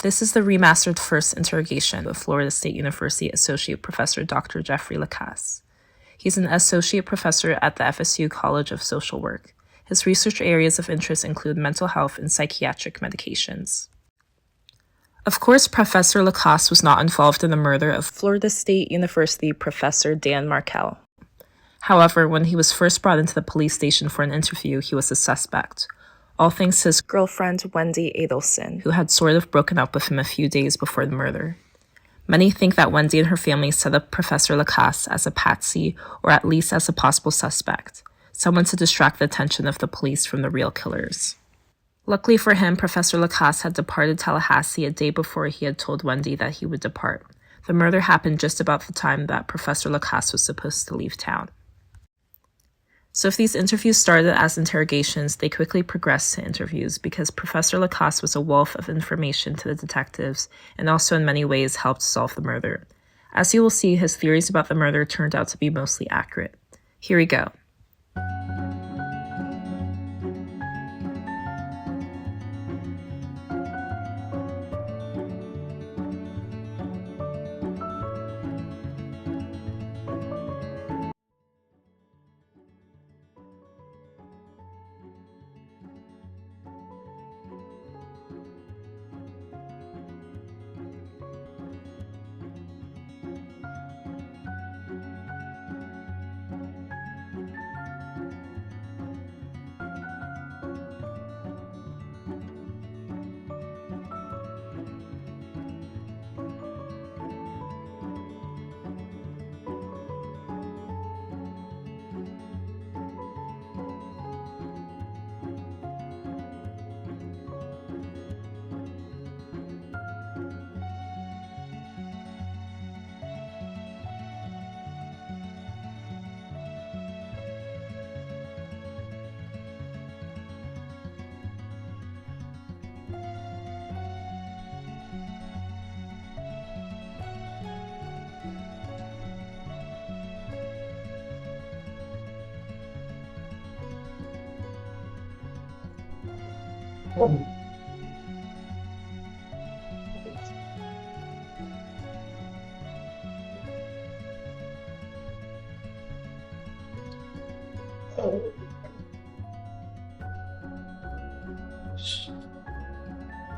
This is the remastered first interrogation of Florida State University Associate Professor Dr. Jeffrey Lacasse. He's an associate professor at the FSU College of Social Work. His research areas of interest include mental health and psychiatric medications. Of course, Professor Lacasse was not involved in the murder of Florida State University professor Dan Markel. However, when he was first brought into the police station for an interview, he was a suspect. All thanks to his girlfriend, Wendi Adelson, who had sort of broken up with him a few days before the murder. Many think that Wendy and her family set up Professor Lacasse as a patsy, or at least as a possible suspect, someone to distract the attention of the police from the real killers. Luckily for him, Professor Lacasse had departed Tallahassee a day before he had told Wendy that he would depart. The murder happened just about the time that Professor Lacasse was supposed to leave town. So if these interviews started as interrogations, they quickly progressed to interviews because Professor Lacasse was a wealth of information to the detectives and also in many ways helped solve the murder. As you will see, his theories about the murder turned out to be mostly accurate. Here we go.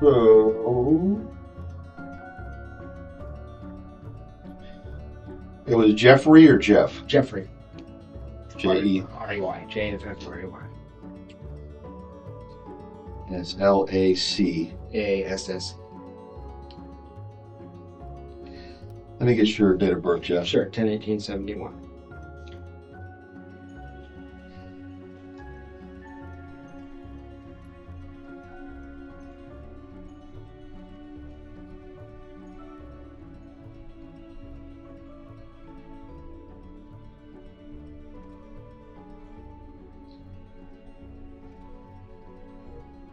So it was Jeffrey or Jeff? Jeffrey. J-E. R-A-Y. J is R-A-Y. And it's L-A-C. A-S-S. Let me get your date of birth, Jeff. Sure, 10/18/71.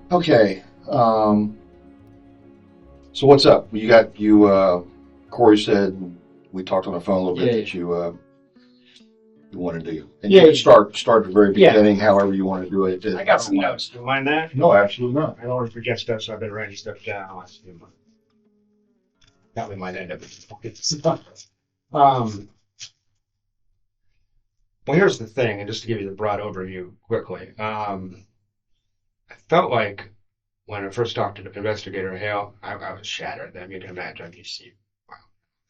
Okay. So what's up? Corey said, we talked on the phone a little bit that you wanted to. And you can start at the very beginning, however you want to do it. I got some notes. Do you mind that? No, absolutely not. I don't want to forget stuff, so I've been writing stuff down. That we might end up with stuff. Well, here's the thing, and just to give you the broad overview quickly. I felt like when I first talked to Investigator Hale, I was shattered. I mean, you can imagine, you see,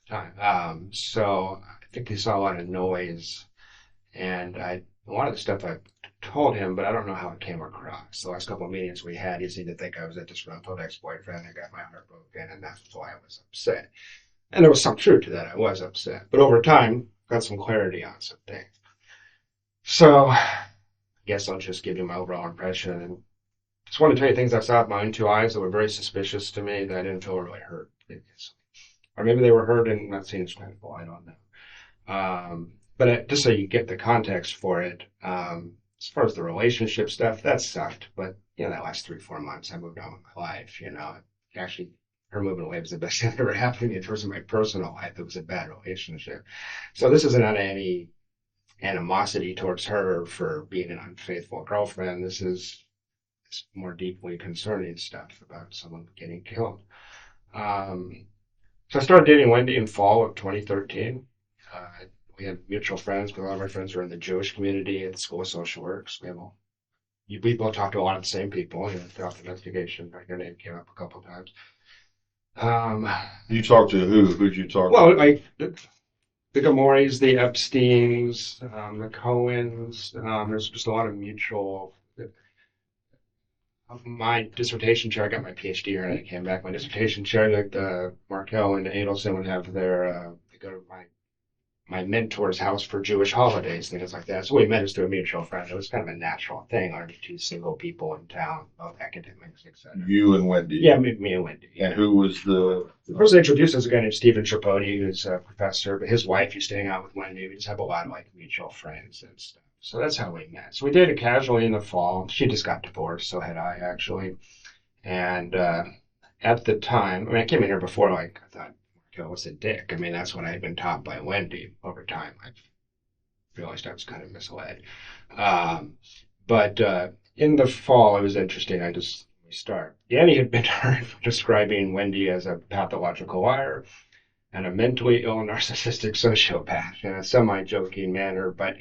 time. So I think he saw a lot of noise, and a lot of the stuff I told him, but I don't know how it came across. The last couple of meetings we had, he seemed to think I was a disgruntled ex-boyfriend. I got my heart broken, and that's why I was upset. And there was some truth to that. I was upset, but over time, got some clarity on some things. So I guess I'll just give you my overall impression. And just want to tell you things I saw with my own two eyes that were very suspicious to me that I didn't feel really hurt previously. Or maybe they were hurt and not seen as painful. I don't know. But just so you get the context for it, as far as the relationship stuff, that sucked. But, that last 3-4 months, I moved on with my life. Actually, her moving away was the best thing that ever happened to me in terms of my personal life. It was a bad relationship. So this isn't any animosity towards her for being an unfaithful girlfriend. This is more deeply concerning stuff about someone getting killed. So I started dating Wendy in fall of 2013. We had mutual friends, but a lot of my friends were in the Jewish community at the School of Social Work. So we both talked to a lot of the same people, throughout the investigation. Your name came up a couple of times. You talked to who? Who'd you talk to? Well, like the Gamoris, the Epsteins, the Cohens. There's just a lot of mutual. My dissertation chair, I got my PhD here and I came back. My dissertation chair, like the Markel and Adelson would have their, they go to my mentor's house for Jewish holidays, things like that. So we met as through a mutual friend. It was kind of a natural thing. Our two single people in town, both academics, etc. You and Wendy. Yeah, me and Wendy. And who was the person introduced us a guy named Stephen Tripodi, who's a professor, but his wife used to hang out with Wendy. We just have a lot of like mutual friends and stuff. So that's how we met. So we dated casually in the fall. She just got divorced, so had I actually. And at the time, I mean, I came in here before, like, I thought, Markel was a dick. I mean, that's what I had been taught by Wendy over time. I realized I was kind of misled. But in the fall, it was interesting. We start. Danny had been heard describing Wendy as a pathological liar and a mentally ill narcissistic sociopath in a semi-joking manner, but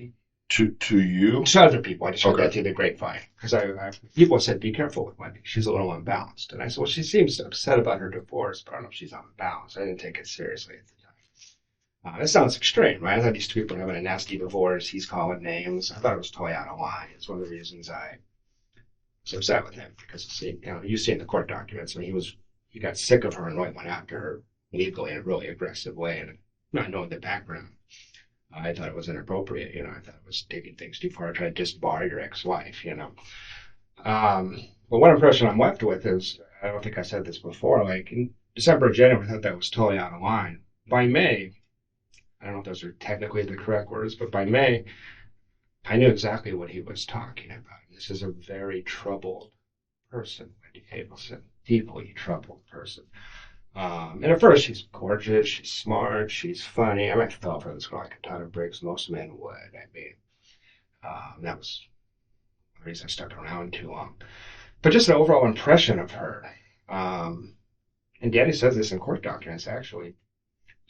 to you? To other people. I just heard that through the grapevine. Because people said, be careful with Wendy. She's a little unbalanced. And I said, well, she seems upset about her divorce, but I don't know if she's unbalanced. I didn't take it seriously at the time. That sounds extreme, right? I thought these two people were having a nasty divorce. He's calling names. I thought it was totally out of line. It's one of the reasons I was upset with him. Because you see in the court documents, I mean, he got sick of her and went after her legally in a really aggressive way. And not knowing the background, I thought it was inappropriate. I thought it was taking things too far, trying to disbar your ex-wife. But one impression I'm left with is, I don't think I said this before, like in December, January, I thought that was totally out of line. By May, I don't know if those are technically the correct words, but by May, I knew exactly what he was talking about. This is a very troubled person, Wendi Adelson, deeply troubled person. And at first, she's gorgeous, she's smart, she's funny. I mean, I fell for this girl like a ton of bricks. Most men would. I mean, that was the reason I stuck around too long. But just an overall impression of her. And Danny says this in court documents, actually.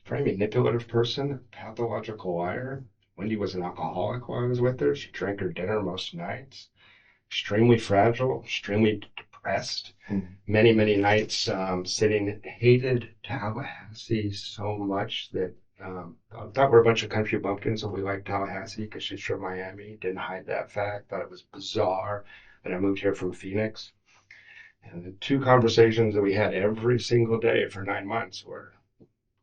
Very manipulative person, pathological liar. Wendy was an alcoholic while I was with her. She drank her dinner most nights. Extremely fragile, extremely depressed. Many, many nights sitting, hated Tallahassee so much that I thought we're a bunch of country bumpkins and we liked Tallahassee because she's from Miami. Didn't hide that fact. Thought it was bizarre that I moved here from Phoenix. And the two conversations that we had every single day for 9 months were,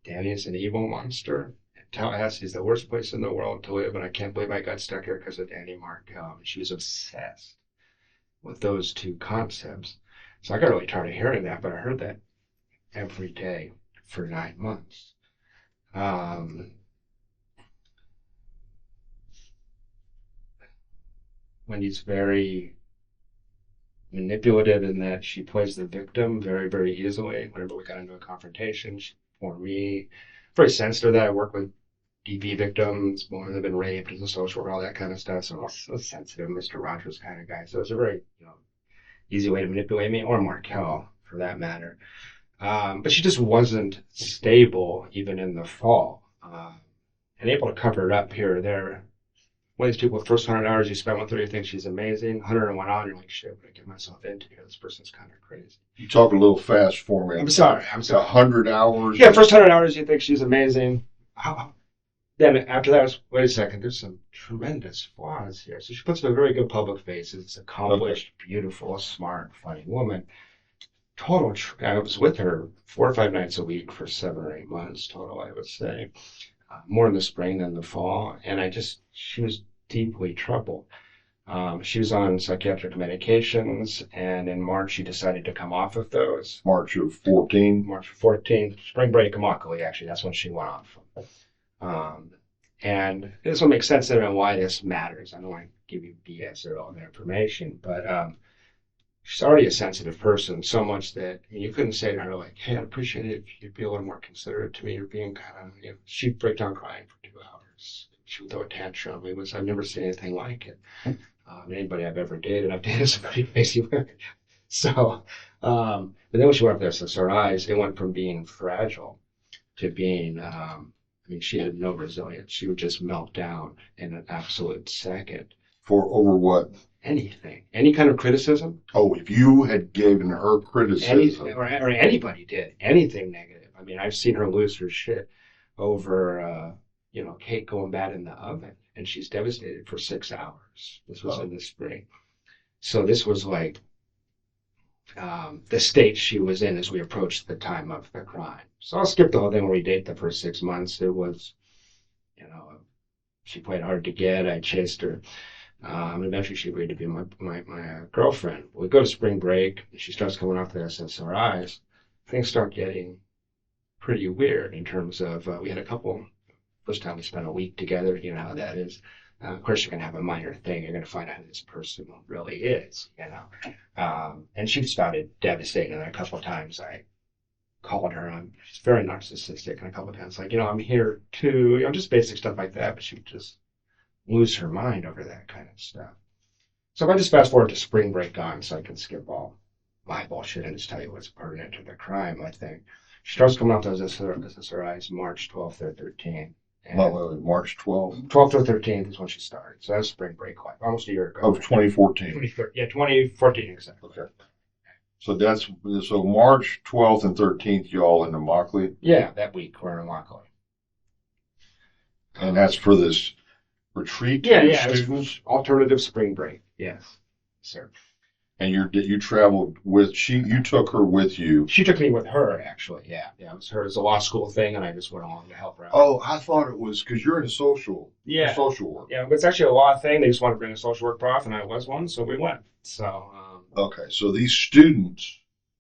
Danny's an evil monster. Tallahassee is the worst place in the world to live, and I can't believe I got stuck here because of Danny Markel. She was obsessed with those two concepts. So I got really tired of hearing that, but I heard that every day for 9 months. Wendy's very manipulative in that she plays the victim very, very easily. Whenever we got into a confrontation, for me, very sensitive that I work with DV victims, women that have been raped as a social worker, all that kind of stuff. So I'm so sensitive, Mr. Rogers kind of guy. So it's a very easy way to manipulate me, or Markel for that matter. But she just wasn't stable even in the fall, and able to cover it up here or there. One of these people, the first 100 hours you spend with her, you think she's amazing. 101 on, you're like, shit, what did I get myself into here? This person's kind of crazy. You talk a little fast for me. I'm sorry. 100 hours? Yeah, first 100 hours you think she's amazing. Then after that, wait a second, there's some tremendous flaws here. So she puts on a very good public face. It's accomplished, beautiful, smart, funny woman. I was with her 4 or 5 nights a week for 7 or 8 months total, I would say. More in the spring than the fall. And she was deeply troubled. She was on psychiatric medications, and in March she decided to come off of those. March of 14? March of 14. Spring break, Immokalee, actually. That's when she went off. And this will make sense to why this matters. I don't want to give you BS or all that information, but she's already a sensitive person, so much that you couldn't say to her, like, hey, I'd appreciate it if you'd be a little more considerate to me. You're being kind of, she'd break down crying for 2 hours. She would throw a tantrum. I've never seen anything like it. Anybody I've ever dated, I've dated some pretty crazy women. So But then when she went up there to SSRIs, it went from being fragile to being, she had no resilience. She would just melt down in an absolute second. For over what? Anything. Any kind of criticism. Oh, if you had given her criticism. Or anybody did. Anything negative. I mean, I've seen her lose her shit over, cake going bad in the oven. And she's devastated for 6 hours. This was in the spring. So this was like the state she was in as we approached the time of the crime. So I'll skip the whole thing when we date the first 6 months. It was, she played hard to get. I chased her. And eventually she agreed to be my girlfriend. We go to spring break. She starts coming off the SSRIs. Things start getting pretty weird in terms of we had a couple. First time we spent a week together. You know how that is. Of course, you're going to have a minor thing. You're going to find out who this person really is, And she started devastating. And a couple of times I called her. She's very narcissistic. And a couple of times, I'm here too. Just basic stuff like that. But she would just lose her mind over that kind of stuff. So if I just fast forward to spring break on so I can skip all my bullshit and just tell you what's pertinent to the crime, I think. She starts coming out those SSRIs March 12th or 13th. March 12th? 12th or 13th is when she started. So that's spring break, almost a year ago. Of 2014. 2014, exactly. Okay. So March 12th and 13th, y'all in Immokalee? Yeah, that week we're in Immokalee. And that's for this retreat? Yeah, students? Alternative spring break. Yes, sir. And you traveled with, you took her with you? She took me with her, actually, yeah. Yeah, it was her as a law school thing, and I just went along to help her out. Oh, I thought it was, because you're in social work. Yeah, but it's actually a law thing. They just wanted to bring a social work prof, and I was one, so we went. So. Okay, so these students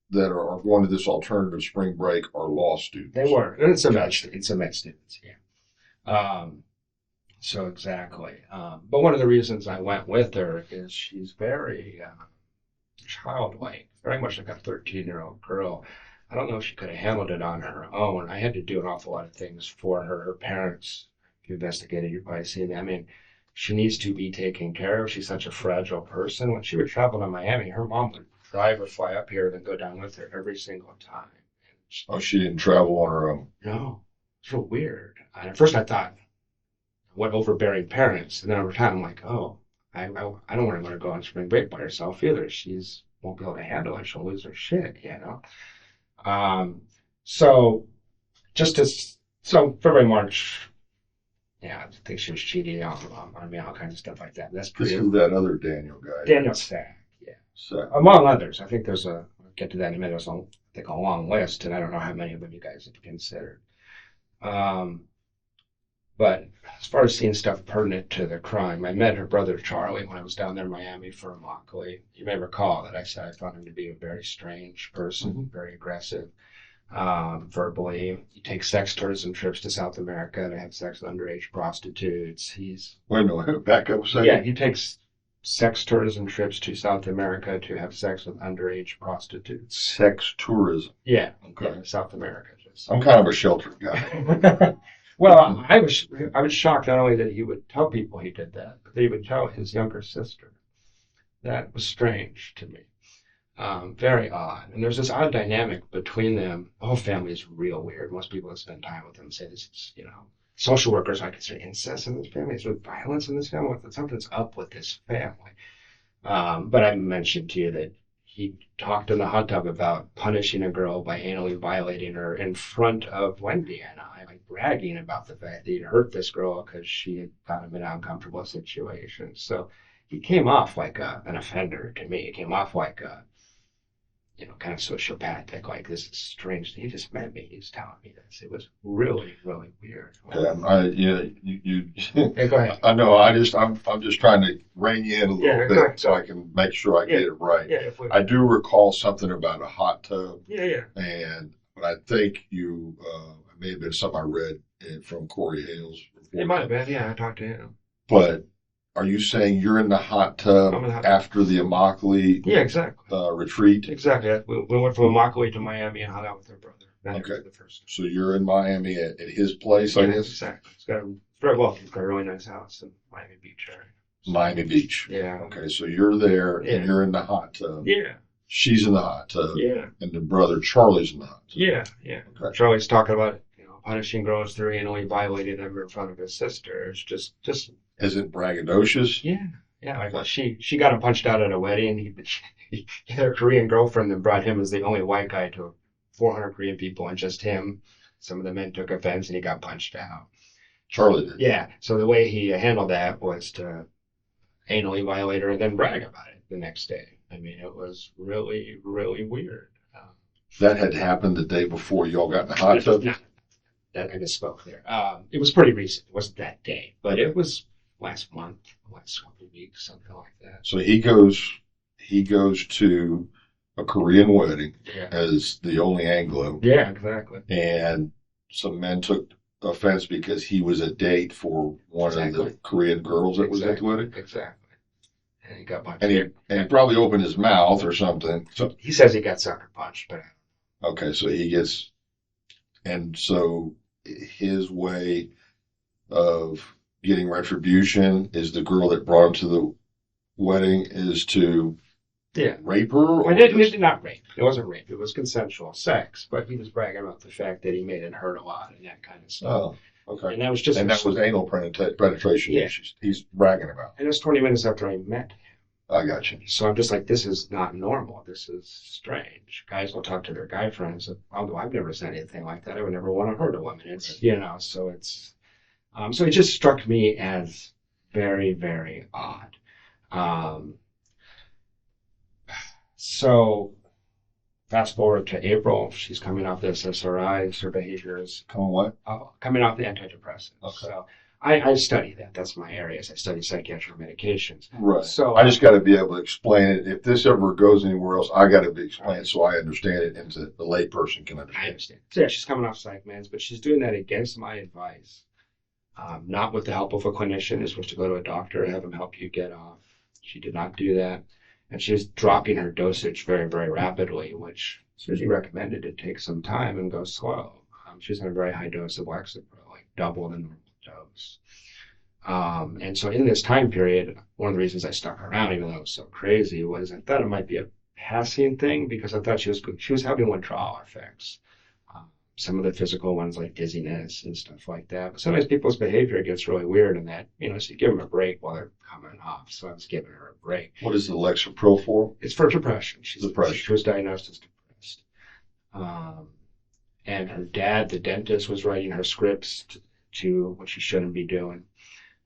that are going to this alternative spring break are law students. They were. And it's a med students, yeah. So exactly. But one of the reasons I went with her is she's very childlike, very much like a 13-year-old girl. I don't know if she could have handled it on her own. I had to do an awful lot of things for her. Her parents, if you investigated, you've probably seen that. I mean, she needs to be taken care of. She's such a fragile person. When she would travel to Miami, her mom would drive or fly up here, then go down with her every single time. She didn't travel on her own? No. It's real weird. And at first I thought, what overbearing parents? And then over time, I'm like, oh, I don't want her to go on spring break by herself either. She's won't be able to handle it. She'll lose her shit, So February, March, yeah, I think she was cheating on me, all kinds of stuff like that. That's pretty. This is that other Daniel guy. Daniel Stack, yeah. So, among others, I think I'll get to that in a minute. There's a long list, and I don't know how many of them you guys have considered. But as far as seeing stuff pertinent to the crime, I met her brother Charlie when I was down there in Miami for Immokalee. You may recall that I said I found him to be a very strange person, very aggressive, verbally. He takes sex tourism trips to South America to have sex with underage prostitutes. Wait a minute, back up a second. Yeah, he takes sex tourism trips to South America to have sex with underage prostitutes. Sex tourism? Yeah, okay. Yeah, South America. I'm kind of a sheltered guy. Well, I was shocked not only that he would tell people he did that, but that he would tell his younger sister. That was strange to me. Very odd. And there's this odd dynamic between them. The whole family is real weird. Most people that spend time with them say this is, social workers, I consider incest in this family. Is there violence in this family? Something's up with this family. But I mentioned to you that he talked in the hot tub about punishing a girl by anally violating her in front of Wendy and I, like bragging about the fact that he'd hurt this girl because she had gotten him in an uncomfortable situation. So he came off like an offender to me. He came off like kind of sociopathic, like this is strange. He just met me. He's telling me this. It was really, really weird. Yeah, go ahead. I know. I'm just trying to rein you in a little bit so I can make sure I get it right. Yeah, I do recall something about a hot tub. Yeah. But I think it may have been something I read from Corey Hales. It might have been. Yeah, I talked to him. But are you saying you're in the hot tub after the Immokalee retreat? Exactly. We went from Immokalee to Miami and hung out with her brother. Okay. So you're in Miami at his place, I guess? Exactly. It's very well. It's got a really nice house in Miami Beach area. Miami Beach. Yeah. Okay, so you're there and you're in the hot tub. Yeah. she's in the hot tub. Yeah. And the brother Charlie's in the hot tub. Yeah. Okay. Charlie's talking about punishing girls through anally violating them in front of his sister. It's just. Is it braggadocious? Yeah. Like she got him punched out at a wedding. He had a Korean girlfriend that brought him as the only white guy to 400 Korean people and just him. Some of the men took offense and he got punched out. Charlie did. Yeah. So the way he handled that was to anally violate her and then brag about it the next day. I mean, it was really, really weird. That had happened the day before y'all got in the hot tub? No, I misspoke there. It was pretty recent. It wasn't that day, but it was last month, last couple of weeks, something like that. So he goes to a Korean wedding as the only Anglo. Yeah, exactly. And some men took offense because he was a date for one of the Korean girls that was at the wedding. Exactly. And he got punched. And he probably opened his mouth or something. So he says he got sucker punched, but okay, so he gets, and so his way of getting retribution is the girl that brought him to the wedding is to rape her? Or not rape. It wasn't rape. It was consensual sex, but he was bragging about the fact that he made it hurt a lot and that kind of stuff. Oh, okay. And that was just that was anal penetration. Yeah. He's bragging about. And it was 20 minutes after I met him. I got you. So I'm just like, this is not normal. This is strange. Guys will talk to their guy friends. Although I've never said anything like that. I would never want to hurt a woman. It's, so it's, so it just struck me as very, very odd. So fast forward to April, she's coming off this SRI, her behavior is coming off the antidepressants. Okay. So I study that. That's my areas. I study psychiatric medications. Right. So I just got to be able to explain it. If this ever goes anywhere else, I got to be explained so I understand it and the lay person can understand. I understand. So yeah, she's coming off psych meds, but she's doing that against my advice. Not with the help of a clinician. You're supposed to go to a doctor, have him help you get off. She did not do that. And she was dropping her dosage very, very rapidly, which Susie recommended to take some time and go slow. She was on a very high dose of Lexapro, like double the normal dose. And so in this time period, one of the reasons I stuck around, even though it was so crazy, was I thought it might be a passing thing because I thought she was having withdrawal effects. Some of the physical ones like dizziness and stuff like that. But sometimes people's behavior gets really weird in that, so you give them a break while they're coming off. So I was giving her a break. What is the Lexapro for? It's for depression. She was diagnosed as depressed. And her dad, the dentist, was writing her scripts to what she shouldn't be doing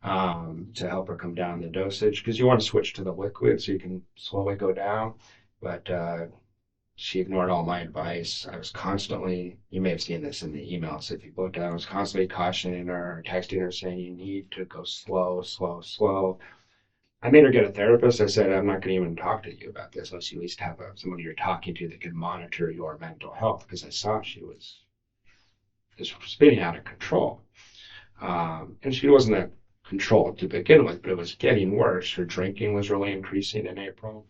to help her come down the dosage. Because you want to switch to the liquid so you can slowly go down. But she ignored all my advice. I was constantly, you may have seen this in the emails if you looked at it, I was constantly cautioning her, texting her saying, you need to go slow, slow, slow. I made her get a therapist. I said, I'm not going to even talk to you about this unless you at least have someone you're talking to that can monitor your mental health, because I saw she was spinning out of control. And she wasn't that controlled to begin with, but it was getting worse. Her drinking was really increasing in April.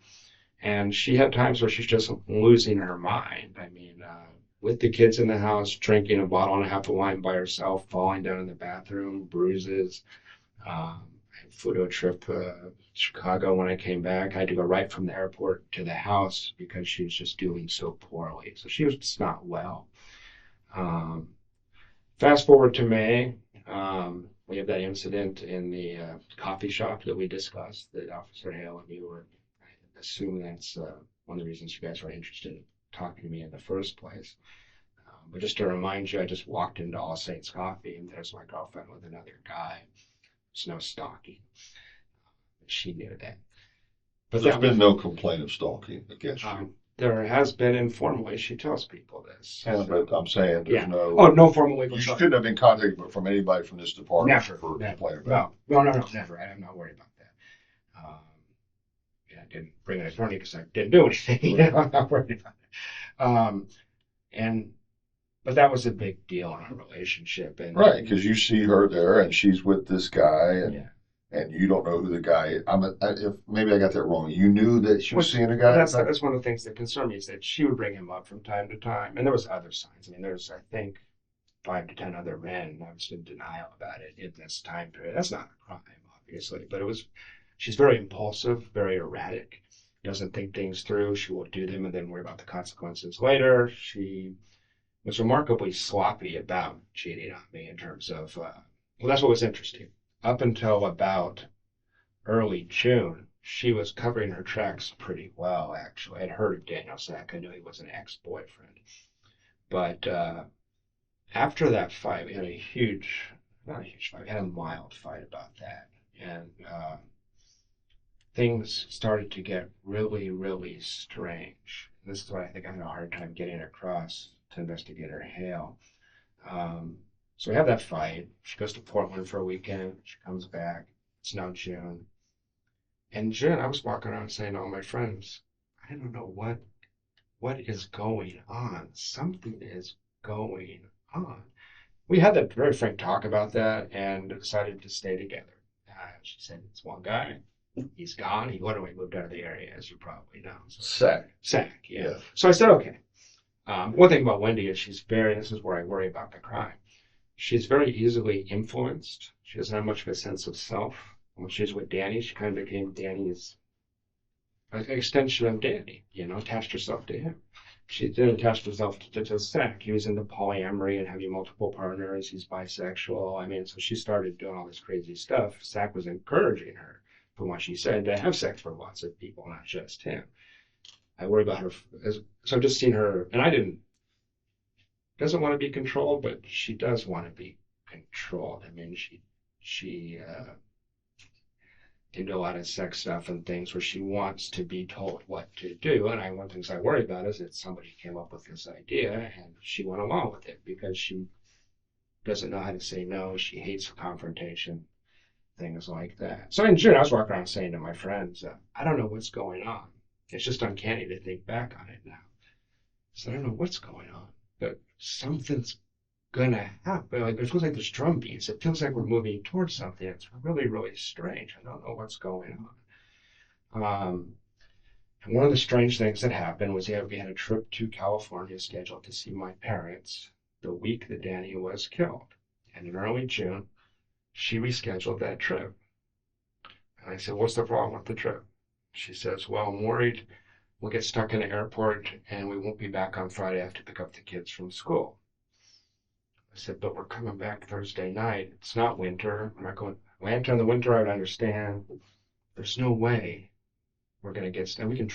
And she had times where she's just losing her mind. I mean, with the kids in the house, drinking a bottle and a half of wine by herself, falling down in the bathroom, bruises. I flew to a trip to Chicago when I came back. I had to go right from the airport to the house because she was just doing so poorly. So she was just not well. Fast forward to May. We have that incident in the coffee shop that we discussed, that Officer Hale and you were. I assume that's one of the reasons you guys were interested in talking to me in the first place. But just to remind you, I just walked into All Saints Coffee, and there's my girlfriend with another guy. There's no stalking. She knew that. But there's been no complaint of stalking against you. There has been informally. She tells people this. Yeah, but I'm saying there's no. Oh, no formal legal. You shouldn't have been contacted from anybody from this department. Never. For never. No, never. I'm not worried about that. I didn't bring an attorney because I didn't do anything. I'm not worried about it. But that was a big deal in our relationship. And right, because you see her there, and she's with this guy, and you don't know who the guy is. Maybe I got that wrong. You knew that she was seeing a guy? That's one of the things that concerned me, is that she would bring him up from time to time. And there was other signs. I mean, there's, I think, 5 to 10 other men. I was in denial about it in this time period. That's not a crime, obviously, but she's very impulsive, very erratic. doesn't think things through. She will do them and then worry about the consequences later. She was remarkably sloppy about cheating on me in terms of, well, that's what was interesting. Up until about early June, she was covering her tracks pretty well, actually. I'd heard of Daniel Sack. I knew he was an ex-boyfriend. But after that fight, we had a huge, not a huge fight, we had a mild fight about that. And things started to get really, really strange. This is what I think I had a hard time getting across to Investigator Hale. So we have that fight. She goes to Portland for a weekend. She comes back. It's now June. In June, I was walking around saying to all my friends, I don't know what is going on. Something is going on. We had that very frank talk about that and decided to stay together. She said, it's one guy. He's gone. He literally moved out of the area, as you probably know. So, Sack, yeah. So I said, okay. One thing about Wendy is this is where I worry about the crime. She's very easily influenced. She doesn't have much of a sense of self. When she was with Danny, she kind of became Danny's extension of Danny, attached herself to him. She didn't attach herself to Sack. He was into polyamory and having multiple partners. He's bisexual. So she started doing all this crazy stuff. Sack was encouraging her, from what she said, to have sex with lots of people, not just him. I worry about her. So I've just seen her, and doesn't want to be controlled, but she does want to be controlled. She into a lot of sex stuff and things where she wants to be told what to do. And one of the things I worry about is that somebody came up with this idea and she went along with it because she doesn't know how to say no. She hates confrontation, things like that. So in June, I was walking around saying to my friends, I don't know what's going on. It's just uncanny to think back on it now. So I don't know what's going on, but something's gonna happen. It feels like there's drum beats. It feels like we're moving towards something. It's really, really strange. I don't know what's going on. And one of the strange things that happened was we had a trip to California scheduled to see my parents the week that Danny was killed. And in early June, she rescheduled that trip. And I said, what's the problem with the trip? She says, well, I'm worried we'll get stuck in the airport and we won't be back on Friday. I have to pick up the kids from school. I said, but we're coming back Thursday night. It's not winter. I'm not going. Winter in the winter, I would understand. There's no way we're going to get stuck. We can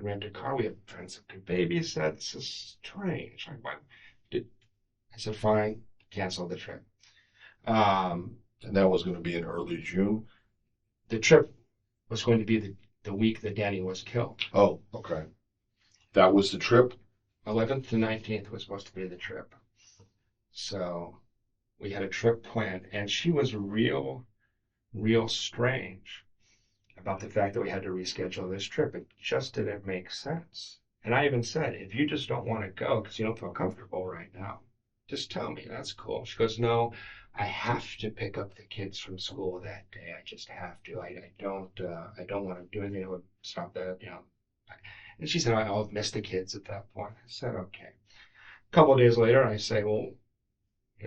rent a car. We have friends that can babysit. This is strange. I said, fine, cancel the trip. And that was going to be in early June? The trip was going to be the week that Danny was killed. Oh, okay. That was the trip? 11th to 19th was supposed to be the trip. So we had a trip planned, and she was real strange about the fact that we had to reschedule this trip. It just didn't make sense. And I even said, if you just don't want to go because you don't feel comfortable right now, just tell me. That's cool. She goes, no, I have to pick up the kids from school that day. I just have to. I don't want to do anything that would stop that. And she said, I'll miss the kids at that point. I said, okay. A couple of days later, I say, well,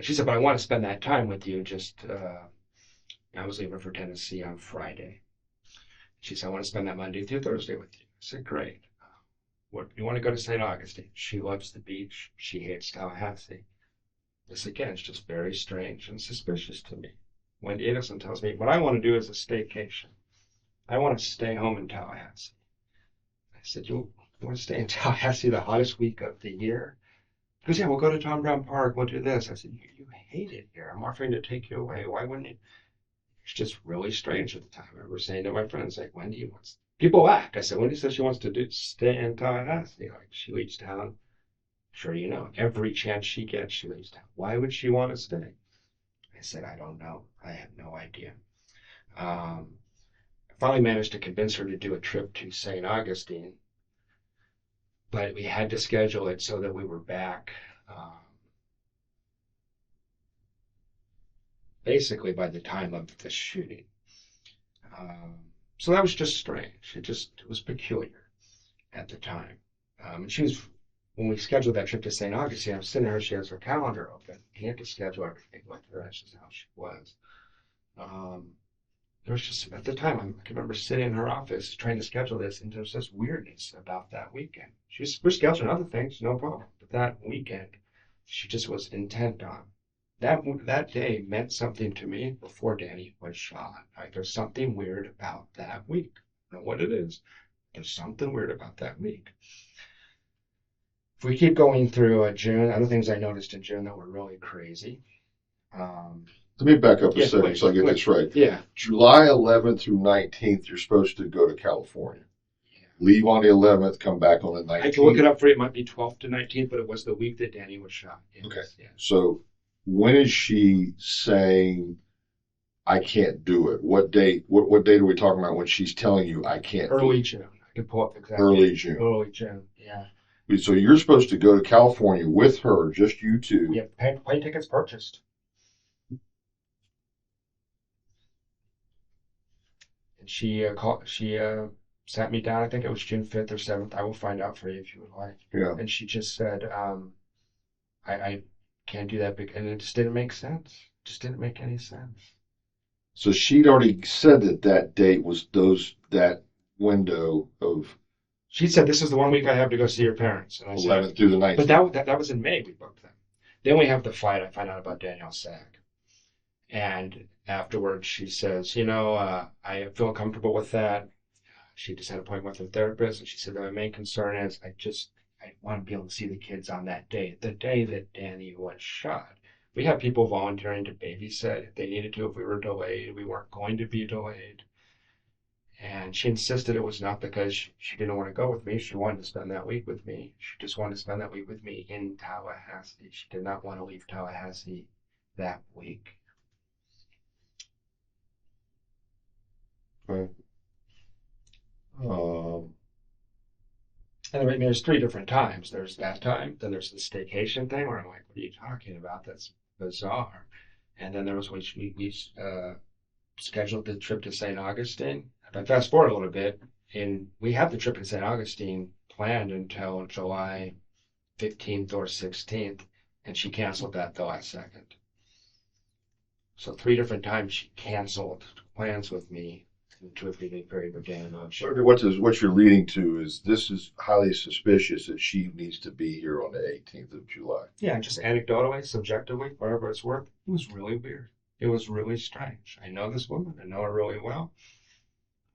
she said, but I want to spend that time with you. I was leaving for Tennessee on Friday. She said, I want to spend that Monday through Thursday with you. I said, great. You want to go to St. Augustine? She loves the beach. She hates Tallahassee. This, again, is just very strange and suspicious to me. Wendi Adelson tells me, what I want to do is a staycation. I want to stay home in Tallahassee. I said, you want to stay in Tallahassee the hottest week of the year? He goes, yeah, we'll go to Tom Brown Park. We'll do this. I said, you hate it here. I'm offering to take you away. Why wouldn't you? It's just really strange at the time. I remember saying to my friends, like, Wendy wants... People laughed. I said, Wendy says she wants to stay in Tallahassee. Like, she leaves town. Sure, every chance she gets, she leaves town. Why would she want to stay? I said, I don't know. I have no idea. I finally managed to convince her to do a trip to St. Augustine, but we had to schedule it so that we were back basically by the time of the shooting. So that was just strange. It was peculiar at the time. And when we scheduled that trip to St. Augustine, I'm sitting there, she has her calendar open. You have to schedule everything with her. That's just how she was. there was just, at the time, I can remember sitting in her office trying to schedule this, and there was this weirdness about that weekend. We're scheduling other things, no problem. But that weekend, she just was intent on. That day meant something to me before Danny was shot. Like, there's something weird about that week. I don't know what it is. There's something weird about that week. If we keep going through June, other things I noticed in June that were really crazy. Let me back up a Yeah, second please, so I get please. this right. Yeah. July 11th through 19th, you're supposed to go to California. Leave on the 11th, come back on the 19th. I can look it up for you. It might be 12th to 19th, but it was the week that Danny was shot. Yes, Okay. Yeah. So when is she saying, I can't do it? What date? What date are we talking about when she's telling you I can't do Early it? June. I can pull up exactly. Early June. Early June, yeah. So you're supposed to go to California with her, just you two. We have plane tickets purchased. And she sat me down, I think it was June 5th or 7th. I will find out for you if you would like. Yeah. And she just said, I can't do that, and it just didn't make sense. Just didn't make any sense. So she'd already said that date was that window of She said, this is the 1 week I have to go see your parents. And I 11th said, through the 19th. but that was in May we booked them. Then we have the flight. I find out about Danielle's SAG. And afterwards she says, I feel comfortable with that. She just had an appointment with her therapist, and she said that my main concern is I want to be able to see the kids on that day, the day that Danny was shot. We had people volunteering to babysit if they needed to, if we were delayed. We weren't going to be delayed. And she insisted it was not because she didn't want to go with me. She wanted to spend that week with me. She just wanted to spend that week with me in Tallahassee. She did not want to leave Tallahassee that week. Right. And I mean, there's 3 different times. There's that time, then there's the staycation thing where I'm like, what are you talking about? That's bizarre. And then there was when we scheduled the trip to St. Augustine. If I fast forward a little bit, and we have the trip to St. Augustine planned until July 15th or 16th, and she canceled that the last second. So 3 different times she canceled plans with me to a period of damage. What you're leading to is this is highly suspicious that she needs to be here on the 18th of July. Yeah, just anecdotally, subjectively, whatever it's worth, it was really weird. It was really strange. I know this woman. I know her really well.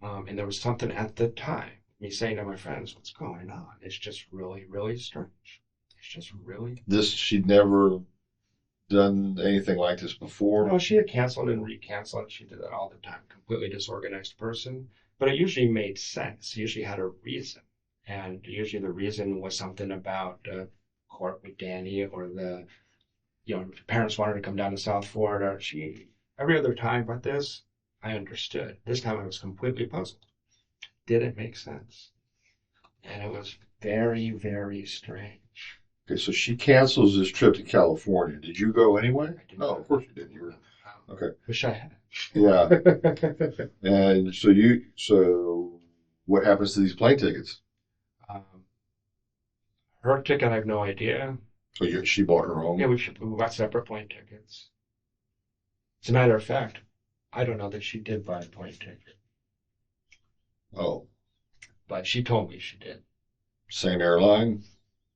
And there was something at the time, me saying to my friends, what's going on? It's just really, really strange. It's just really... She'd never done anything like this before? No, she had canceled and recanceled. She did that all the time. Completely disorganized person. But it usually made sense. It usually had a reason. And usually the reason was something about court with Danny, or the parents wanted to come down to South Florida. Every other time but this, I understood. This time I was completely puzzled. Didn't make sense. And it was very, very strange. Okay, so she cancels this trip to California. Did you go anyway? I did No, not. of course you didn't. You were okay. Wish I had. Yeah. And so what happens to these plane tickets? Her ticket, I have no idea. So she bought her own? Yeah, we bought separate plane tickets. As a matter of fact, I don't know that she did buy a plane ticket. Oh. But she told me she did. Same airline?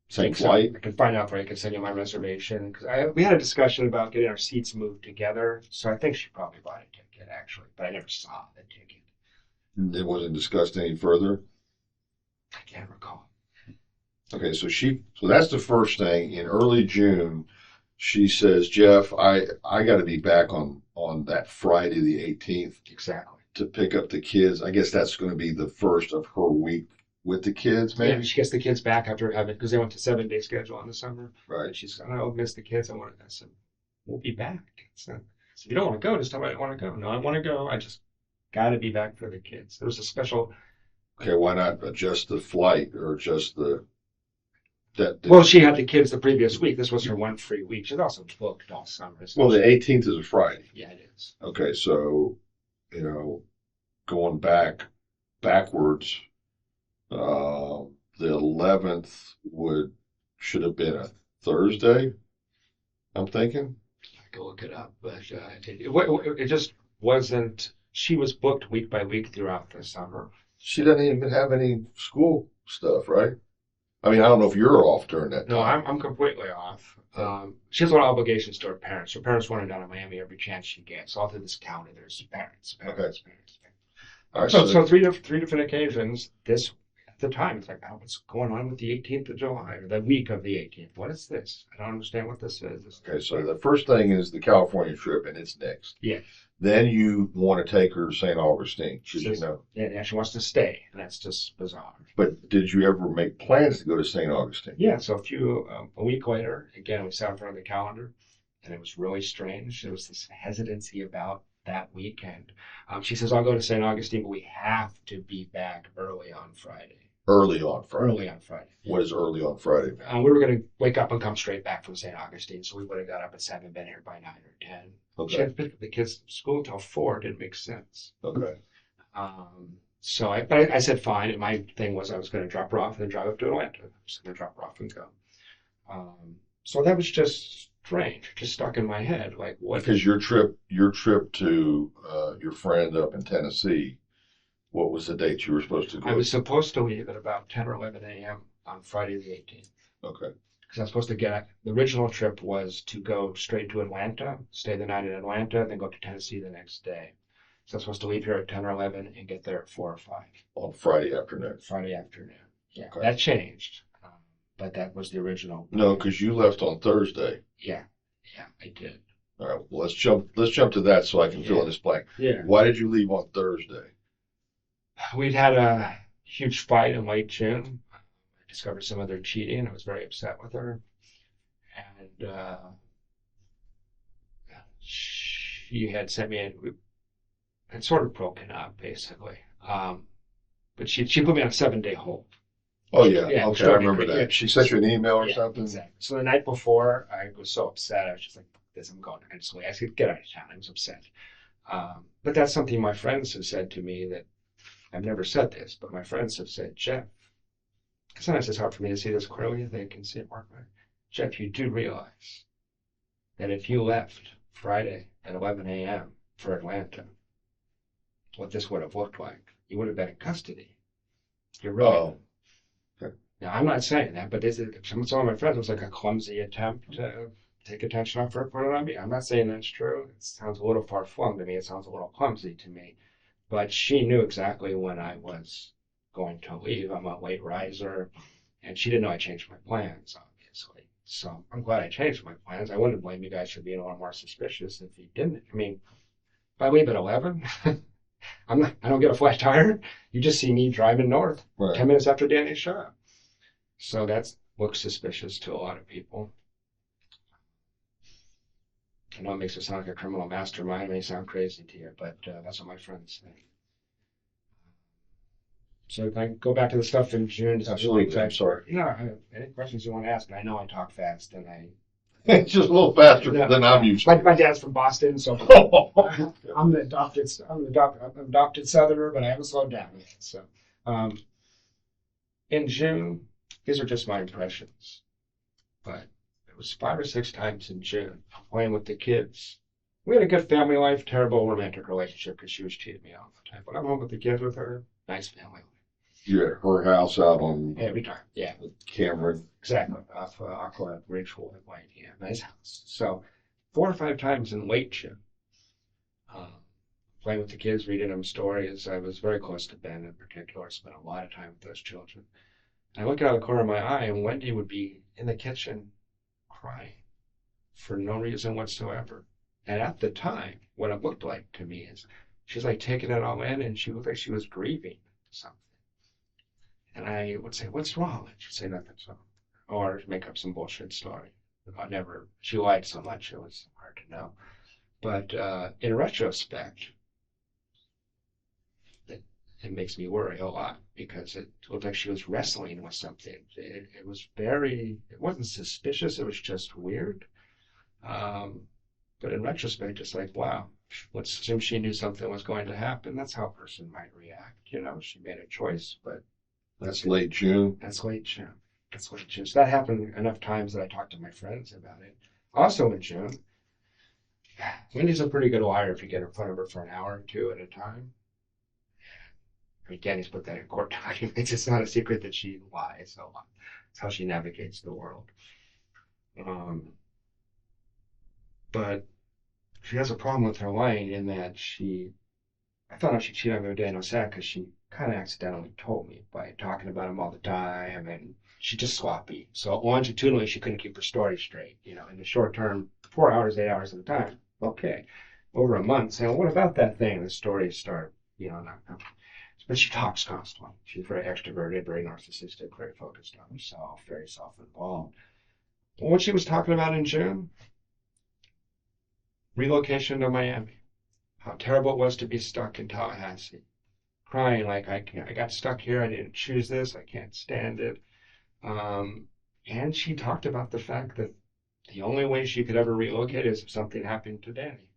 Same flight? I can find out for you. I can send you my reservation. Because we had a discussion about getting our seats moved together. So I think she probably bought a ticket, actually. But I never saw the ticket. It wasn't discussed any further? I can't recall. Okay, so that's the first thing. In early June, she says, Jeff, I got to be back on that Friday, the 18th. Exactly. To pick up the kids. I guess that's going to be the first of her week with the kids, maybe? Yeah, she gets the kids back after having, because they went to 7-day schedule in the summer. Right. And she's like, I'll miss the kids. I said, we'll be back. So if you don't want to go, just tell me I don't want to go. No, I want to go. I just got to be back for the kids. There was a special. Okay, why not adjust the flight or adjust Well, she had the kids the previous week. This was her one free week. She's also booked all summer. Well, the 18th is a Friday. Yeah, it is. Okay, so, going backwards, the 11th should have been a Thursday, I'm thinking. I could look it up, but it just wasn't. She was booked week by week throughout the summer. She doesn't even have any school stuff, right? I mean, I don't know if you're off during that No, time. I'm completely off. Yeah. She has a lot of obligations to her parents. Her parents want her down in Miami every chance she gets. All through this county, there's parents. All right, So three different occasions. This at the time, it's like, oh, what's going on with the 18th of July or the week of the 18th? What is this? I don't understand what this is. okay, so the first thing is the California trip, and it's next. Yeah. Then you want to take her to St. Augustine, you know. Yeah, she wants to stay, and that's just bizarre. But did you ever make plans to go to St. Augustine? Yeah, so a week later, again, we sat in front of the calendar, and it was really strange. There was this hesitancy about that weekend. She says, I'll go to St. Augustine, but we have to be back early on Friday. Early on Friday. Early on Friday. What is early on Friday? We were going to wake up and come straight back from St. Augustine, so we would have got up at 7, been here by 9 or 10. Okay. She had to pick up the kids from school until 4. It didn't make sense. Okay. So I said fine, and my thing was I was going to drop her off and then drive up to Atlanta. I was going to drop her off and go. So that was just strange, just stuck in my head. Like what? Because your trip to your friend up in Tennessee, what was the date you were supposed to go? I was supposed to leave at about 10 or 11 a.m. on Friday the 18th. Okay. Because I was supposed to the original trip was to go straight to Atlanta, stay the night in Atlanta, then go up to Tennessee the next day. So I was supposed to leave here at 10 or 11 and get there at 4 or 5. On Friday afternoon. Friday afternoon. Yeah, Okay. that changed. But that was the original. No, because you left on Thursday. Yeah, I did. All right, well, let's jump to that so I can fill in this blank. Yeah. Why did you leave on Thursday? We'd had a huge fight in late June. I discovered some other cheating. I was very upset with her. And she had sent me we had sort of broken up, basically. But she put me on a 7-day hold. Oh, yeah. Yeah, Okay, I remember that. yeah. She sent you an email or something? Exactly. So the night before, I was so upset. I was just like, this, I'm going. I just I said, get out of town. I was upset. But that's something my friends have said to me that I've never said this, but my friends have said, Jeff, sometimes it's hard for me to see this clearly. They can see it more clearly. Jeff, you do realize that if you left Friday at 11 a.m. for Atlanta, what this would have looked like, you would have been in custody. You're really. Oh. Now, I'm not saying that, but some of my friends, it was like a clumsy attempt to take attention off her, put it on me. I'm not saying that's true. It sounds a little far-flung to me. It sounds a little clumsy to me. But she knew exactly when I was going to leave. I'm a late riser, and she didn't know I changed my plans, obviously. So I'm glad I changed my plans. I wouldn't blame you guys for being a little more suspicious if you didn't. I mean, if I leave at 11, I don't get a flat tire. You just see me driving north 10 minutes after Danny showed up. So that looks suspicious to a lot of people. I know it makes it sound like a criminal mastermind. It may sound crazy to you, but that's what my friends think. So if I go back to the stuff in June. Absolutely. I'm sorry. Any questions you want to ask? I know I talk fast, and It's just a little faster than I'm used to. My dad's from Boston, so I'm an adopted Southerner, but I haven't slowed down yet. So in June, these are just my impressions, but it was 5 or 6 times in June playing with the kids. We had a good family life, terrible romantic relationship because she was cheating me all the time. But I'm home with the kids with her, nice family life. You're at her house out on Every time, yeah. Cameron. Exactly, off Aqua Ridgewood, White, yeah, nice house. So 4 or 5 times in late June, playing with the kids, reading them stories. I was very close to Ben in particular, spent a lot of time with those children. I look out of the corner of my eye, and Wendy would be in the kitchen crying for no reason whatsoever. And at the time, what it looked like to me is she's like taking it all in, and she looked like she was grieving something. And I would say, what's wrong? And she'd say, nothing's wrong. Or make up some bullshit story. She lied so much, it was hard to know. But in retrospect, it makes me worry a lot because it looked like she was wrestling with something. It wasn't suspicious, it was just weird. But in retrospect, it's like, wow, let's assume she knew something was going to happen. That's how a person might react. She made a choice, but. That's late June. That's late June. So that happened enough times that I talked to my friends about it. Also in June, Wendy's a pretty good liar if you get in front of her for an hour or two at a time. I mean, Danny's put that in court documents. It's not a secret that she lies a lot. It's how she navigates the world. Um, but she has a problem with her lying in that I found out she cheated on me with Daniel Sack because she kind of accidentally told me by talking about him all the time, and she's just sloppy. So longitudinally, she couldn't keep her story straight. In the short term, 4 hours, 8 hours at a time. Okay. Over a month, saying, well, what about that thing? The stories start, not. But she talks constantly. She's very extroverted, very narcissistic, very focused on herself, very self-involved. What she was talking about in June, relocation to Miami. How terrible it was to be stuck in Tallahassee. Crying like, I got stuck here, I didn't choose this, I can't stand it. And she talked about the fact that the only way she could ever relocate is if something happened to Danny.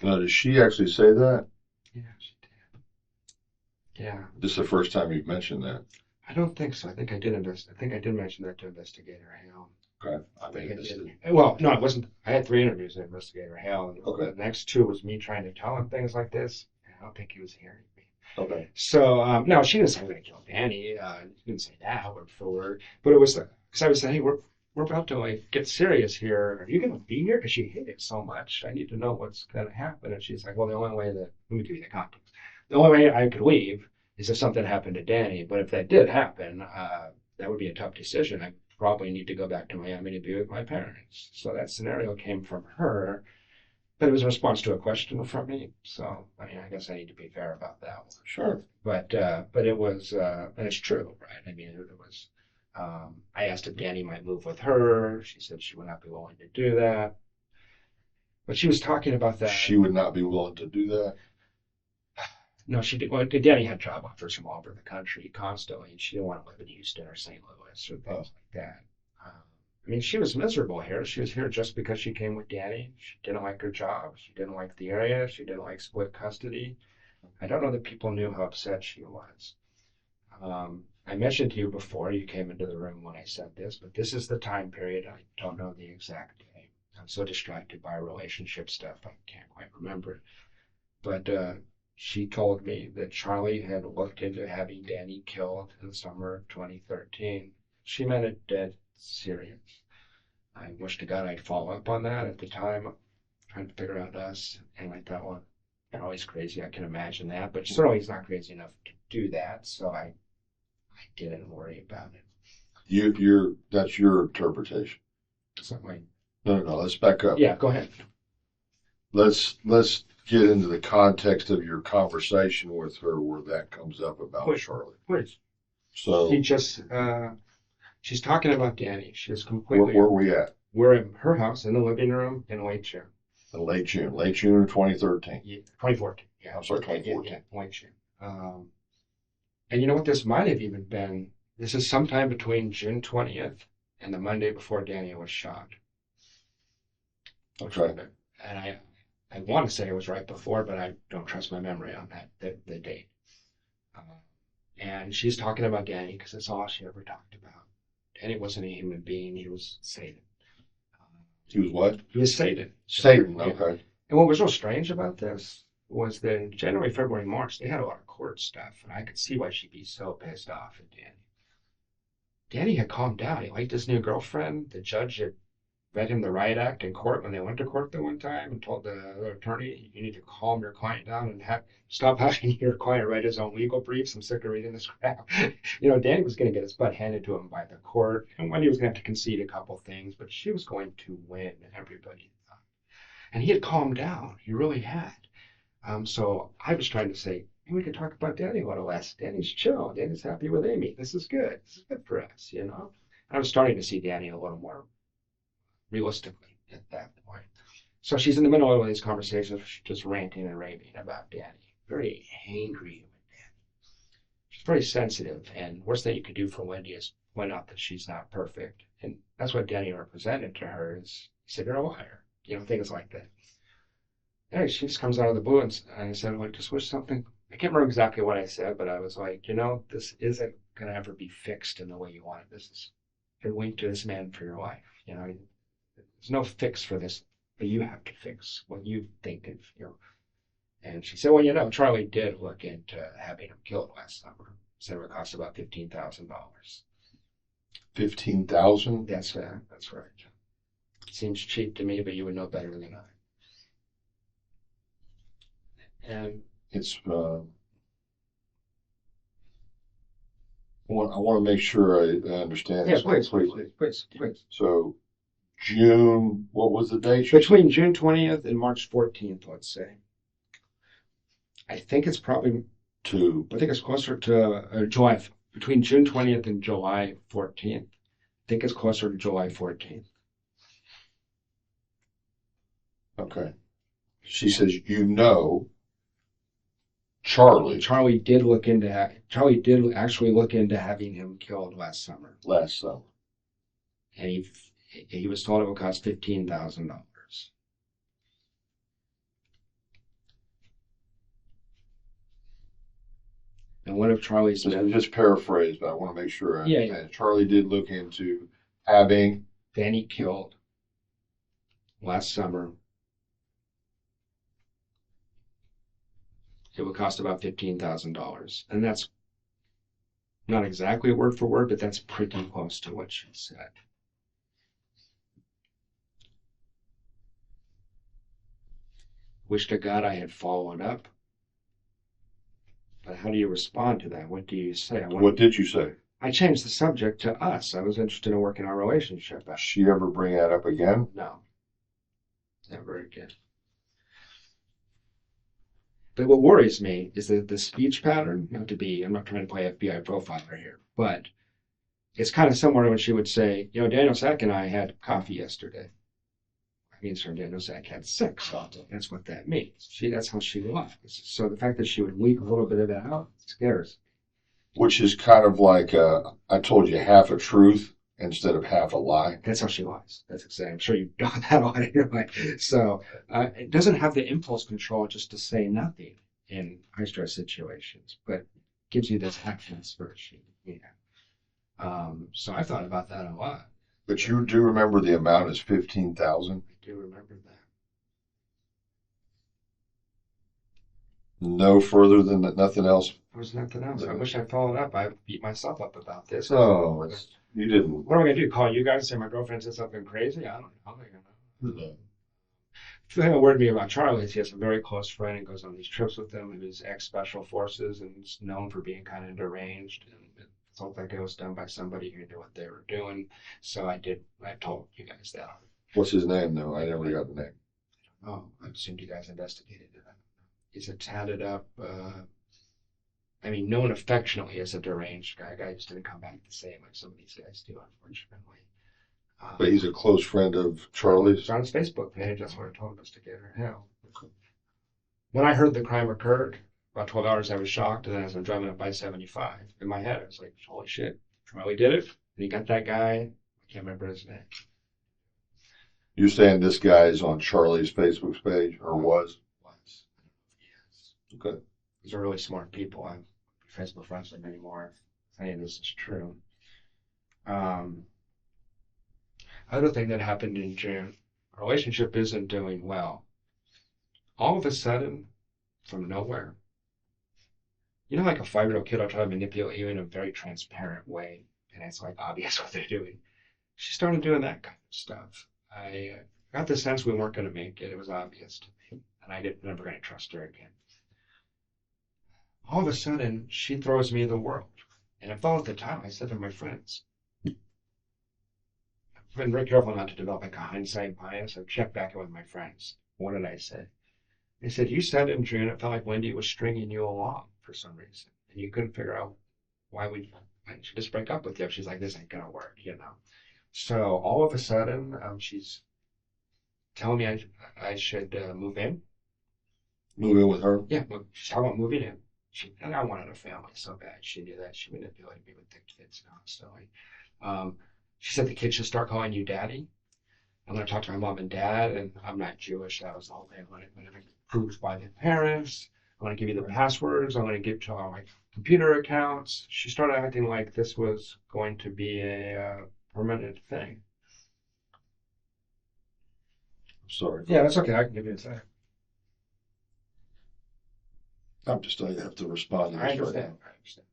Now, does she actually say that? Yeah, she did. Yeah. This is the first time you've mentioned that. I don't think so. I think I did mention that to Investigator Hale. Okay. I think this is... Well, no, it wasn't. I had 3 interviews with Investigator Hale, and okay. The next 2 was me trying to tell him things like this. I don't think he was hearing me. Okay. So, no, she didn't say I'm going to kill Danny. She didn't say that word for word. But it was because I was saying, hey, we're about to get serious here. Are you going to be here? Because she hated it so much. I need to know what's going to happen. And she's like, well, the only way let me give you the context. The only way I could leave is if something happened to Danny. But if that did happen, that would be a tough decision. I probably need to go back to Miami to be with my parents. So that scenario came from her, but it was a response to a question from me. So, I guess I need to be fair about that one. Sure. But it was, and it's true, right? It was, I asked if Danny might move with her. She said she would not be willing to do that. But she was talking about that. She would not be willing to do that? No, she did. Well, Danny had job offers from all over the country constantly, and she didn't want to live in Houston or St. Louis or things like that. She was miserable here. She was here just because she came with Danny. She didn't like her job. She didn't like the area. She didn't like split custody. I don't know that people knew how upset she was. I mentioned to you before you came into the room when I said this, but this is the time period. I don't know the exact day. I'm so distracted by relationship stuff, I can't quite remember it. But she told me that Charlie had looked into having Danny killed in the summer of 2013. She meant it dead serious. I wish to God I'd follow up on that at the time, trying to figure out us. And I thought, well, Charlie's crazy. I can imagine that, but certainly he's not crazy enough to do that. So I didn't worry about it. That's your interpretation. Something. No. Let's back up. Yeah, go ahead. Let's get into the context of your conversation with her where that comes up about Charlotte. Please. So she's talking about Danny. She's completely. Where are we at? We're in her house in the living room in late June. In late June of 2013. Yeah, 2014. Yeah, I'm sorry, 2014. Yeah, late June. And you know what this might have even been? This is sometime between June 20th and the Monday before Danny was shot. Okay. And I want to say it was right before, but I don't trust my memory on that, the date. And she's talking about Danny because it's all she ever talked about. Danny wasn't a human being. He was Satan. He was what? He was Satan. Satan, okay. And what was real strange about this was that in January, February, March, they had a lot of court stuff, and I could see why she'd be so pissed off at Danny. Danny had calmed down. He liked his new girlfriend. The judge had read him the riot act in court when they went to court the one time and told the attorney, you need to calm your client down and stop having your client write his own legal briefs. I'm sick of reading this crap. Danny was going to get his butt handed to him by the court, and Wendy was going to have to concede a couple things, but she was going to win, everybody thought. And he had calmed down. He really had. So I was trying to say, hey, we could talk about Danny a little less. Danny's chill. Danny's happy with Amy. This is good. This is good for us, I was starting to see Danny a little more realistically at that point. So she's in the middle of these conversations, just ranting and raving about Danny. Very angry with Danny. She's very sensitive, and worst thing you could do for Wendy is point out that she's not perfect. And that's what Danny represented to her is, he said, you're a liar. Things like that. Anyway, she just comes out of the blue and I said, I'd like to switch something. I can't remember exactly what I said, but I was like, this isn't going to ever be fixed in the way you want it. This is, you're linked to this man for your life. There's no fix for this but you have to fix what you think of, And she said, well, Charlie did look into having him killed last summer. Said it would cost about $15,000. 15,000? That's right. Seems cheap to me, but you would know better than I. And It's, I want to make sure I understand yeah, this please. completely. Please. So June, what was the date? Between June 20th and March 14th, let's say. I think it's probably I think it's closer to July, between June 20th and July 14th. I think it's closer to July 14th. Okay. She says, Charlie did actually look into having him killed last summer. And he was told it would cost $15,000. And one of Charlie's just paraphrase, but I want to make sure. Yeah. Charlie did look into having Danny killed last summer. It would cost about $15,000, and that's not exactly word for word, but that's pretty close to what she said. Wish to God I had followed up. But how do you respond to that? What do you say? What did you say? I changed the subject to us. I was interested in working our relationship. Does she ever bring that up again? No. Never again. But what worries me is that the speech pattern, I'm not trying to play FBI profiler here, but it's kind of similar to when she would say, Daniel Sack and I had coffee yesterday. That means her Daniel Sack had sex. That's what that means. That's how she was. So the fact that she would leak a little bit of that out scares. Which is kind of like, I told you half a truth instead of half a lie. That's how she lies. That's exactly. I'm sure you've done that on it. So it doesn't have the impulse control just to say nothing in high stress situations, but gives you this actions version. So I thought about that a lot. But you do remember the amount is 15,000? I do remember that. No further than that, nothing else? There was nothing else. I wish I followed up. I beat myself up about this. Oh, you didn't. What am I going to do? Call you guys and say my girlfriend said something crazy? I don't know. No. The thing that worried me about Charlie is he has a very close friend and goes on these trips with him, who's ex-special forces and is known for being kind of deranged. And it felt like it was done by somebody who knew what they were doing. So I told you guys that. What's his name, though? I never got the name. Oh, I assumed you guys investigated it. He's a tatted up, known affectionately as a deranged guy. Guy just didn't come back the same like some of these guys do, unfortunately. But he's a close friend of Charlie's? It's on his Facebook page. That's what I told Investigator. Hell. When I heard the crime occurred, about 12 hours, I was shocked. And then as I'm driving up I-75, in my head, I was like, holy shit, Charlie did it. And he got that guy. I can't remember his name. You're saying this guy is on Charlie's Facebook page, or was? Was. Yes. Okay. These are really smart people. I'm Facebook friends with them anymore. If any of this is true. Other thing that happened in June, our relationship isn't doing well. All of a sudden, from nowhere, like a 5-year-old kid will try to manipulate you in a very transparent way, and it's like obvious what they're doing. She started doing that kind of stuff. I got the sense we weren't going to make it. It was obvious to me, and I never going to trust her again. All of a sudden, she throws me the world. And I thought at the time, I said to my friends, I've been very careful not to develop like a hindsight bias. I've checked back in with my friends. What did I say? I said, you said in June it felt like Wendy was stringing you along for some reason. And you couldn't figure out why she'd just break up with you if she's like, this ain't going to work, So all of a sudden, she's telling me I should move in. Move in with her? Yeah, she's talking about moving in. And I wanted a family so bad. She knew that. She manipulated me with thick kids constantly. She said the kids should start calling you daddy. I'm going to talk to my mom and dad, and I'm not Jewish. That was the whole thing. I'm going to be approved by the parents. I'm going to give you the passwords. I'm going to give to all my computer accounts. She started acting like this was going to be a permanent thing. Sorry. Yeah, that's okay. I can give you a second. I'm just telling you, I have to respond to I this right understand. now. I understand.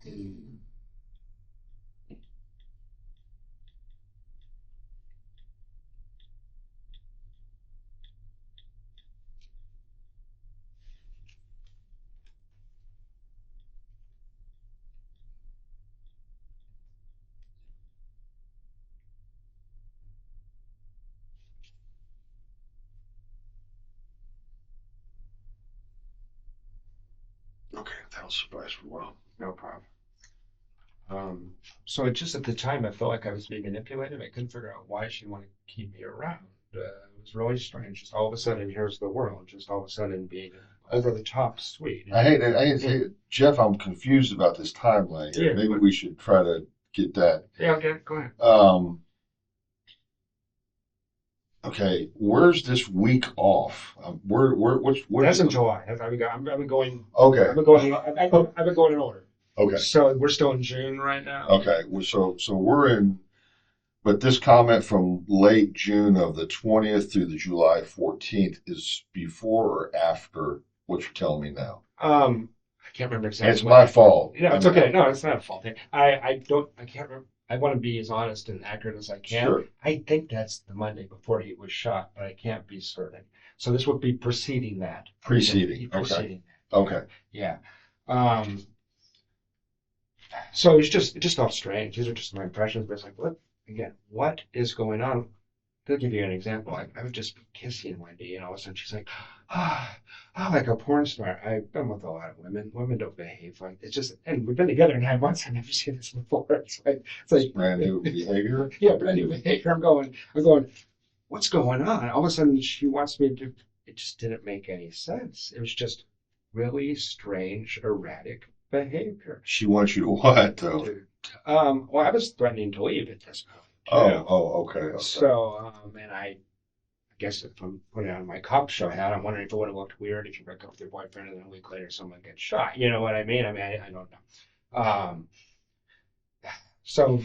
Mm. Okay, that'll suffice for a while. No problem. So it just at the time I felt like I was being manipulated. I couldn't figure out why she wanted to keep me around. It was really strange. Just all of a sudden, here's the world. Just all of a sudden being over the top sweet. I hate it. Jeff, I'm confused about this timeline here. Yeah, Maybe but- we should try to get that. Yeah, okay, go ahead. Okay, where's this week off? What? That's in July. I've been going. Okay, I've been going. I've been going in order. okay, So we're still in June right now. okay. So we're in, but this comment from late June of the 20th through the July 14th is before or after what you're telling me now? I can't remember exactly. It's my fault. No, it's okay. No, it's not a fault. I can't remember. I want to be as honest and accurate as I can. Sure. I think that's the Monday before he was shot, but I can't be certain. So this would be preceding that. Preceding. Okay. Preceding that. Okay. Yeah. So it just felt strange. These are just my impressions, but it's like, what is going on? To give you an example, I would just be kissing Wendy, and all of a sudden she's like, like a porn star. I've been with a lot of women. Women don't behave like it's just, and we've been together 9 months. I've never seen this before. It's like Brand new behavior. yeah, brand new behavior. I'm going, what's going on? All of a sudden she wants me to. It just didn't make any sense. It was just really strange, erratic behavior. She wants you to what though? Well, I was threatening to leave at this point. Okay. So, and I guess if I'm putting on my cop show hat, I'm wondering if it would have looked weird if you break up with your boyfriend and then a week later someone gets shot. You know what I mean? I don't know. So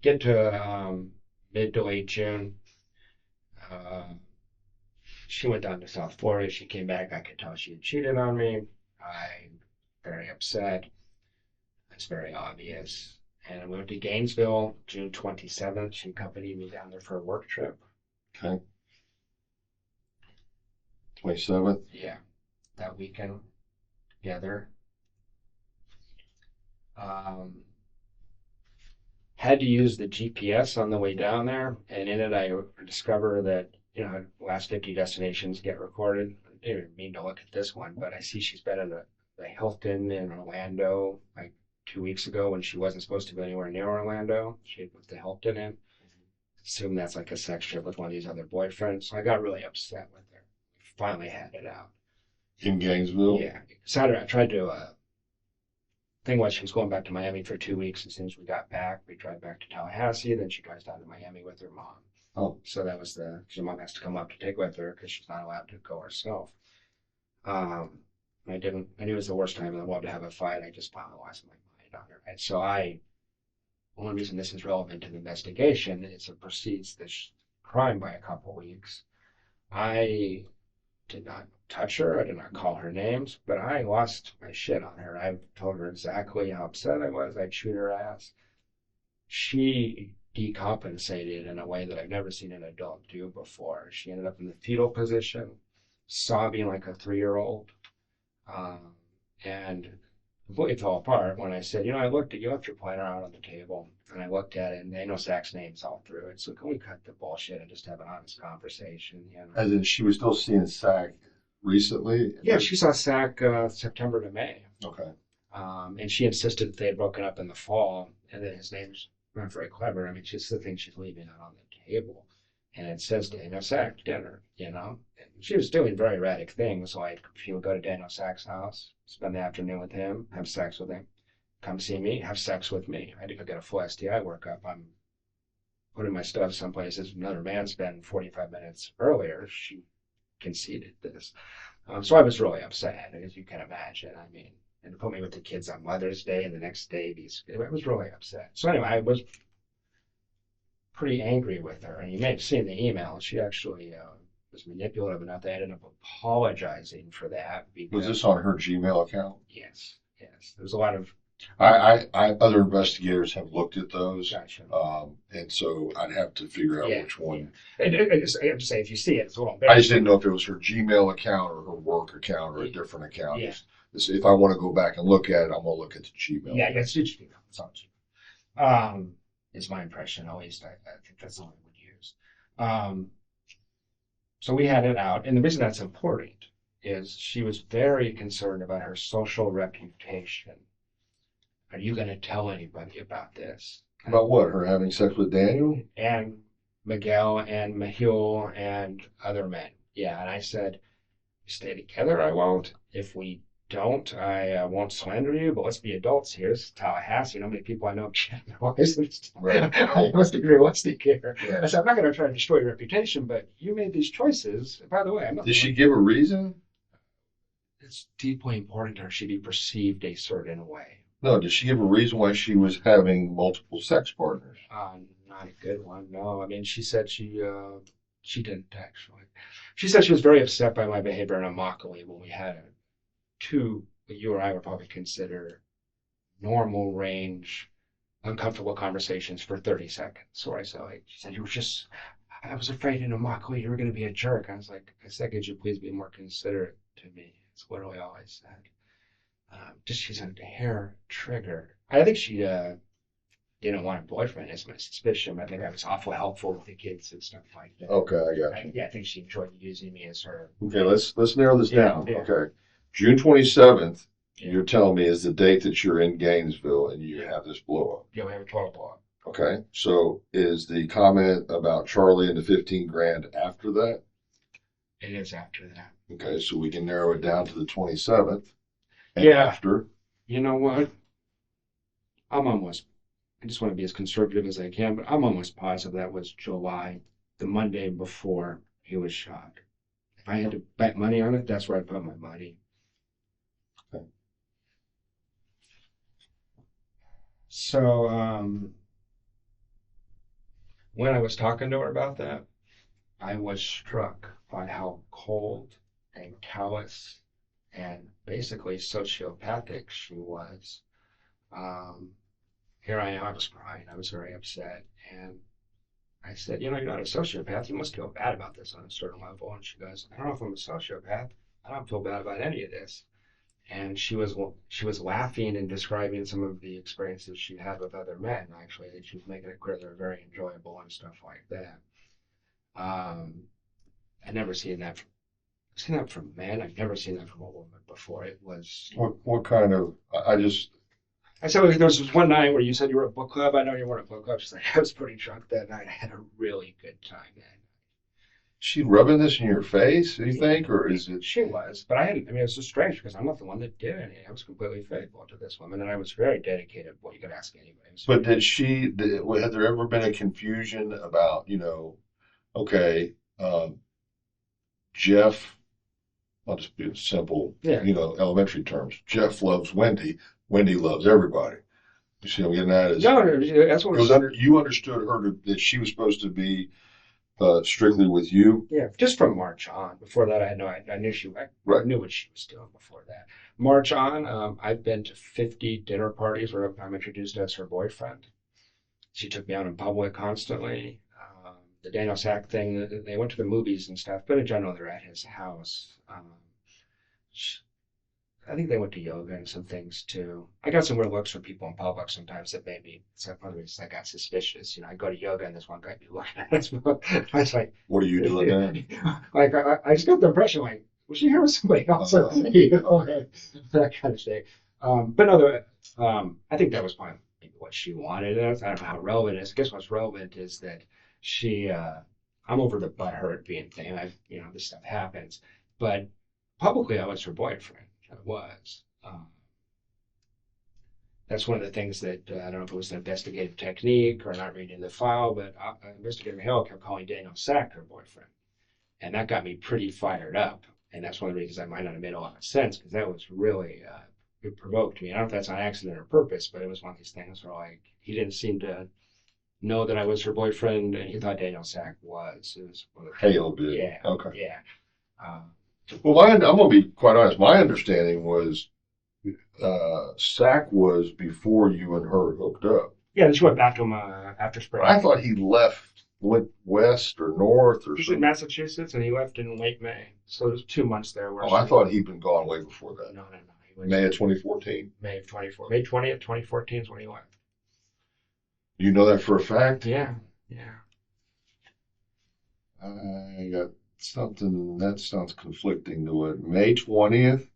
get to mid to late June. She went down to South Florida. She came back. I could tell she had cheated on me. I'm very upset. It's very obvious. And we went to Gainesville, June 27th. She accompanied me down there for a work trip. Okay. 27th. Yeah, that weekend together. Had to use the GPS on the way down there, and in it I discover that last 50 destinations get recorded. I didn't mean to look at this one, but I see she's been in the Hilton in Orlando like 2 weeks ago when she wasn't supposed to be anywhere near Orlando. She had put the Hilton in. Assume that's like a sex trip with one of these other boyfriends. So I got really upset with her. We finally had it out. In Gainesville? Yeah. Saturday, I tried to, thing was she was going back to Miami for 2 weeks. As soon as we got back, we drive back to Tallahassee. Then she drives down to Miami with her mom. Oh. So that was because her mom has to come up to take with her because she's not allowed to go herself. I knew it was the worst time in the world to have a fight. I just finally lost my mind on her. And so one reason this is relevant to the investigation is it precedes this crime by a couple weeks. I did not touch her. I did not call her names, but I lost my shit on her. I told her exactly how upset I was. I'd shoot her ass. She decompensated in a way that I've never seen an adult do before. She ended up in the fetal position, sobbing like a 3-year-old. And completely fell apart when I said, I looked at you, left your planner out on the table, and I looked at it, and they know Zach's names all through it. So can we cut the bullshit and just have an honest conversation? As in, she was still seeing Zach recently? Yeah, she saw Zach September to May. Okay. And she insisted that they had broken up in the fall, and that his name's not very clever. I mean, she's the thing she's leaving out on the table. And it says Daniel Sack dinner, And she was doing very erratic things, like she would go to Daniel Sack's house, spend the afternoon with him, have sex with him, come see me, have sex with me. I get a full STI workup. I'm putting my stuff someplace as another man's been 45 minutes earlier. She conceded this. So I was really upset, as you can imagine. I mean, and to put me with the kids on Mother's Day and the next day, I was really upset. So anyway, I was pretty angry with her. And you may have seen the email. She actually was manipulative enough that I ended up apologizing for that. Was this on her Gmail account? Yes, yes. There was a lot of. Other investigators have looked at those, Gotcha. And so I'd have to figure out which one. Yeah. I have to say, if you see it, it's a little I just didn't know if it was her Gmail account or her work account or a different account. Yeah. If I want to go back and look at it, I'm going to look at the Gmail. Yeah, it's Gmail. It's on Gmail. Is my impression, at least. I think that's the one I would use. So we had it out, and the reason that's important is she was very concerned about her social reputation. Are you going to tell anybody about this? About what? Her having sex with Daniel? And Miguel and Mahil and other men. Yeah, and I said, stay together, I won't. If we don't, I won't slander you, but let's be adults here. This is Tallahassee. You know how many people I know cheat their wives? Right. I must be realistic here. Yeah. I said, I'm not going to try to destroy your reputation, but you made these choices. By the way, I'm not. Did she give a reason? It's deeply important to her she be perceived a certain way. No, did she give a reason why she was having multiple sex partners? Not a good one, no. I mean, she said she didn't actually. She said she was very upset by my behavior in Immokalee when we had two, what you or I would probably consider normal range, uncomfortable conversations for 30 seconds. So I said, she said, I was afraid in Immokalee you were going to be a jerk. I was like, I said, could you please be more considerate to me? It's literally all I said. Just she's a hair trigger. I think she didn't want a boyfriend, is my suspicion. I think I was awful helpful with the kids and stuff like that. Okay, I got you. I think she enjoyed using me as her. Okay, let's narrow this down. Yeah. Okay, June 27th. Yeah. You're telling me is the date that you're in Gainesville and you have this blow up. Yeah, we have a total blow up. Okay, so is the comment about Charlie and the 15 grand after that? It is after that. Okay, so we can narrow it down to the 27th. And after. You know what? I just want to be as conservative as I can, but I'm almost positive that was July, the Monday before he was shot. If I had to bet money on it, that's where I'd put my money. Okay. So, when I was talking to her about that, I was struck by how cold and callous and basically sociopathic she was. Here I am, I was crying, I was very upset, and I said, you're not a sociopath, you must feel bad about this on a certain level. And she goes, I don't know if I'm a sociopath, I don't feel bad about any of this. And she was laughing and describing some of the experiences she had with other men, actually, that she was making it clear they're very enjoyable and stuff like that. I'd never seen that. I've seen that from men. I've never seen that from a woman before. It was. What kind of? I said there was this one night where you said you were at book club. I know you weren't at book club. She's like, I was pretty drunk that night. I had a really good time that night. She rubbing this in your face, you think, or is it? She was, but I mean, it was so strange because I'm not the one that did any. I was completely faithful to this woman, and I was very dedicated. Well, you could ask anybody. But had there ever been a confusion about, okay, Jeff, I'll just be simple, elementary terms. Jeff loves Wendy. Wendy loves everybody. You see what I'm getting at? No, that's what you understood her that she was supposed to be strictly with you. Yeah, just from March on. Before that, I knew what she was doing before that. March on, I've been to 50 dinner parties where I'm introduced as her boyfriend. She took me out in public constantly. The Daniel Sack thing, they went to the movies and stuff, but in general, they're at his house. I think they went to yoga and some things too. I got some weird looks from people in public sometimes that made me, I got suspicious. I go to yoga and this one guy be looking at us. I was like, what are you doing there? Like, I just got the impression, like, was she here with somebody else? That kind of thing. But no, I think that was probably what she wanted. I don't know how relevant it is. I guess what's relevant is that I'm over the butthurt being thing. This stuff happens. But publicly, I was her boyfriend. I was. that's one of the things that I don't know if it was an investigative technique or not reading the file, but Investigator Hale kept calling Daniel Sack her boyfriend. And that got me pretty fired up. And that's one of the reasons I might not have made a lot of sense, because that was really, it provoked me. I don't know if that's on accident or purpose, but it was one of these things where, like, he didn't seem to know that I was her boyfriend, and he thought Daniel Sack was. It was one of the Hale did. Yeah. Okay. Yeah. Well, I'm going to be quite honest. My understanding was Sack was before you and her hooked up. Yeah, then she went back to him after spring. I thought he went west or north or He was something. in Massachusetts, and he left in late May. So there was 2 months there. Where I thought he'd been gone way before that. No. He went May of 2014. May 20th, 2014 is when he left. You know that for a fact? Yeah. I got something that sounds conflicting to it. May 20th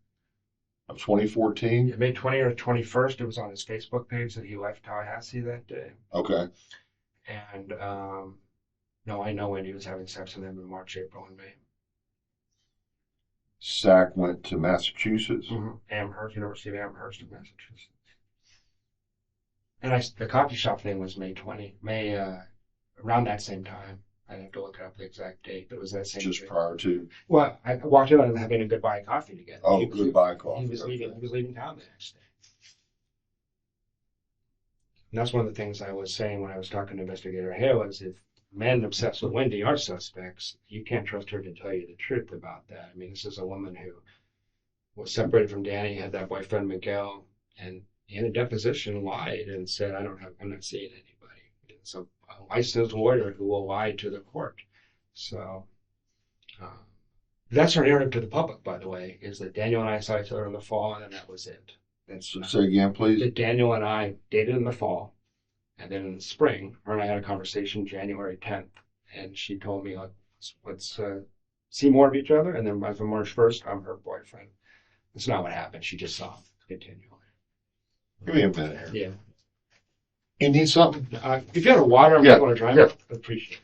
of 2014? Yeah, May 20th or 21st, it was on his Facebook page that he left Tallahassee that day. Okay. And no, I know Wendy was having sex with him in March, April, and May. Sack went to Massachusetts. Amherst, University of Amherst in Massachusetts. And the coffee shop thing was May around that same time. I'd have to look up the exact date, but it was that same Just day. prior to. Well, I walked in on them having a goodbye coffee together. Oh, goodbye coffee. He was leaving town the next day. And that's one of the things I was saying when I was talking to Investigator Hale is if men obsessed with Wendy are suspects, you can't trust her to tell you the truth about that. I mean, this is a woman who was separated from Danny, had that boyfriend Miguel, and in a deposition lied and said, I'm not seeing anybody. It's a licensed lawyer who will lie to the court. So that's her narrative to the public, by the way, is that Daniel and I saw each other in the fall, and then that was it. Say again, please. That Daniel and I dated in the fall, and then in the spring, her and I had a conversation January 10th, and she told me, let's see more of each other, and then as of March 1st, I'm her boyfriend. That's not what happened. She just saw him continually. Give me a minute here. Yeah. You need something? If you had a water, I'm going to drive it. I appreciate it.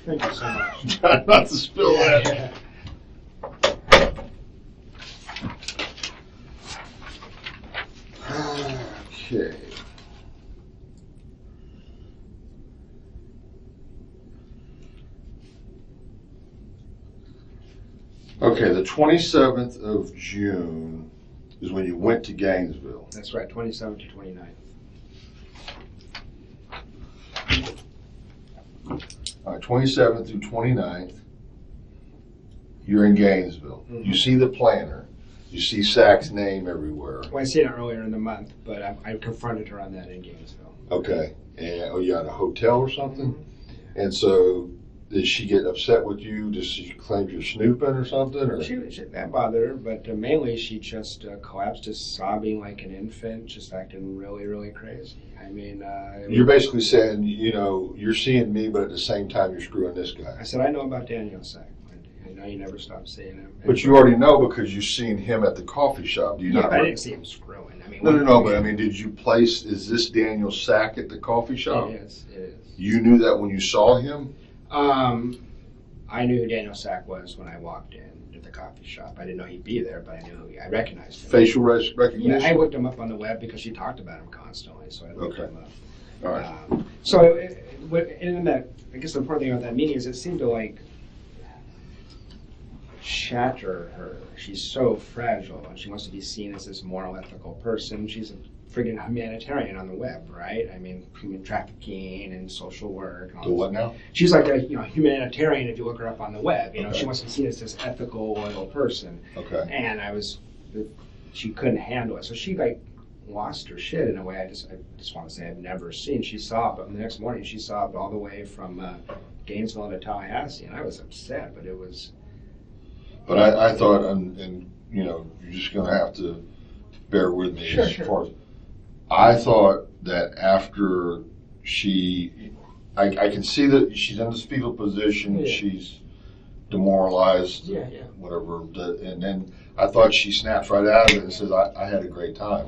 Thank you so much. Try not to spill that. Okay. Okay, the 27th of June is when you went to Gainesville. That's right, 27th to 29th. All right, 27th through 29th, you're in Gainesville. Mhm. You see the planner. You see Sack's name everywhere. Well, I seen it earlier in the month, but I confronted her on that in Gainesville. Okay. And you at a hotel or something? And so did she get upset with you? Does she claim you're snooping or something? Or? That bothered her, but mainly she just collapsed, just sobbing like an infant, just acting really, really crazy. I mean, You're basically saying, you know, you're seeing me, but at the same time you're screwing this guy. I said, I know about Daniel Sack. I know you never stopped seeing him. But you already know because you've seen him at the coffee shop. Do you Yeah, not? but I didn't see him screwing. I mean, No. But I mean, did you place? Is this Daniel Sack at the coffee shop? It is. It is. You knew that when you saw him. I knew who Daniel Sack was when I walked in at the coffee shop. I didn't know he'd be there, but I knew I recognized him. Facial recognition. Yeah, I looked him up on the web because she talked about him constantly, so I looked him up. All right. So, in that, I guess the important thing about that meeting is it seemed to like shatter her. She's so fragile, and she wants to be seen as this moral, ethical person. She's a friggin' humanitarian on the web, right? I mean, human trafficking and social work. And all The what now? She's like a humanitarian if you look her up on the web. You know, Okay. she wants to be seen as this ethical, loyal person. Okay. And she couldn't handle it, so she like lost her shit in a way I just want to say I've never seen. She sobbed, but the next morning she sobbed all the way from Gainesville to Tallahassee, and I was upset, but it was. But I thought, and you're just going to have to bear with me Sure, as sure. far as I thought that after I can see that she's in this fetal position, Yeah. she's demoralized, Yeah. whatever, and then I thought she snaps right out of it and says, I had a great time.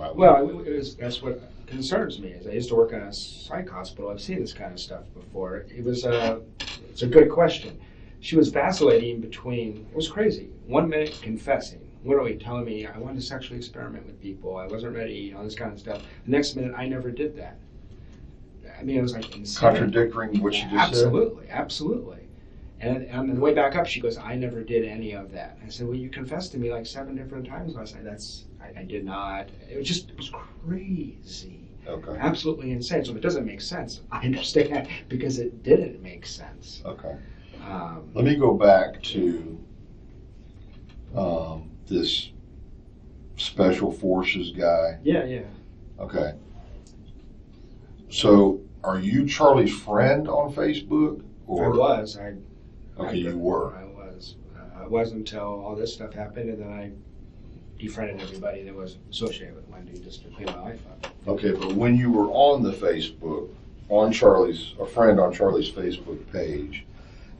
That's what concerns me. Is I used to work in a psych hospital. I've seen this kind of stuff before. It's a good question. She was vacillating between. It was crazy. 1 minute confessing, literally telling me I wanted to sexually experiment with people. I wasn't ready. This kind of stuff. The next minute, I never did that. I mean, it was like insane. Contradicting what she just said. Absolutely. And on the way back up, she goes, I never did any of that. I said, well, you confessed to me like 7 different times last night. I did not. It was crazy. Okay. Absolutely insane. So if it doesn't make sense, I understand because it didn't make sense. Okay. Let me go back to this special forces guy. Yeah. Okay. So, are you Charlie's friend on Facebook? I was. Okay, you were. I was. It wasn't until all this stuff happened, and then I befriended everybody that was associated with Wendy just to clean my life up. Okay, but when you were on the Facebook, a friend on Charlie's Facebook page,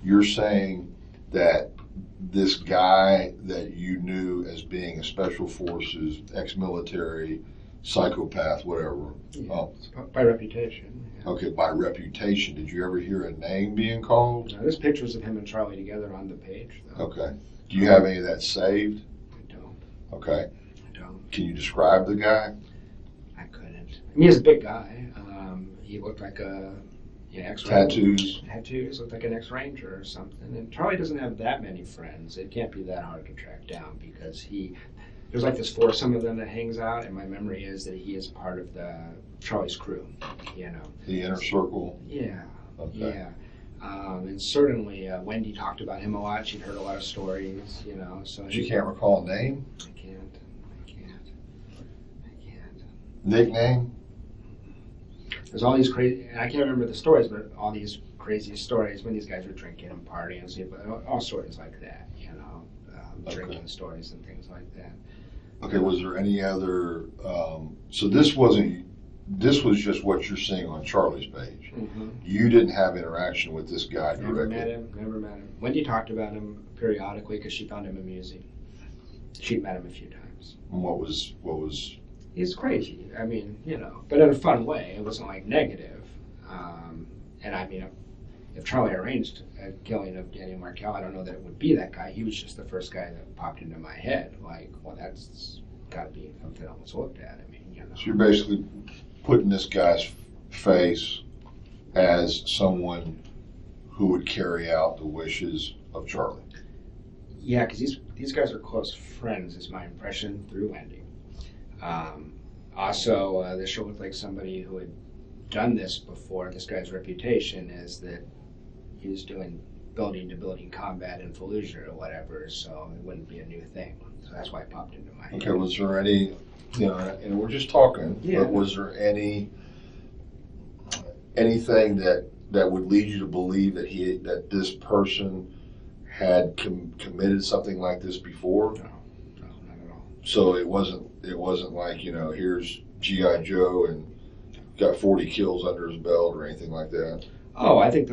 you're saying that this guy that you knew as being a special forces, ex-military, psychopath, whatever. Yeah. By reputation. Yeah. Okay, by reputation. Did you ever hear a name being called? There's pictures of him and Charlie together on the page, though. Okay. Do you have any of that saved? I don't. Okay. I don't. Can you describe the guy? I couldn't. I mean, he's a big guy. He looked like a ex-ranger. Tattoos. Looked like an ex-ranger or something. And Charlie doesn't have that many friends. It can't be that hard to track down because there's like this foursome of them that hangs out, and my memory is that he is part of Charlie's crew. The inner circle? Yeah. Okay. Yeah. And certainly Wendy talked about him a lot. She'd heard a lot of stories, So But you can't recall a name? I can't. Nickname? There's all these crazy, and I can't remember the stories, but all these crazy stories when these guys were drinking and partying and stuff, but all stories like that, drinking stories and things like that. Okay, was there any other, so this was just what you're seeing on Charlie's page. Mm-hmm. You didn't have interaction with this guy directly. Never met him. Wendy talked about him periodically because she found him amusing. She'd met him a few times. And what was? He's crazy. I mean, but in a fun way. It wasn't like negative. And I mean, if Charlie arranged a killing of Daniel Markel, I don't know that it would be that guy. He was just the first guy that popped into my head. Like, well, that's got to be something I was looked at. I mean, So you're basically putting this guy's face as someone who would carry out the wishes of Charlie. Yeah, because these guys are close friends, is my impression through Wendy. Also, this show looked like somebody who had done this before. This guy's reputation is that he was doing building to building combat in Fallujah or whatever, so it wouldn't be a new thing. So that's why it popped into my head. Okay, was there any, and we're just talking, but was there anything that would lead you to believe that this person had committed something like this before? No, not at all. So it wasn't like, here's G.I. Joe and got 40 kills under his belt or anything like that? Oh, I think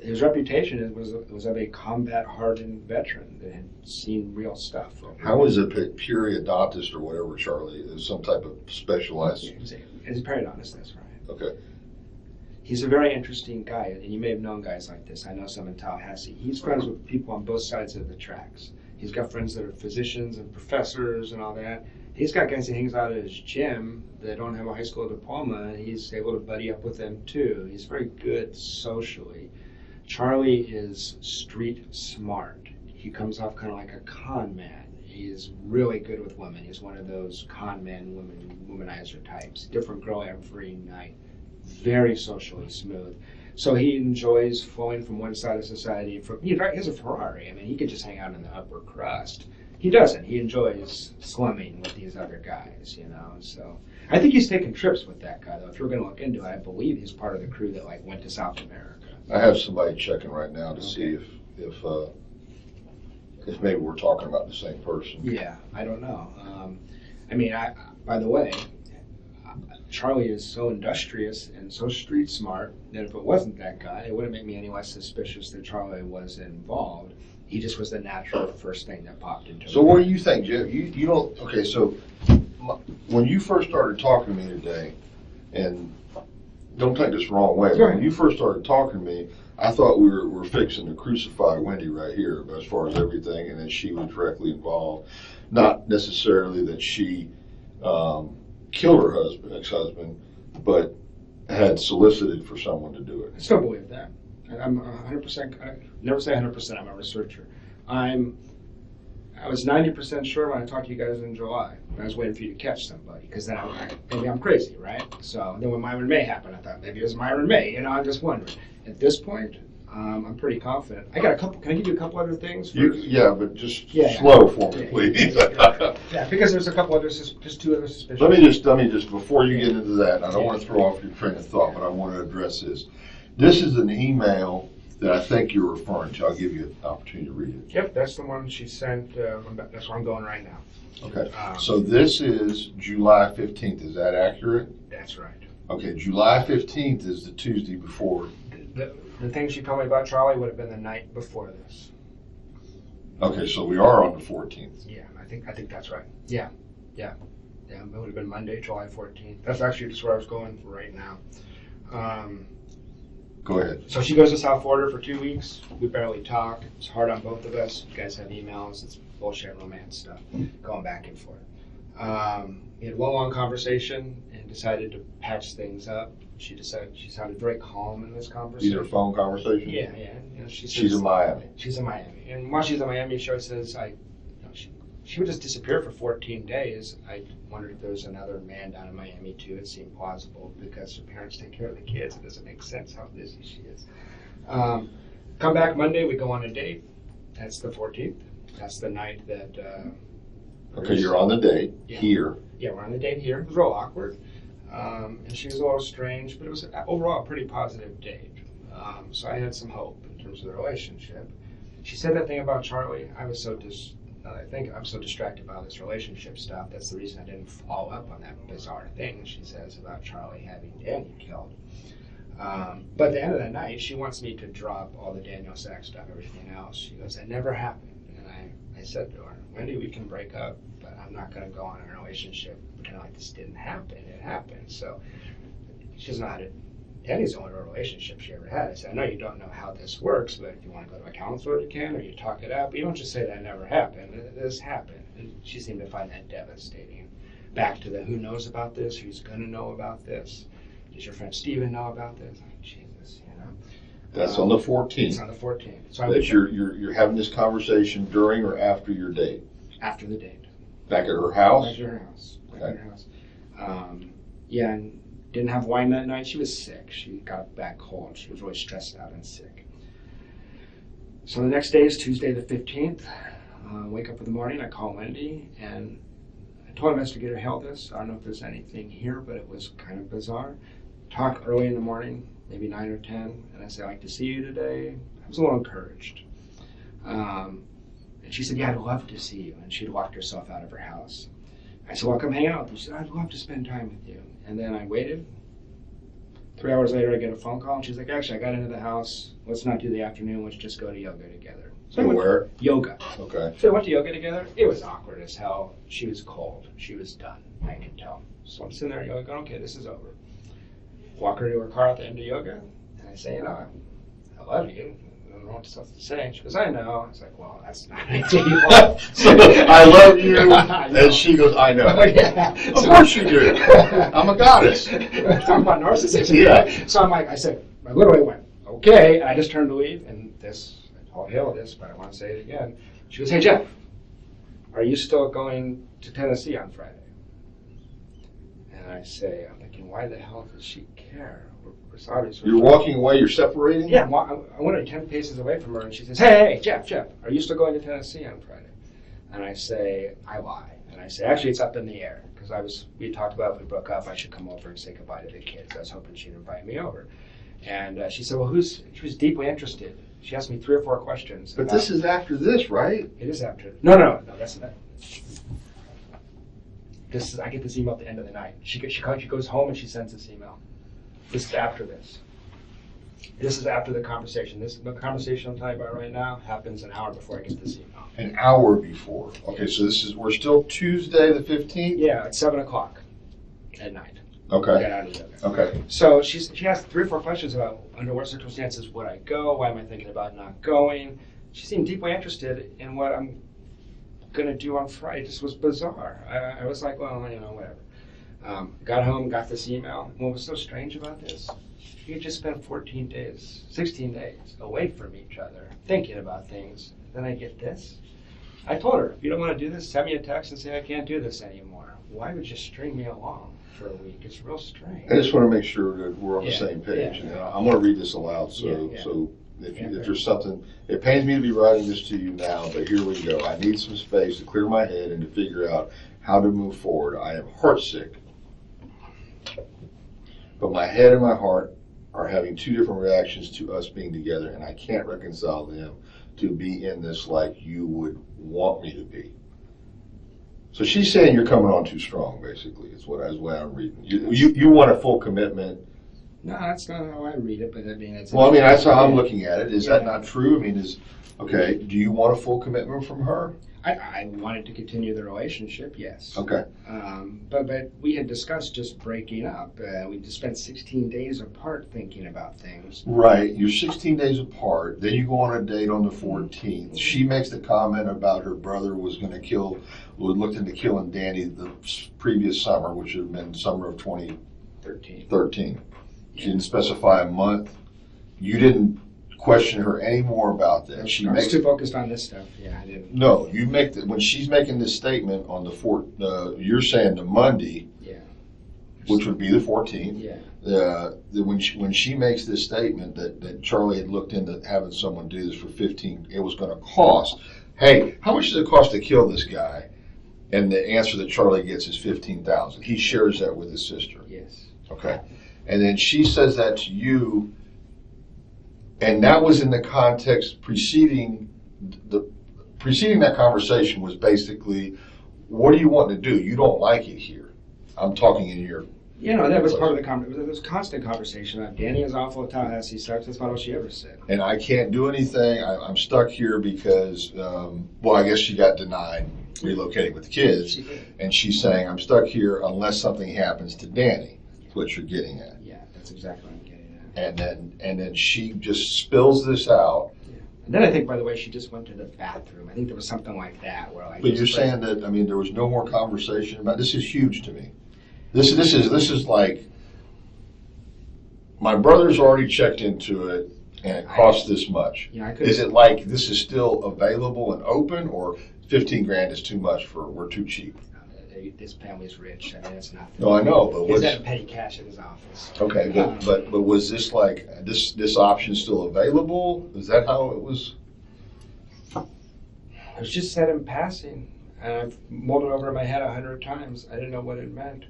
his reputation was of a combat-hardened veteran that had seen real stuff. How is a periodontist or whatever, Charlie? Is some type of specialized? He's a periodontist, that's right. Okay. He's a very interesting guy, and you may have known guys like this. I know some in Tallahassee. He's friends with people on both sides of the tracks. He's got friends that are physicians and professors and all that. He's got guys he hangs out at his gym that don't have a high school diploma, and he's able to buddy up with them too. He's very good socially. Charlie is street smart. He comes off kind of like a con man, He is really good with women. He's one of those con man womanizer types. Different girl every night. Very socially smooth. So he enjoys flowing from one side of society. He has a Ferrari. I mean, he could just hang out in the upper crust. He doesn't. He enjoys slumming with these other guys, you know. So I think he's taken trips with that guy, though. If you're going to look into it, I believe he's part of the crew that like went to South America. I have somebody checking right now to see if maybe we're talking about the same person. Yeah, I don't know. I mean, by the way, Charlie is so industrious and so street smart that if it wasn't that guy, it wouldn't make me any less suspicious that Charlie was involved. He just was the natural first thing that popped into So what do you think, Jeff? You don't, okay, so when you first started talking to me today, and don't take this the wrong way, but when you first started talking to me, I thought we were fixing to crucify Wendy right here, but as far as everything, and that she was directly involved. Not necessarily that she killed her ex-husband, but had solicited for someone to do it. I still believe that. I'm 100%, I never say 100%, I'm a researcher. I was 90% sure when I talked to you guys in July. I was waiting for you to catch somebody, because then maybe I'm crazy, right? So then when Myron May happened, I thought maybe it was Myron May, you know, I'm just wondering. At this point, I'm pretty confident. I got a couple, can I give you a couple other things first? Yeah, but just slow for me, please. Yeah, because there's a couple other, just two other suspicions. Let me just, before you get into that, I don't want to throw off your train of thought, but I want to address this. This is an email that I think you're referring to. I'll give you an opportunity to read it. Yep, that's the one she sent. That's where I'm going right now. Okay, so this is July 15th. Is that accurate? That's right. Okay, July 15th is the Tuesday before. The thing she told me about Charlie would have been the night before this. Okay, so we are on the 14th. Yeah, I think that's right. Yeah, it would have been Monday, July 14th. That's actually just where I was going for right now. Go ahead. So she goes to South Florida for 2 weeks. We barely talk. It's hard on both of us. You guys have emails. It's bullshit romance stuff going back and forth. We had one long conversation and decided to patch things up. She sounded very calm in this conversation. These are phone conversations? Yeah. You know, she's in Miami. She's in Miami. And while she's in Miami, she always says, she would just disappear for 14 days. I wondered if there was another man down in Miami too. It seemed plausible because her parents take care of the kids. It doesn't make sense how busy she is. Come back Monday, we go on a date. That's the 14th. That's the night that... okay, you're on the date here. Yeah, we're on the date here. It was real awkward. And she was a little strange, but it was overall a pretty positive date. So I had some hope in terms of the relationship. She said that thing about Charlie. I'm so distracted by all this relationship stuff. That's the reason I didn't follow up on that bizarre thing she says about Charlie having Daniel killed. But at the end of the night, she wants me to drop all the Daniel sex stuff, everything else. She goes, that never happened. And I said to her, Wendy, we can break up, but I'm not going to go on a relationship pretending like this didn't happen. It happened. So she doesn't know how to. Danny's the only relationship she ever had. I said, I know you don't know how this works, but if you want to go to a counselor, you can, or you talk it out. But you don't just say that never happened. This happened. And she seemed to find that devastating. Back to the who knows about this, who's going to know about this. Does your friend Steven know about this? Like, Jesus, you know. That's on the 14th. It's on the 14th. So that you're having this conversation during or after your date? After the date. Back at her house? Back at her house. Okay. At her house. And didn't have wine that night. She was sick. She got back cold. She was really stressed out and sick. So the next day is Tuesday the 15th. Wake up in the morning, I call Wendy, and I told Investigator Hale this. I don't know if there's anything here, but it was kind of bizarre. Talk early in the morning, maybe 9 or 10, and I said, I'd like to see you today. I was a little encouraged. And she said, yeah, I'd love to see you. And she'd walked herself out of her house. I said, well, come hang out with you. She said, I'd love to spend time with you. And then I waited. 3 hours later, I get a phone call, and she's like, actually, I got into the house. Let's not do the afternoon. Let's just go to yoga together. So where? Yoga. Okay. So I went to yoga together. It was awkward as hell. She was cold. She was done. I could tell. So I'm sitting there yoga going, okay, this is over. Walk her to her car at the end of yoga, and I say, I love you. I don't know what else to say. She goes, I know. I was like, well, that's not an ideal. So, I love you. And she goes, I know. Yeah. Of course you do. I'm a goddess. Talking about narcissism. Yeah. Right? So I literally went, okay. And I just turned to leave. And I told Hale this, but I want to say it again. She goes, hey, Jeff, are you still going to Tennessee on Friday? And I say, I'm thinking, why the hell does she care? You're walking away, you're separating? Yeah, I'm only 10 paces away from her, and she says, hey, Jeff, are you still going to Tennessee on Friday? And I say, I lie. And I say, actually, it's up in the air, because we talked about if we broke up, I should come over and say goodbye to the kids. I was hoping she'd invite me over. And she said, well, she was deeply interested. She asked me 3 or 4 questions. But this is after this, right? It is after. No, that's not. I get this email at the end of the night. She goes home and she sends this email. This is after this. This is after the conversation. The conversation I'm talking about right now happens an hour before I get this email. An hour before. Okay, so we're still Tuesday the 15th? Yeah, at 7 o'clock at night. Okay. Get out of there. Okay. So she asked 3 or 4 questions about under what circumstances would I go? Why am I thinking about not going? She seemed deeply interested in what I'm going to do on Friday. This was bizarre. I was like, well, whatever. Got home, got this email. What was so strange about this? We had just spent 16 days away from each other, thinking about things. Then I get this. I told her, if you don't want to do this, send me a text and say I can't do this anymore. Why would you string me along for a week? It's real strange. I just want to make sure that we're on the same page. Yeah. And I'm going to read this aloud. So if there's something, it pains me to be writing this to you now, but here we go. I need some space to clear my head and to figure out how to move forward. I am heartsick, but my head and my heart are having 2 different reactions to us being together, and I can't reconcile them to be in this like you would want me to be. So she's saying you're coming on too strong, basically, is what I'm reading. You want a full commitment. No, that's not how I read it, but I mean, that's how I'm looking at it. Is that not true? I mean, do you want a full commitment from her? I wanted to continue the relationship, yes. Okay. But we had discussed just breaking up. We just spent 16 days apart thinking about things. Right. You're 16 days apart. Then you go on a date on the 14th. She makes the comment about her brother looked into killing Danny the previous summer, which would have been summer of 2013. She didn't specify a month. You didn't question her any more about that. I was too focused on this stuff. Yeah, I didn't. No, when she's making this statement on you're saying the Monday, which would be the 14th. Yeah. When she makes this statement that Charlie had looked into having someone do this for 15, it was going to cost. Hey, how much does it cost to kill this guy? And the answer that Charlie gets is $15,000. He shares that with his sister. Yes. Okay. And then she says that to you. And that was in the context preceding that conversation was basically, what do you want to do? You don't like it here. I'm talking in your... that was part of the conversation. There was constant conversation about Danny is awful at Tallahassee sucks. That's not all she ever said. And I can't do anything. I'm stuck here because, I guess she got denied relocating with the kids. And she's saying, I'm stuck here unless something happens to Danny. That's what you're getting at. Yeah, that's exactly what I'm getting at. And then she just spills this out. Yeah. And then I think, by the way, she just went to the bathroom. I think there was something like that where But you're saying that there was no more conversation about this. Is huge to me. This is like my brother's already checked into it and it costs this much. Yeah, is it like this is still available and open, or $15,000 is too much we're too cheap? This family's rich. I mean, it's nothing. No, I know, but he's had petty cash in his office. Okay, but was this like this option still available? Is that how it was? It was just said in passing, and I've mulled it over in my head 100 times. I didn't know what it meant.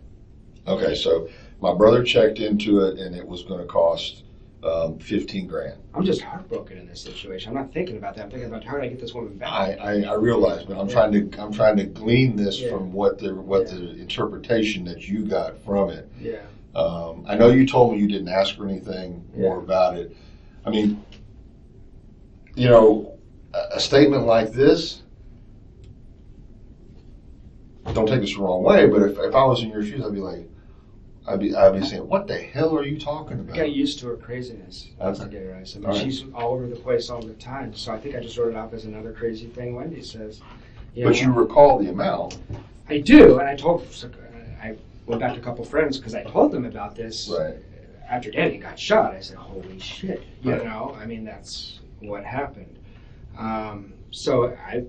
Okay, so my brother checked into it, and it was going to cost $15,000. I'm just heartbroken in this situation. I'm not thinking about that. I'm thinking about how do I get this woman back. I realize, but I'm trying to glean this from what the interpretation that you got from it. Yeah. I know you told me you didn't ask her anything more about it. I mean, a statement like this. Don't take this the wrong way, but if I was in your shoes, I'd be like. I'd be saying, what the hell are you talking about? I got used to her craziness. Investigator Isom. I mean, she's all over the place all the time. So I think I just wrote it off as another crazy thing Wendy says. But you recall the amount. I do, and I went back to a couple friends because I told them about this. Right. After Danny got shot, I said, holy shit. I mean, that's what happened. So I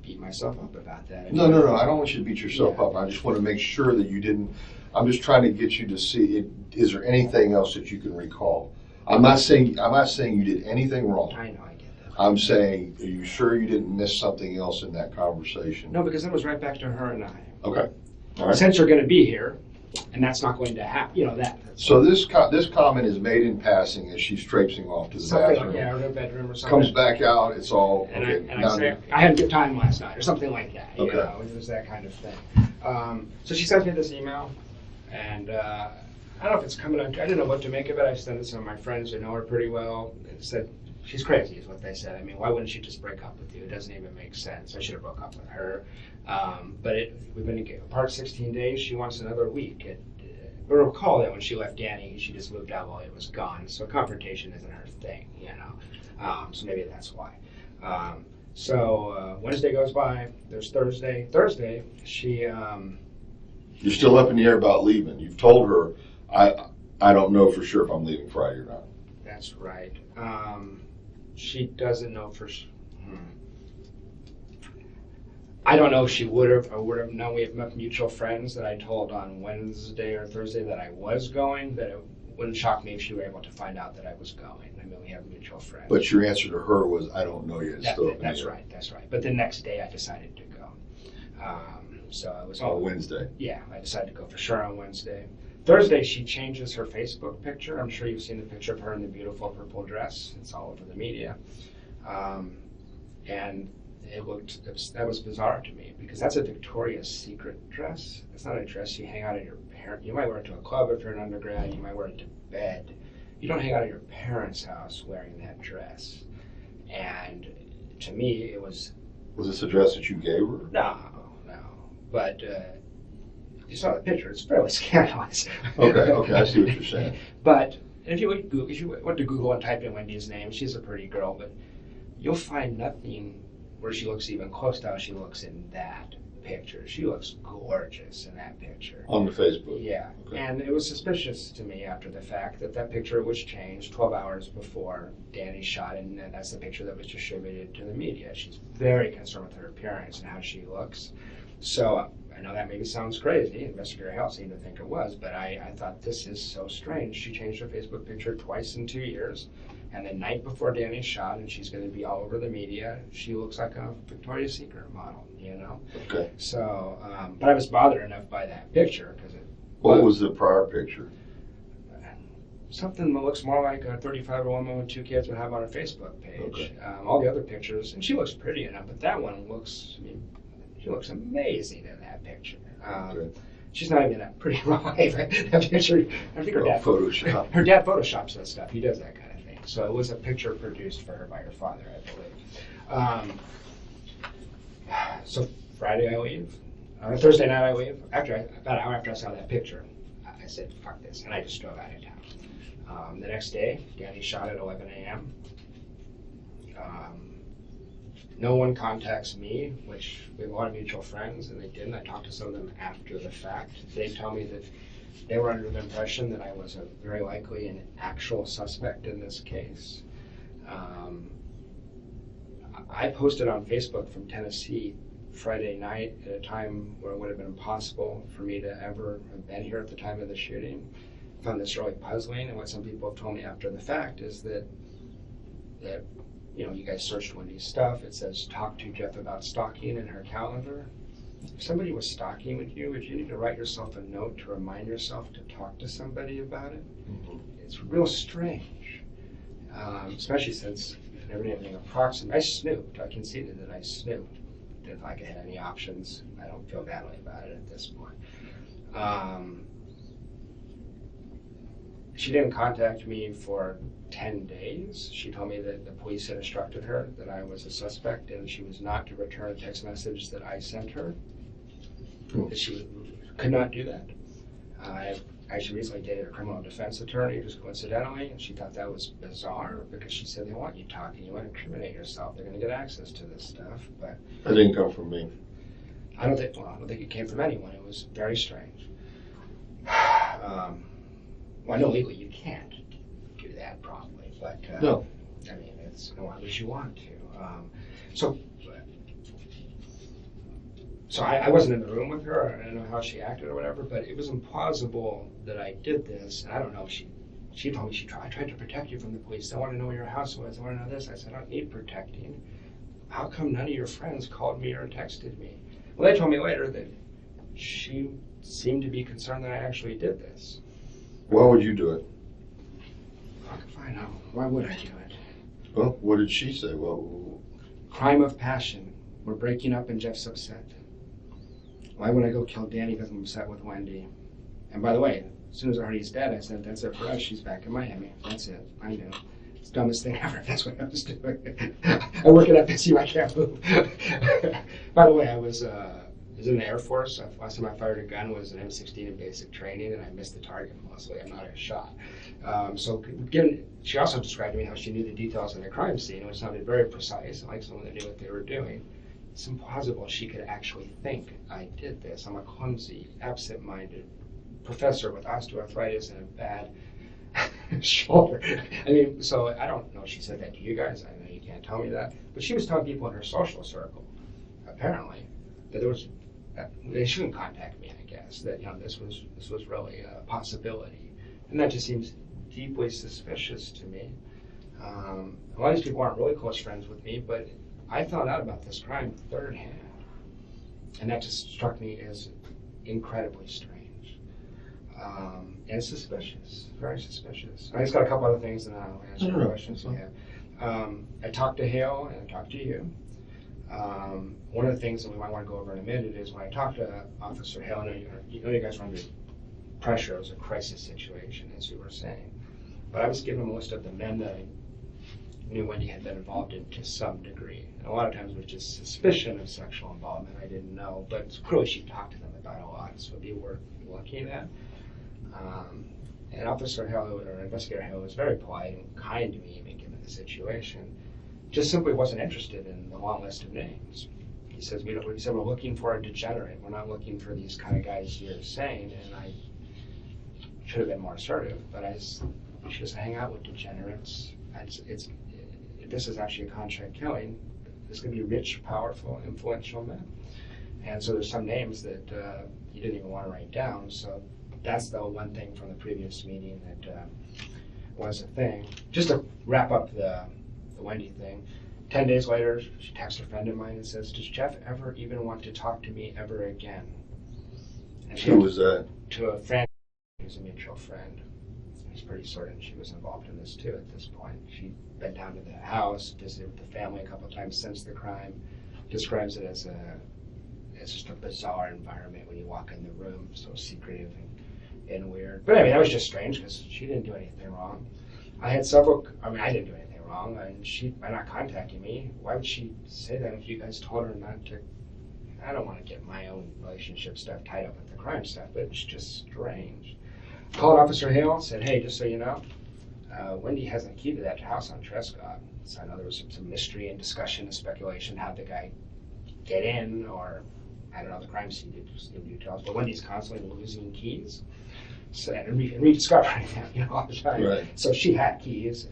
beat myself up about that. No. I don't want you to beat yourself up. I just want to make sure that you didn't. I'm just trying to get you to see. Is there anything else that you can recall? I'm not saying you did anything wrong. I know, I get that. I'm saying, are you sure you didn't miss something else in that conversation? No, because it was right back to her and I. Okay. All right. Since you're going to be here, and that's not going to happen, you know that. So this comment is made in passing as she's traipsing off to the bathroom. Like, or her bedroom or something. Comes back out. It's all. And okay. I say, I had a good time last night, or something like that. Okay. You know, it was that kind of thing. So she sent me this email, and I don't know if it's coming on. I didn't know what to make of it. I sent it to some of my friends who know her pretty well. It said, she's crazy, is what they said. I mean, why wouldn't she just break up with you? It doesn't even make sense. I should have broke up with her. But we've been apart 16 days. She wants another week. But recall that when she left Danny, she just moved out while he was gone. So confrontation isn't her thing, you know. So maybe that's why. So Wednesday goes by. There's Thursday. Thursday, she. You're still up in the air about leaving. You've told her, I don't know for sure if I'm leaving Friday or not. That's right. She doesn't know for sure. I don't know if she would have or would have known. We have mutual friends that I told on Wednesday or Thursday that I was going, that it wouldn't shock me if she were able to find out that I was going. I mean, we have mutual friends. But your answer to her was, I don't know yet. That's right. But the next day I decided to go. So I was on Wednesday. Yeah, I decided to go for sure on Wednesday. Thursday, she changes her Facebook picture. I'm sure you've seen the picture of her in the beautiful purple dress. It's all over the media. And that was bizarre to me, because that's a Victoria's Secret dress. It's not a dress you hang out at your parents. You might wear it to a club if you're an undergrad. You might wear it to bed. You don't hang out at your parents' house wearing that dress. And to me, it was... Was this a dress that you gave her? No. But you saw the picture. It's fairly scandalous. Okay, I see what you're saying. But if you went to Google and type in Wendy's name, she's a pretty girl, but you'll find nothing where she looks even close to how she looks in that picture. She looks gorgeous in that picture. On the Facebook? Yeah. Okay. And it was suspicious to me after the fact that picture was changed 12 hours before Danny shot, and that's the picture that was distributed to the media. She's very concerned with her appearance and how she looks. So I know that maybe sounds crazy. Investigator Hale seemed to think it was, but I thought, this is so strange. She changed her Facebook picture twice in 2 years, and the night before Danny's shot, and she's going to be all over the media, she looks like a Victoria's Secret model, you know? Okay. So, but I was bothered enough by that picture, because it... What was the prior picture? Something that looks more like a 35-year-old woman with 2 kids would have on her Facebook page. Okay. All the other pictures, and she looks pretty enough, but that one looks, she looks amazing in that picture. She's not even that pretty alive. That picture, I think her dad Photoshop. Her dad photoshops that stuff. He does that kind of thing. So it was a picture produced for her by her father, I believe. So Friday I leave. Thursday night I leave. About an hour after I saw that picture, I said, "Fuck this," and I just drove out of town. The next day, Danny shot at 11 a.m. No one contacts me, which we have a lot of mutual friends, and they didn't. I talked to some of them after the fact. They tell me that they were under the impression that I was very likely an actual suspect in this case. I posted on Facebook from Tennessee Friday night at a time where it would have been impossible for me to ever have been here at the time of the shooting. I found this really puzzling, and what some people have told me after the fact is that you guys searched Wendy's stuff. It says, talk to Jeff about stalking in her calendar. If somebody was stalking with you, would you need to write yourself a note to remind yourself to talk to somebody about it? Mm-hmm. It's real strange, especially since I never did anything approximate. I snooped. I conceded that I snooped. If I had any options, I don't feel badly about it at this point. She didn't contact me for 10 days. She told me that the police had instructed her that I was a suspect and she was not to return a text message that I sent her. That she could not do that. I actually recently dated a criminal defense attorney, just coincidentally, and she thought that was bizarre because she said they want you talking, you want to incriminate yourself, they're going to get access to this stuff. But that didn't come from me. I don't think it came from anyone. It was very strange. Well, I know legally you can't do that probably, but no. I mean, it's why would you want to? So So I wasn't in the room with her. I don't know how she acted or whatever, but it was implausible that I did this. And I don't know. She told me I tried to protect you from the police. I want to know where your house was. I want to know this. I said, I don't need protecting. How come none of your friends called me or texted me? Well, they told me later that she seemed to be concerned that I actually did this. Why would you do it? I can find out. Why would I do it? Well, what did she say? Well, crime of passion. We're breaking up and Jeff's upset. Why would I go kill Danny because I'm upset with Wendy? And by the way, as soon as I heard he's dead, I said, that's it for us. She's back in Miami. That's it. I knew. It's the dumbest thing ever. That's what I was doing. I work at FSU. I can't move. By the way, I was in the Air Force. Last time I fired a gun was an M16 in basic training, and I missed the target mostly. I'm not a shot. She also described to me how she knew the details of the crime scene, which sounded very precise, like someone that knew what they were doing. It's implausible she could actually think I did this. I'm a clumsy, absent-minded professor with osteoarthritis and a bad shoulder. I mean, so I don't know if she said that to you guys. I know you can't tell me that. But she was telling people in her social circle, apparently, that they shouldn't contact me, I guess, that this was really a possibility. And that just seems deeply suspicious to me. A lot of these people aren't really close friends with me, but I found out about this crime third hand. And that just struck me as incredibly strange. And suspicious, very suspicious. I just got a couple other things and I'll answer the questions you have. I talked to Hale and I talked to you. One of the things that we might want to go over in a minute is when I talked to Officer Hale, I know you guys were under pressure. It was a crisis situation, as you were saying. But I was given a list of the men that I knew Wendy had been involved in to some degree. And a lot of times it was just suspicion of sexual involvement. I didn't know, but clearly she talked to them about a lot, so it'd be worth looking at. And Officer Hill, or Investigator Hill, was very polite and kind to me, even given the situation. Just simply wasn't interested in the long list of names. He said we're looking for a degenerate. We're not looking for these kind of guys you're saying. And I should have been more assertive, but she doesn't hang out with degenerates. This is actually a contract killing. There's going to be rich, powerful, influential men. And so there's some names that you didn't even want to write down. So that's the one thing from the previous meeting that was a thing. Just to wrap up the Wendy thing, 10 days later, she texts a friend of mine and says, does Jeff ever even want to talk to me ever again? And who was that? To a friend who's a mutual friend. He's pretty certain she was involved in this too at this point. She'd been down to the house, visited with the family a couple of times since the crime, describes it as just a bizarre environment when you walk in the room, so secretive and weird. But I mean, that was just strange because she didn't do anything wrong. I didn't do anything wrong, and by not contacting me, why would she say that if you guys told her not to? I don't want to get my own relationship stuff tied up with the crime stuff, but it's just strange. Called Officer Hale, said, hey, just so you know, Wendy has a key to that house on Trescott. So I know there was some mystery and discussion and speculation how the guy get in, or I don't know, the crime scene details, but Wendy's constantly losing keys. So, and rediscovering them, all the time. Right. So she had keys.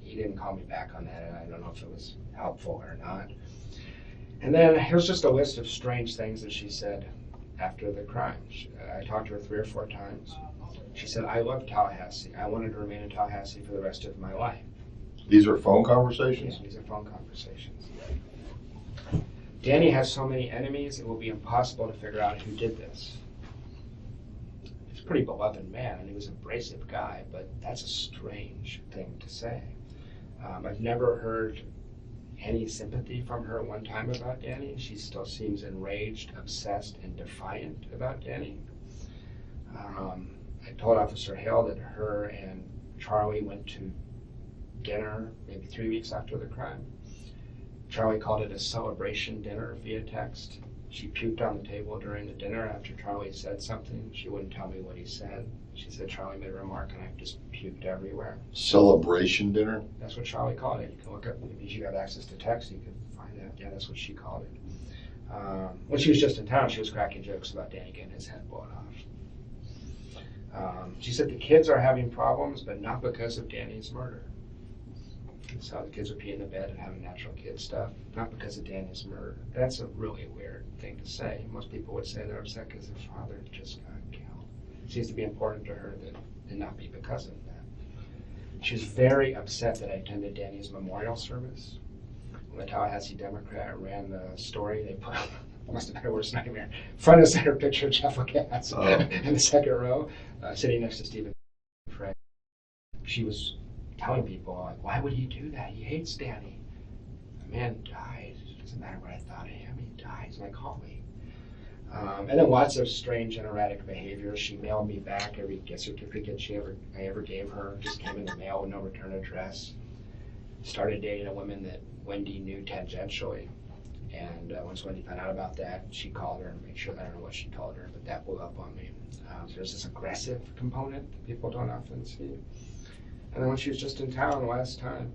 He didn't call me back on that, and I don't know if it was helpful or not. And then here's just a list of strange things that she said after the crime. I talked to her 3 or 4 times. She said, I love Tallahassee. I wanted to remain in Tallahassee for the rest of my life. These are phone conversations? Yeah, these are phone conversations. Danny has so many enemies, it will be impossible to figure out who did this. He's a pretty beloved man, and he was an abrasive guy, but that's a strange thing to say. I've never heard any sympathy from her one time about Danny. She still seems enraged, obsessed, and defiant about Danny. I told Officer Hale that her and Charlie went to dinner maybe 3 weeks after the crime. Charlie called it a celebration dinner via text. She puked on the table during the dinner after Charlie said something. She wouldn't tell me what he said. She said Charlie made a remark and I just puked everywhere. Celebration dinner? That's what Charlie called it. You can look up, if you have access to text, you can find out. Yeah, that's what she called it. When she was just in town, she was cracking jokes about Danny getting his head blown off. She said the kids are having problems, but not because of Danny's murder. So the kids would pee in the bed and having natural kid stuff, not because of Danny's murder. That's a really weird thing to say. Most people would say they're upset because their father just got killed. It seems to be important to her that it not be because of that. She was very upset that I attended Danny's memorial service. When the Tallahassee Democrat ran the story, they put must have been her worst nightmare. Front and center picture of Jeff Lacasse in the second row, sitting next to Stephen Frey. She was telling people, like, why would he do that? He hates Danny. The man died. It doesn't matter what I thought of him. He died. He's my colleague. And then lots of strange and erratic behavior. She mailed me back every gift certificate I ever gave her. Just came in the mail with no return address. Started dating a woman that Wendy knew tangentially. And once Wendy found out about that, she called her and made sure, I don't know what she told her, but that blew up on me. So there's this aggressive component that people don't often see. And then when she was just in town last time,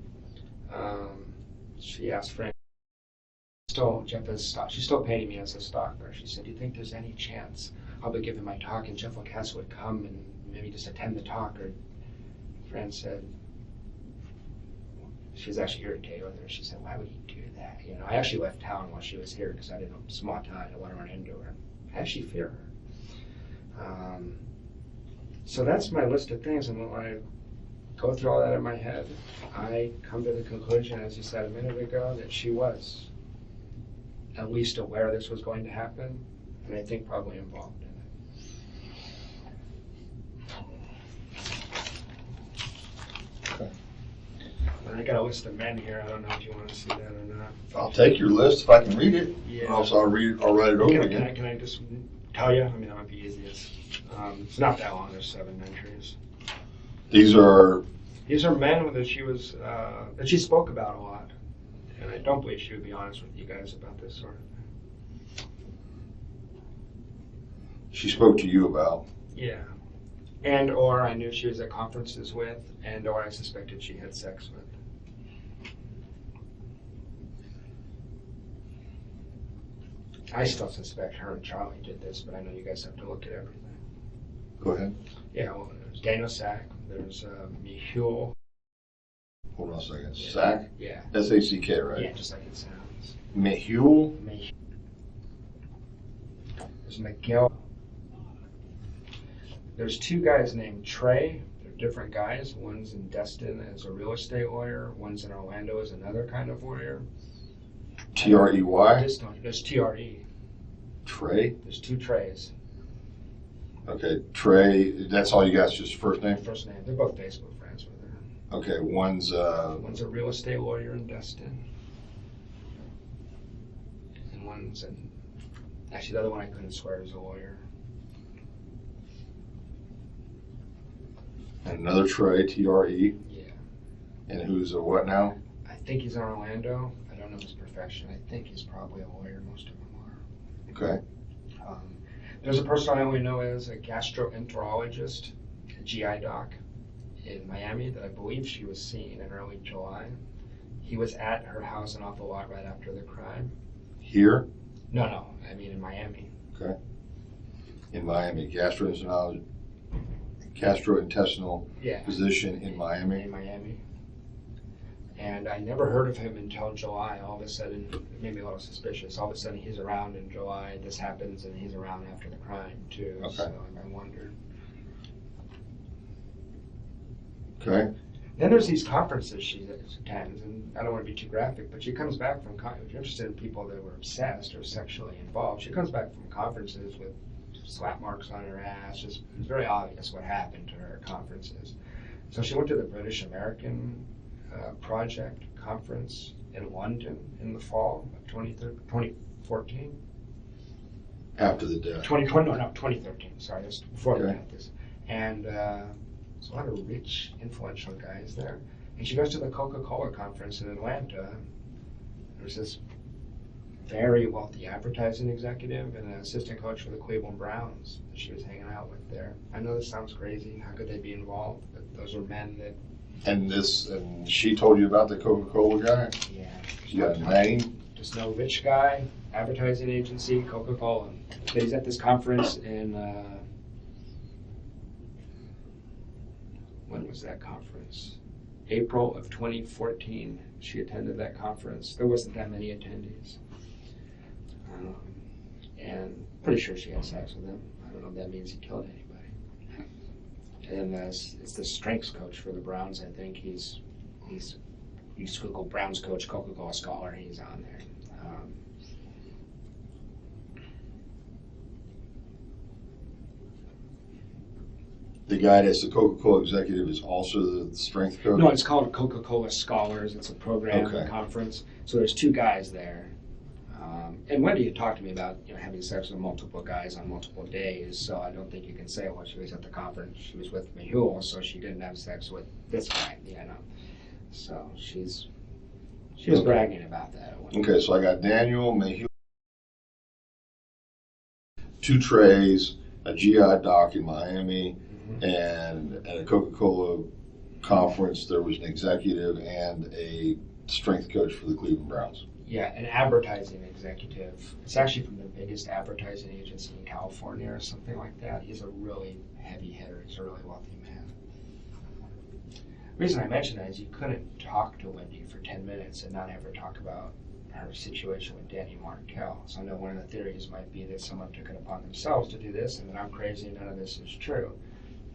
she asked Frank, she's still paying me as a stalker. She said, do you think there's any chance I'll be giving my talk and Jeff Lacasse would come and maybe just attend the talk? Or Fran said, she was actually irritated with her. She said, why would he do that? You know, I actually left town while she was here because I didn't know, small town, I didn't want to run into her. I actually fear her. So that's my list of things, and when I go through all that in my head, I come to the conclusion, as you said a minute ago, that she was at least aware this was going to happen, and I think probably involved in it. Okay. And I got a list of men here. I don't know if you want to see that or not. I'll take your list if I can read it. Yeah. Also, I'll write it over again. Can I just tell you? I mean, that might be easiest. It's not that long. There's 7 entries. These are men that she spoke about a lot, and I don't believe she would be honest with you guys about this sort of thing. she spoke to you about. Yeah, and or I knew she was at conferences with, and or I suspected she had sex with. I still suspect her and Charlie did this, but I know you guys have to look at everything. Go ahead. Yeah, well, there's Daniel Sack, there's Mihul. Hold on a second. Sack? Yeah. S-A-C-K, right? Yeah, just like it sounds. Mehul? There's McGill. There's 2 guys named Trey. They're different guys. One's in Destin as a real estate lawyer. One's in Orlando as another kind of lawyer. T-R-E-Y? There's T-R-E. Trey? There's 2 Treys. Okay, Trey, that's all you got, just first name? First name. They're both Facebook friends with her. Okay, one's a real estate lawyer in Destin. And one's in, actually the other one I couldn't swear is a lawyer. and another Trey, T-R-E. Yeah. And who's a what now? I think he's in Orlando. I don't know his profession. I think he's probably a lawyer. Most of them are. Okay. There's a person I only know as a gastroenterologist, a GI doc in Miami that I believe she was seen in early July. He was at her house an awful lot right after the crime. Here? No, I mean in Miami. Okay. In Miami, gastrointestinal physician in Miami. In Miami. And I never heard of him until July. All of a sudden, it made me a little suspicious. All of a sudden, he's around in July. This happens, and he's around after the crime, too. Okay. So I wondered. Okay. Then there's these conferences she attends, and I don't want to be too graphic, but she comes back from, if you're interested in people that were obsessed or sexually involved, she comes back from conferences with slap marks on her ass. It's very obvious what happened to her at conferences. So she went to the British American Project conference in London in the fall of 2014. After the death. 2013, sorry, that's before the Okay. death. And there's a lot of rich, influential guys there. And she goes to the Coca-Cola conference in Atlanta. There's this very wealthy advertising executive and an assistant coach for the Cleveland Browns that she was hanging out with there. I know this sounds crazy. How could they be involved? But those are men that... And she told you about the Coca-Cola guy? Yeah. You got a name? Just no rich guy, advertising agency, Coca-Cola. But he's at this conference in... when was that conference? April of 2014, she attended that conference. There wasn't that many attendees. And pretty sure she had sex with him. I don't know if that means he killed anybody. And it's the strengths coach for the Browns, I think. He's Google Browns coach, Coca-Cola scholar. He's on there. The guy that's the Coca-Cola executive is also the strength coach? No, it's called Coca-Cola Scholars. It's a program conference. So there's two guys there. And Wendy had talked to me about having sex with multiple guys on multiple days. So I don't think you can say, well, she was at the conference, she was with Mehul, so she didn't have sex with this guy. So she was bragging about that. Okay, so I got Daniel, Mehul, 2 trays, a GI doc in Miami, and at a Coca-Cola conference, there was an executive and a strength coach for the Cleveland Browns. Yeah, an advertising executive. It's actually from the biggest advertising agency in California or something like that. He's a really heavy hitter. He's a really wealthy man. The reason I mention that is you couldn't talk to Wendy for 10 minutes and not ever talk about her situation with Danny Markel. So I know one of the theories might be that someone took it upon themselves to do this and that I'm crazy and none of this is true.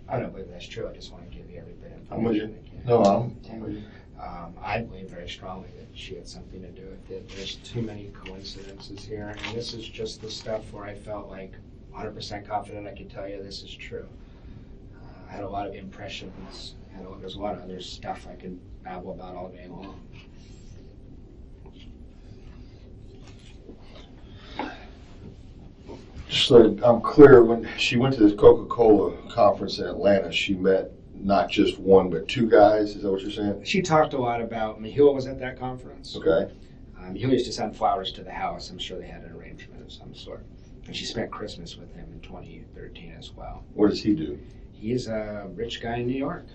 I don't believe that's true. I just want to give you every bit of information I can. No, I'm with you. I believe very strongly that she had something to do with it. There's too many coincidences here, and this is just the stuff where I felt like 100% confident I could tell you this is true. I had a lot of impressions. There's a lot of other stuff I could babble about all day long. Just so I'm clear, when she went to this Coca-Cola conference in Atlanta, she met not just one, but 2 guys. Is that what you're saying? She talked a lot about, Mehul was at that conference. Okay. Mehul used to send flowers to the house. I'm sure they had an arrangement of some sort. And she spent Christmas with him in 2013 as well. What does he do? He's a rich guy in New York.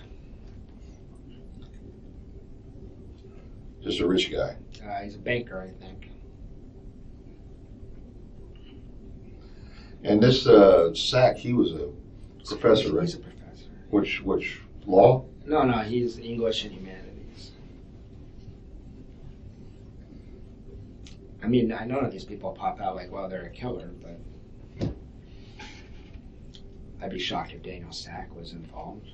Just a rich guy. He's a banker, I think. And this Sack, he was a professor, right? He's a professor. Which law? No, he's English and humanities. I mean, I know these people pop out like, well, they're a killer, but I'd be shocked if Daniel Sack was involved.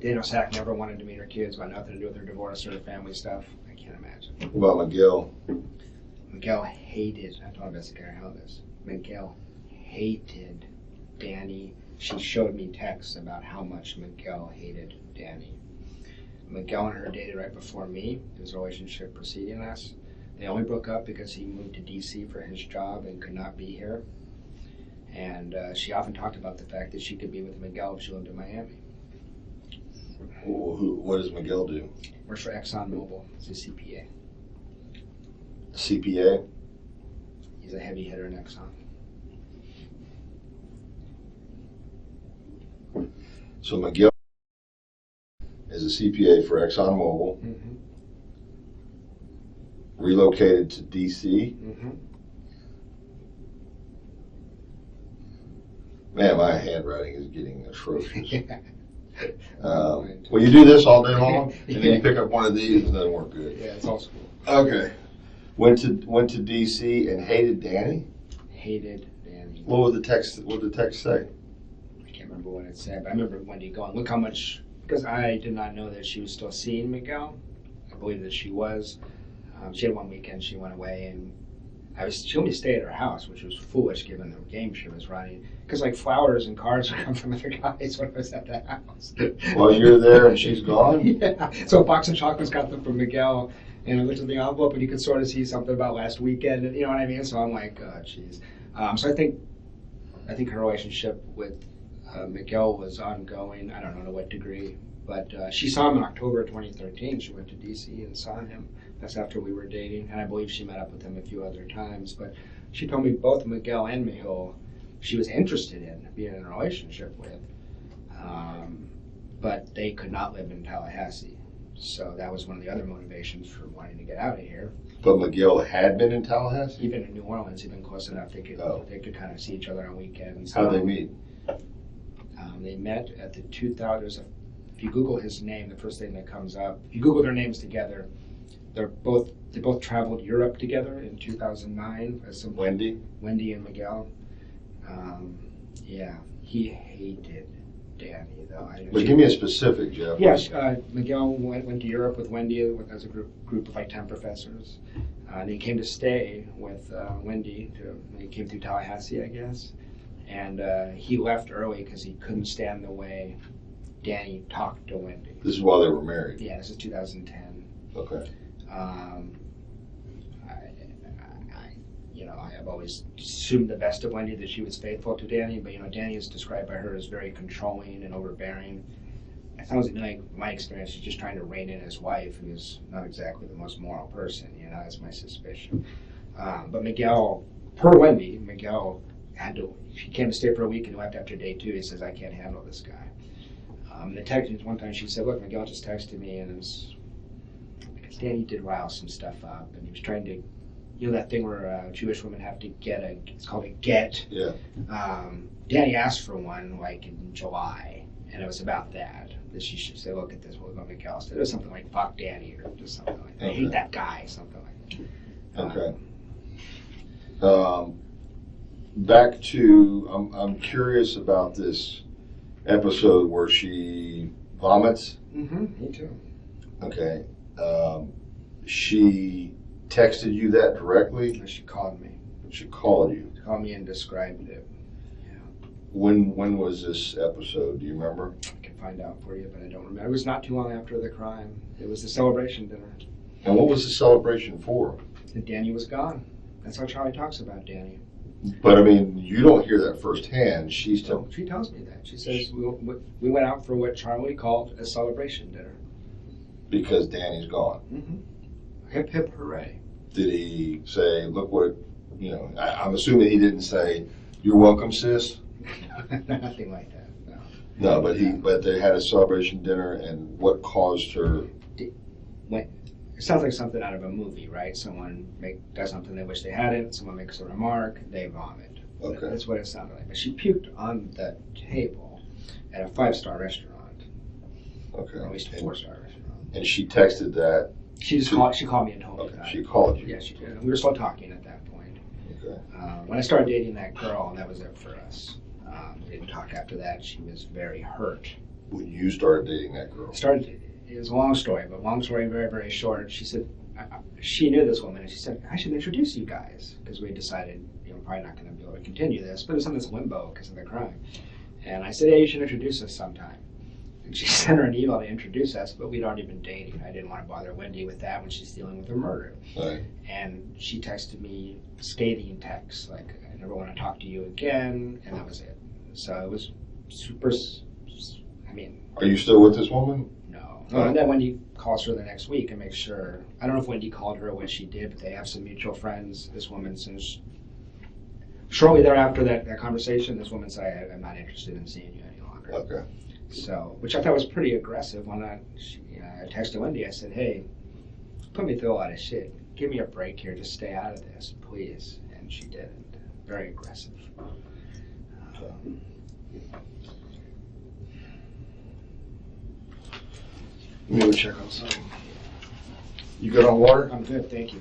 Daniel Sack never wanted to meet her kids, got nothing to do with her divorce or her family stuff. I can't imagine. What about Miguel? Miguel hated, I told Investigator how this. Miguel hated Danny. She showed me texts about how much Miguel hated Danny. Miguel and her dated right before me, his relationship preceding us. They only broke up because he moved to DC for his job and could not be here. And she often talked about the fact that she could be with Miguel if she lived in Miami. What does Miguel do? Works for ExxonMobil. He's a CPA. CPA? He's a heavy hitter in Exxon. So Miguel is a CPA for ExxonMobil, relocated to DC. Man, my handwriting is getting atrocious. Well, you do this all day long, and then you pick up one of these, and it doesn't work good. Yeah, it's all school. Okay. Went to DC and hated Danny? Hated Danny. What did the text say? I can't remember what it said, but I remember Wendy going, look how much, because I did not know that she was still seeing Miguel. I believe that she was. She had one weekend she went away, and she only stayed at her house, which was foolish given the game she was running. Because like flowers and cards would come from other guys when I was at the house. While you're there and she's gone? Yeah. So a box of chocolates got them from Miguel, and I looked at the envelope and you could sort of see something about last weekend. You know what I mean? So I'm like, oh, jeez. So I think her relationship with Miguel was ongoing. I don't know to what degree, but she saw him in October 2013. She went to DC and saw him. That's after we were dating, and I believe she met up with him a few other times. But she told me both Miguel and Mehul she was interested in being in a relationship with, but they could not live in Tallahassee. So that was one of the other motivations for wanting to get out of here. But Miguel had been in Tallahassee? Even in New Orleans, even close enough they could kind of see each other on weekends. How'd they meet? They met at the 2000. If you Google his name, the first thing that comes up. If you Google their names together, they both traveled Europe together in 2009 as some Wendy? Wendy and Miguel. Yeah, he hated Danny though. But give me a specific, Jeff. Yes, Miguel went to Europe with Wendy as a group of like 10 professors. And he came to stay with Wendy. He came through Tallahassee, I guess. And he left early because he couldn't stand the way Danny talked to Wendy. This is while they were married? Yeah, this is 2010. Okay. I have always assumed the best of Wendy, that she was faithful to Danny, but Danny is described by her as very controlling and overbearing. It sounds like my experience is just trying to rein in his wife, who's not exactly the most moral person. That's my suspicion. But Miguel, per Wendy, she came to stay for a week and left after day 2. He says, I can't handle this guy. The text, one time she said, look, Miguel just texted me, and because Danny did rile some stuff up, and he was trying to, that thing where Jewish women have to get it's called a get. Yeah. Danny asked for one like in July, and it was about that she should say, look at this, we'll go to Miguel. It was something like fuck Danny or just something like that. I hate that guy, something like that. Okay. Back to, I'm curious about this episode where she vomits. Me too. Okay. She texted you that directly? She called me. She called you? She called me and described it. Yeah. When was this episode? Do you remember? I can find out for you, but I don't remember. It was not too long after the crime. It was the celebration dinner. And what was the celebration for? That Danny was gone. That's how Charlie talks about Danny. But I mean, you don't hear that firsthand. She tells me that. She says we went out for what Charlie called a celebration dinner. Because Danny's gone. Mm-hmm. Hip hip hooray. Did he say, look what, I'm assuming he didn't say, you're welcome, sis? Nothing like that, no. No, but they had a celebration dinner, and what caused her? It sounds like something out of a movie, right? Someone does something they wish they hadn't, someone makes a remark, they vomit. Okay. That's what it sounded like. But she puked on the table at a 5-star restaurant. Okay. Or at least a 4-star restaurant. And she texted that? She called me and told me that. She called you? Yeah, she did. And we were still talking at that point. Okay. When I started dating that girl, that was it for us. We didn't talk after that. She was very hurt. When you started dating that girl? It was a long story, but long story very, very short. She said, she knew this woman, and she said, I should introduce you guys, because we decided, probably not going to be able to continue this, but it was in this limbo because of the crime. And I said, hey, you should introduce us sometime. And she sent her an email to introduce us, but we'd already been dating. I didn't want to bother Wendy with that when she's dealing with a murder. Right. And she texted me scathing texts, like, I never want to talk to you again, and that was it. So it was super, Are you still with this woman? No. And then Wendy calls her the next week and makes sure, I don't know if Wendy called her or what she did, but they have some mutual friends. This woman, since shortly thereafter that conversation, this woman said, I'm not interested in seeing you any longer. Okay. So, which I thought was pretty aggressive. When I texted Wendy, I said, hey, put me through a lot of shit. Give me a break here. Just stay out of this, please. And she didn't. Very aggressive. Let me go check on something. You good on water? I'm good, thank you.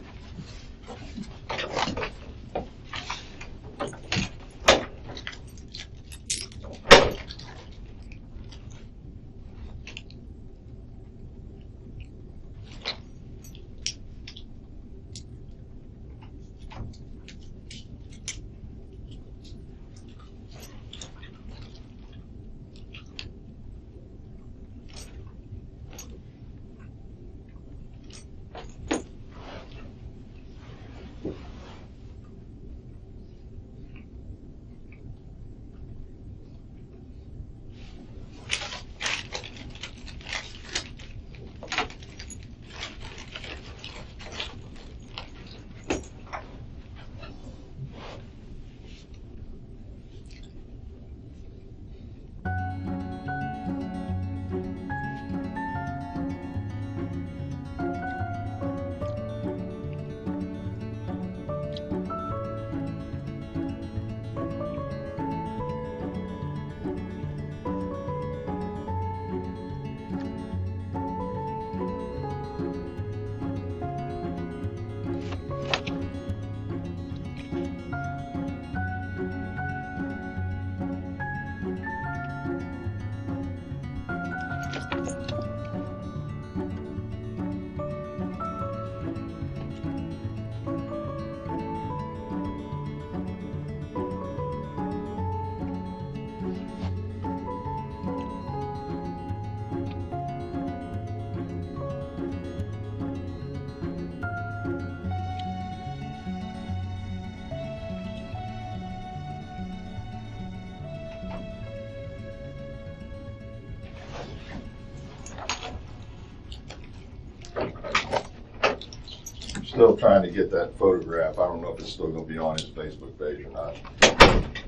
still trying to get that photograph. I don't know if it's still going to be on his Facebook page or not.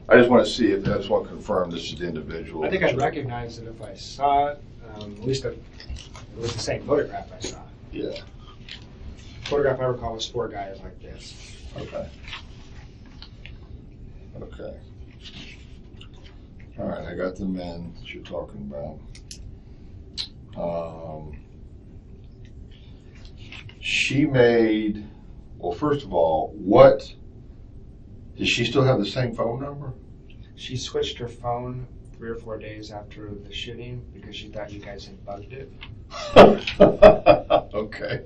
I just want to see if, I just want to confirm this is the individual. I think I'd recognize it if I saw it. At least it was the same photograph I saw. Yeah. Photograph I recall was 4 guys like this. Okay. Okay. All right, I got the men that you're talking about. She made, well, first of all, does she still have the same phone number? She switched her phone 3 or 4 days after the shooting because she thought you guys had bugged it. Okay.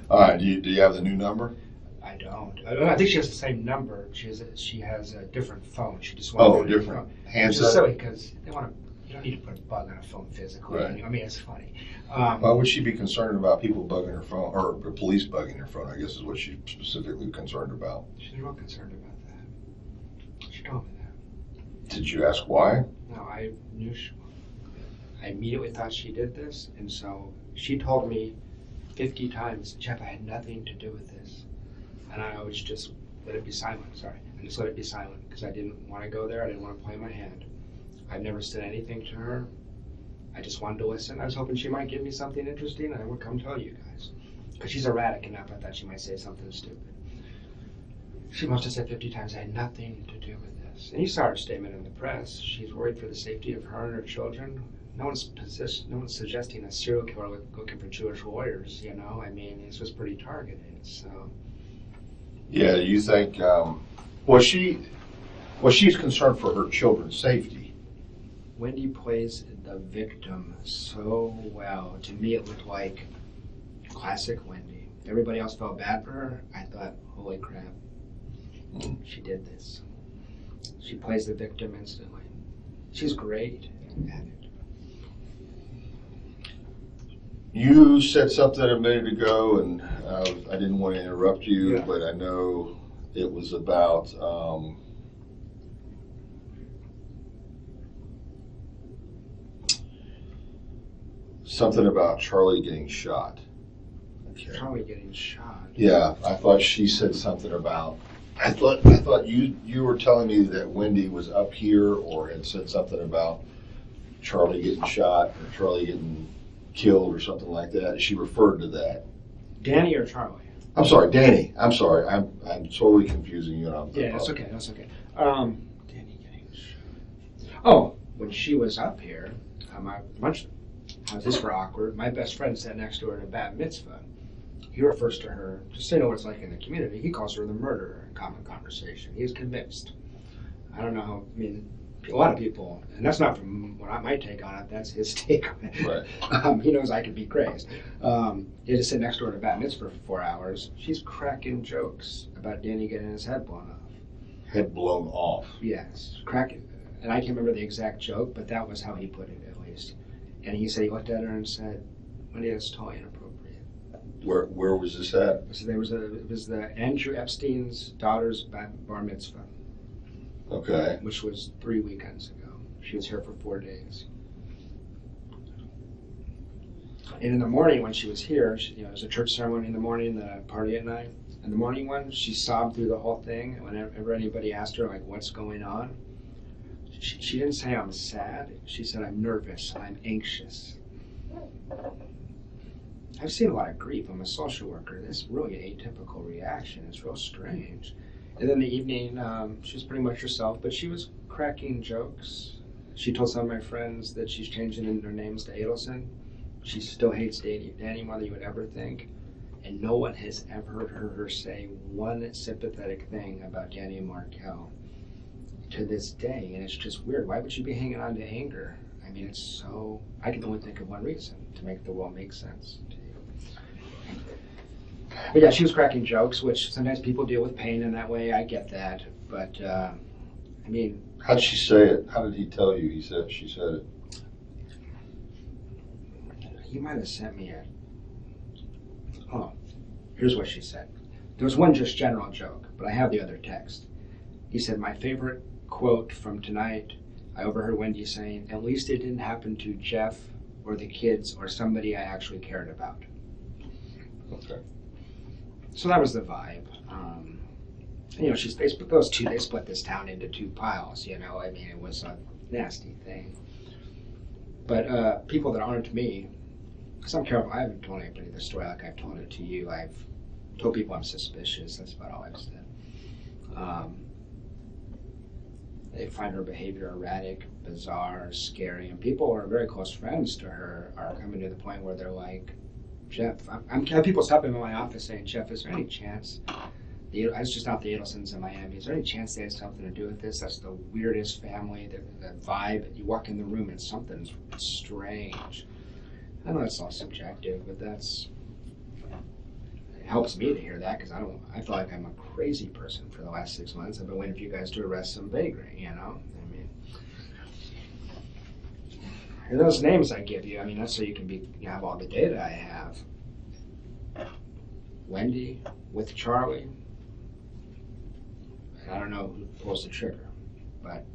All right, do you have the new number? I don't. I think she has the same number. She has a different phone. She just wanted different Which handset. is silly because you don't need to put a bug on a phone physically. Right. I mean, it's funny. Why would she be concerned about people bugging her phone, or police bugging her phone, I guess is what she's specifically concerned about? She's real concerned about that. She told me that. Did you ask why? No, I knew I immediately thought she did this, and so she told me 50 times, Jeff, I had nothing to do with this. And I always just let it be silent. Sorry. I just let it be silent because I didn't want to go there. I didn't want to play my hand. I've never said anything to her. I just wanted to listen. I was hoping she might give me something interesting and I would come tell you guys. Because she's erratic enough, I thought she might say something stupid. She must have said 50 times, I had nothing to do with this. And you saw her statement in the press. She's worried for the safety of her and her children. No one's suggesting a serial killer looking for Jewish lawyers, you know? I mean, this was pretty targeted, so... Yeah, you think, she's concerned for her children's safety. Wendy plays the victim so well. To me, it looked like classic Wendy. Everybody else felt bad for her. I thought, holy crap, she did this. She plays the victim instantly. She's great at it. You said something a minute ago, and I didn't want to interrupt you, Yeah. but I know it was about something about Charlie getting shot. Okay. Charlie getting shot. Yeah, I thought she said something about. I thought you were telling me that Wendy was up here or had said something about Charlie getting shot or Charlie getting killed or something like that. She referred to that. Danny or Charlie? I'm sorry, Danny. I'm sorry. I'm totally confusing you. Yeah, that's okay. That's okay. Danny getting shot. Oh, when she was up here, how's this for awkward? My best friend sat next to her at a bat mitzvah. He refers to her, just so you know what it's like in the community, he calls her the murderer in common conversation. He's convinced. I don't know how, I mean, a lot of people, and that's not from my take on it, that's his take on it. Right. He knows I could be crazed. He just sit next to her at a bat mitzvah for 4 hours. She's cracking jokes about Danny getting his head blown off. Head blown off. Yes, cracking. And I can't remember the exact joke, but that was how he put it, at least. And he said he looked at her and said, Wendy, that's totally inappropriate. Where was this at? So it was the Andrew Epstein's daughter's bar mitzvah. Okay. Which was 3 weekends ago. She was here for 4 days. And in the morning when she was here, it was a church ceremony in the morning, then a party at night. In the morning one, she sobbed through the whole thing. And whenever anybody asked her, like, what's going on, she didn't say I'm sad. She said I'm nervous, I'm anxious. I've seen a lot of grief. I'm a social worker. This is really an atypical reaction. It's real strange. And then the evening, she was pretty much herself, but she was cracking jokes. She told some of my friends that she's changing their names to Adelson. She still hates Danny more than you would ever think. And no one has ever heard her say one sympathetic thing about Danny and Markel to this day. And it's just weird. Why would she be hanging on to anger? I mean, I can only think of one reason, to make the world make sense to you. But yeah, she was cracking jokes, which sometimes people deal with pain in that way. I get that. But, I mean... How did she say it? How did he tell you she said it? He might have sent me a... Oh, here's what she said. There was one just general joke, but I have the other text. He said, my favorite quote from tonight, I overheard Wendy saying, at least it didn't happen to Jeff or the kids or somebody I actually cared about. Okay. So that was the vibe. You know, they split this town into two piles, you know. I mean, it was a nasty thing. But people that aren't me, because I'm careful, I haven't told anybody the story like I've told it to you. I've told people I'm suspicious. That's about all I've said. They find her behavior erratic, bizarre, scary, and people who are very close friends to her are coming to the point where they're like, Jeff, I have people stopping in my office saying, Jeff, is there any chance? I was just out the Adelsons in Miami. Is there any chance they had something to do with this? That's the weirdest family. The vibe. You walk in the room and something's strange. I know it's all subjective, but it helps me to hear that because I feel like I'm a crazy person for the last 6 months. I've been waiting for you guys to arrest some vagrant, you know? I mean, and those names I give you, I mean, that's so you have all the data I have. Wendy with Charlie. I don't know who pulls the trigger, but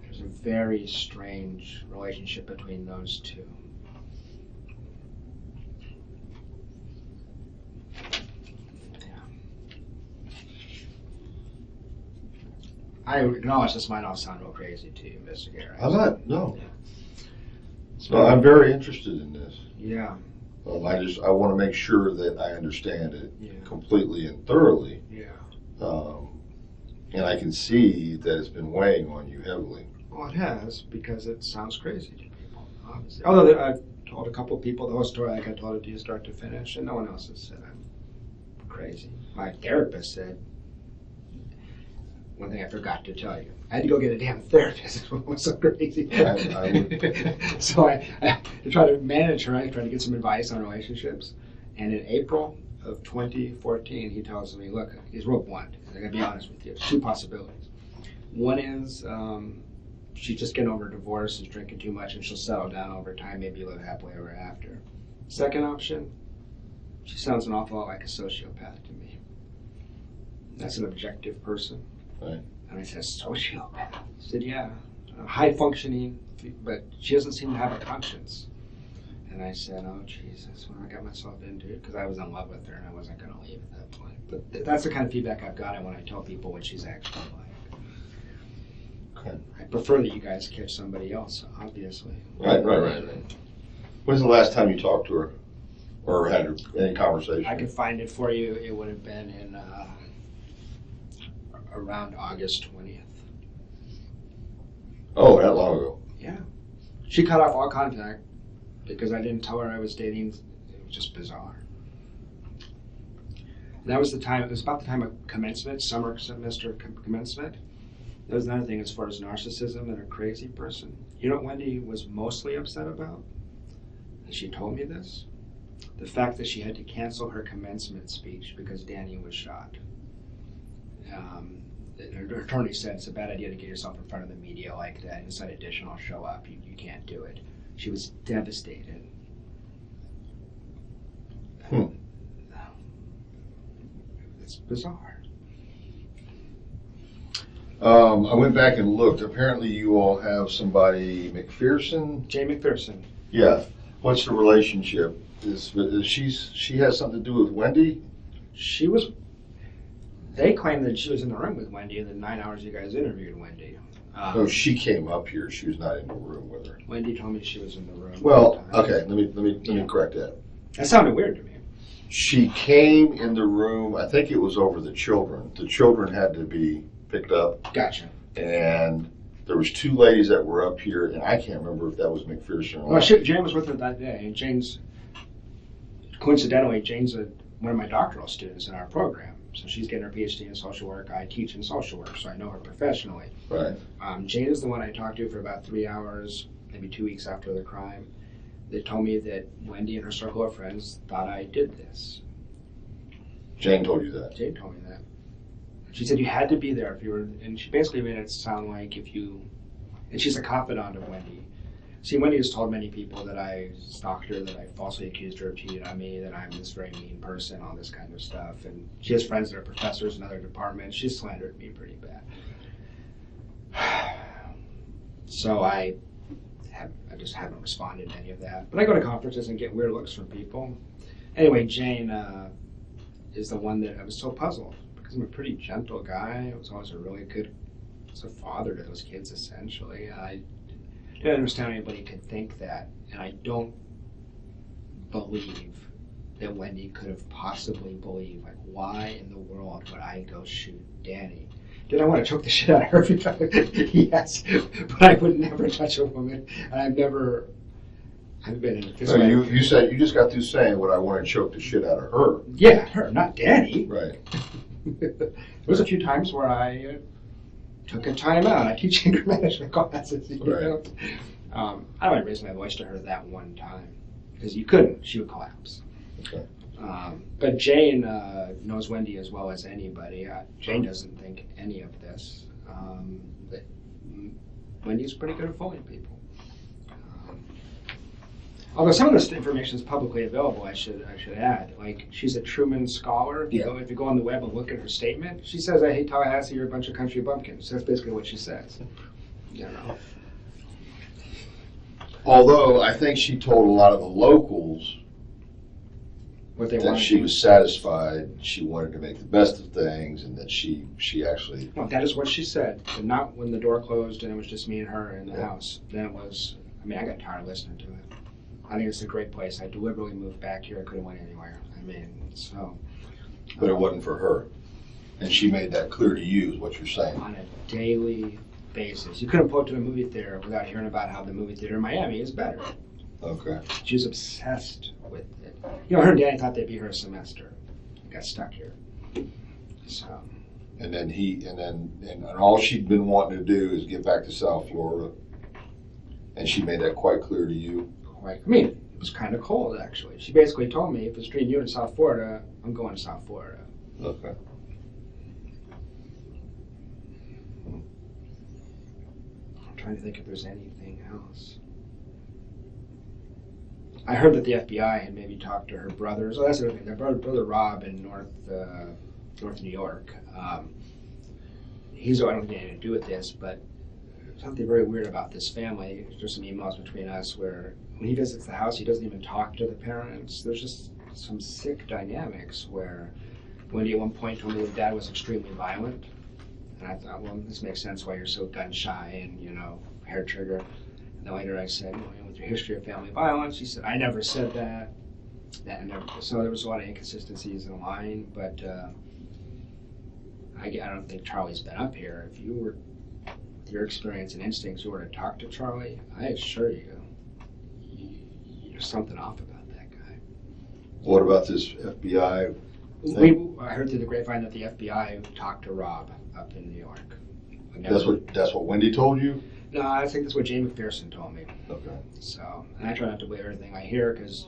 there's a very strange relationship between those two. Yeah. I acknowledge this might all sound real crazy to you, Investigator. I'm not, no. Yeah. So I'm very interested in this. Yeah. I want to make sure that I understand it Yeah. completely and thoroughly. Yeah. And I can see that it's been weighing on you heavily. Well, it has, because it sounds crazy to people, obviously. Although I told a couple of people the whole story like I told it to you start to finish, and no one else has said I'm crazy. My therapist said, one thing I forgot to tell you, I had to go get a damn therapist. It was so crazy. So I tried to manage her. I tried to get some advice on relationships. And in April of 2014, he tells me, look, he's real blunt. I gotta be honest with you. Two possibilities. One is she's just getting over a divorce, is drinking too much, and she'll settle down over time, maybe live happily ever after. Second option, she sounds an awful lot like a sociopath to me. That's an objective person. Right. And I said, sociopath? I said, yeah, high functioning, but she doesn't seem to have a conscience. And I said, oh, Jesus, what I got myself into, because I was in love with her and I wasn't going to leave at that point. But that's the kind of feedback I've gotten when I tell people what she's actually like. Okay. I prefer that you guys catch somebody else, obviously. Right. When's the last time you talked to her or had any conversation? I could find it for you. It would have been in around August 20th. Oh, that long ago. Yeah. She cut off all contact because I didn't tell her I was dating. It was just bizarre. That was the time, it was about the time of commencement, summer semester commencement. That was another thing as far as narcissism and a crazy person. You know what Wendy was mostly upset about? And she told me this. The fact that she had to cancel her commencement speech because Danny was shot. Her attorney said it's a bad idea to get yourself in front of the media like that. Inside edition, I'll show up. You can't do it. She was devastated. It's bizarre. I went back and looked. Apparently you all have somebody, McPherson? Jay McPherson. Yeah. What's the relationship? She has something to do with Wendy? They claim that she was in the room with Wendy in the 9 hours you guys interviewed Wendy. She came up here. She was not in the room with her. Wendy told me she was in the room. Well, okay, let me correct that. That sounded weird to me. She came in the room, I think it was over the children. The children had to be picked up. Gotcha. And there was two ladies that were up here, and I can't remember if that was McPherson or not. Jane was with her that day, and coincidentally, Jane's one of my doctoral students in our program. So she's getting her PhD in social work. I teach in social work, so I know her professionally. Right. Jane is the one I talked to for about 3 hours, maybe 2 weeks after the crime. They told me that Wendy and her circle of friends thought I did this. Jane told you that? Jane told me that. She said you had to be there if you were, and she basically made it sound like and she's a confidant of Wendy. See, Wendy has told many people that I stalked her, that I falsely accused her of cheating on me, that I'm this very mean person, all this kind of stuff. And she has friends that are professors in other departments. She's slandered me pretty bad. So I just haven't responded to any of that. But I go to conferences and get weird looks from people. Anyway, Jane is the one that I was so puzzled, because I'm a pretty gentle guy. I was always a really good, as a father to those kids, essentially. I didn't understand how anybody could think that, and I don't believe that Wendy could have possibly believed, like, why in the world would I go shoot Danny? Did I want to choke the shit out of her? Yes, but I would never touch a woman. I've been in this So way. you said you just got through saying what I want to choke the shit out of her. Yeah, her, not Danny. Right. There was a few times where I took a time out. I teach anger management classes. You know? I don't raise my voice to her that one time because you couldn't. She would collapse. Okay. But Jane knows Wendy as well as anybody. Jane doesn't think any of this. But Wendy's pretty good at fooling people. Although some of this information is publicly available, I should add. Like, she's a Truman scholar. If you go on the web and look at her statement, she says, "I hate Tallahassee. You're a bunch of country bumpkins." That's basically what she says. You know. Although I think she told a lot of the locals What they that want. she was satisfied, she wanted to make the best of things, and that she actually. No, that is what she said, but not when the door closed and it was just me and her in the house. Then it was. I mean, I got tired of listening to it. I think it's a great place. I deliberately moved back here. I couldn't went anywhere. I mean, so. But it wasn't for her, and she made that clear to you, is what you're saying. On a daily basis, you couldn't pull to the movie theater without hearing about how the movie theater in Miami is better. Okay. She was obsessed with it. You know, her and Danny thought they'd be here a semester. Got stuck here. So. And then and all she'd been wanting to do is get back to South Florida, and she made that quite clear to you. I mean, it was kind of cold, actually. She basically told me, if it's between you and South Florida, I'm going to South Florida. Okay. I'm trying to think if there's anything else. I heard that the FBI had maybe talked to her brothers. Oh, that's the other thing. Their brother Rob in North New York. He's I don't think anything to do with this, but something very weird about this family. There's some emails between us where when he visits the house, he doesn't even talk to the parents. There's just some sick dynamics where Wendy at one point told me that dad was extremely violent. And I thought, well, this makes sense why you're so gun shy and, hair trigger. And then later I said, with your history of family violence, she said, I never said that. So there was a lot of inconsistencies in line, but I don't think Charlie's been up here. If you were, your experience and instincts, you were to talk to Charlie, I assure you, there's something off about that guy. What about this FBI? I heard through the grapevine that the FBI talked to Rob up in New York. That's what Wendy told you? No, I think that's what Jane McPherson told me. Okay. So, and I try not to believe everything I hear because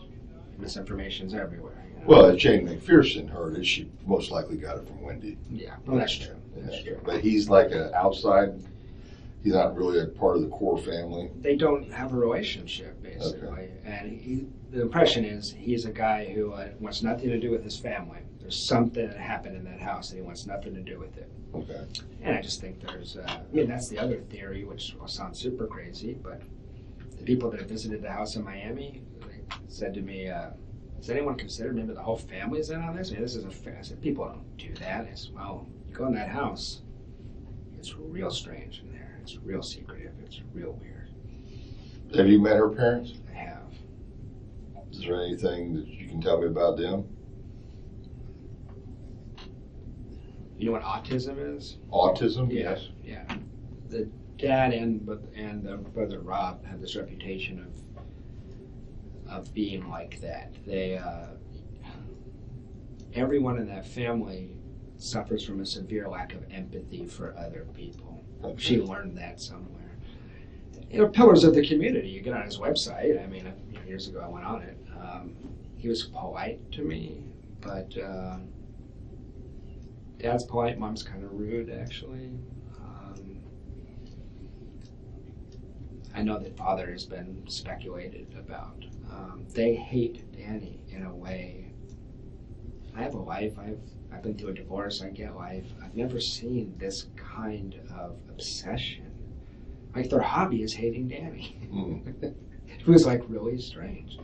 misinformation's everywhere. Well, if Jane McPherson heard it, she most likely got it from Wendy. Yeah, well, that's true. That's true. But he's like an outside. He's not really a part of the core family. They don't have a relationship, basically. Okay. And the impression is he's a guy who wants nothing to do with his family. There's something that happened in that house and he wants nothing to do with it. Okay. And I just think there's, that's the other theory, which will sound super crazy, but the people that have visited the house in Miami said to me, has anyone considered maybe the whole family's in on this? I mean, this is I said, people don't do that. I said, well, you go in that house, it's real strange in there. It's real secretive. It's real weird. Have you met her parents? I have. Is there anything that you can tell me about them? You know what autism is? Autism? Yeah, Yes. Yeah. The dad and the brother Rob have this reputation of being like that. They everyone in that family suffers from a severe lack of empathy for other people. Okay. She learned that somewhere. Pillars of the community. You get on his website. I mean, years ago I went on it. He was polite to me, but dad's polite, mom's kind of rude, actually. I know that father has been speculated about. They hate Danny in a way. I have a life. I've been through a divorce. I get life. I've never seen this kind of obsession. Like their hobby is hating Danny. It was like really strange.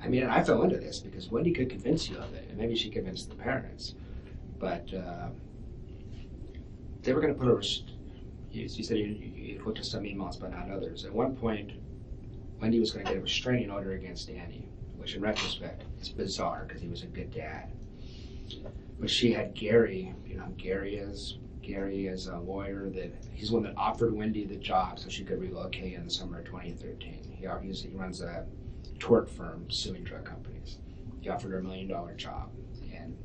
I mean, I fell into this because Wendy could convince you of it, and maybe she convinced the parents. But they were going to put a. You said you looked at some emails, but not others. At one point, Wendy was going to get a restraining order against Danny, which in retrospect is bizarre because he was a good dad. But she had Gary. You know, Gary is a lawyer that he's the one that offered Wendy the job so she could relocate in the summer of 2013. He runs a tort firm suing drug companies. He offered her $1 million job, and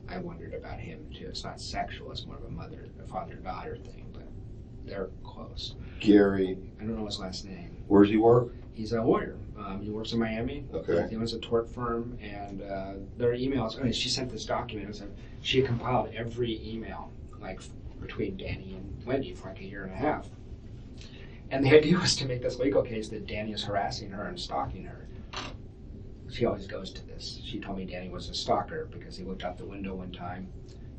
I wondered about him too. It's not sexual; it's more of a father-daughter thing, but they're close. Gary. I don't know his last name. Where does he work? He's a lawyer. He works in Miami. Okay. He owns a tort firm, and there are emails. I mean, she sent this document. She had compiled every email, like between Danny and Wendy, for like a year and a half. And the idea was to make this legal case that Danny is harassing her and stalking her. She always goes to this. She told me Danny was a stalker because he looked out the window one time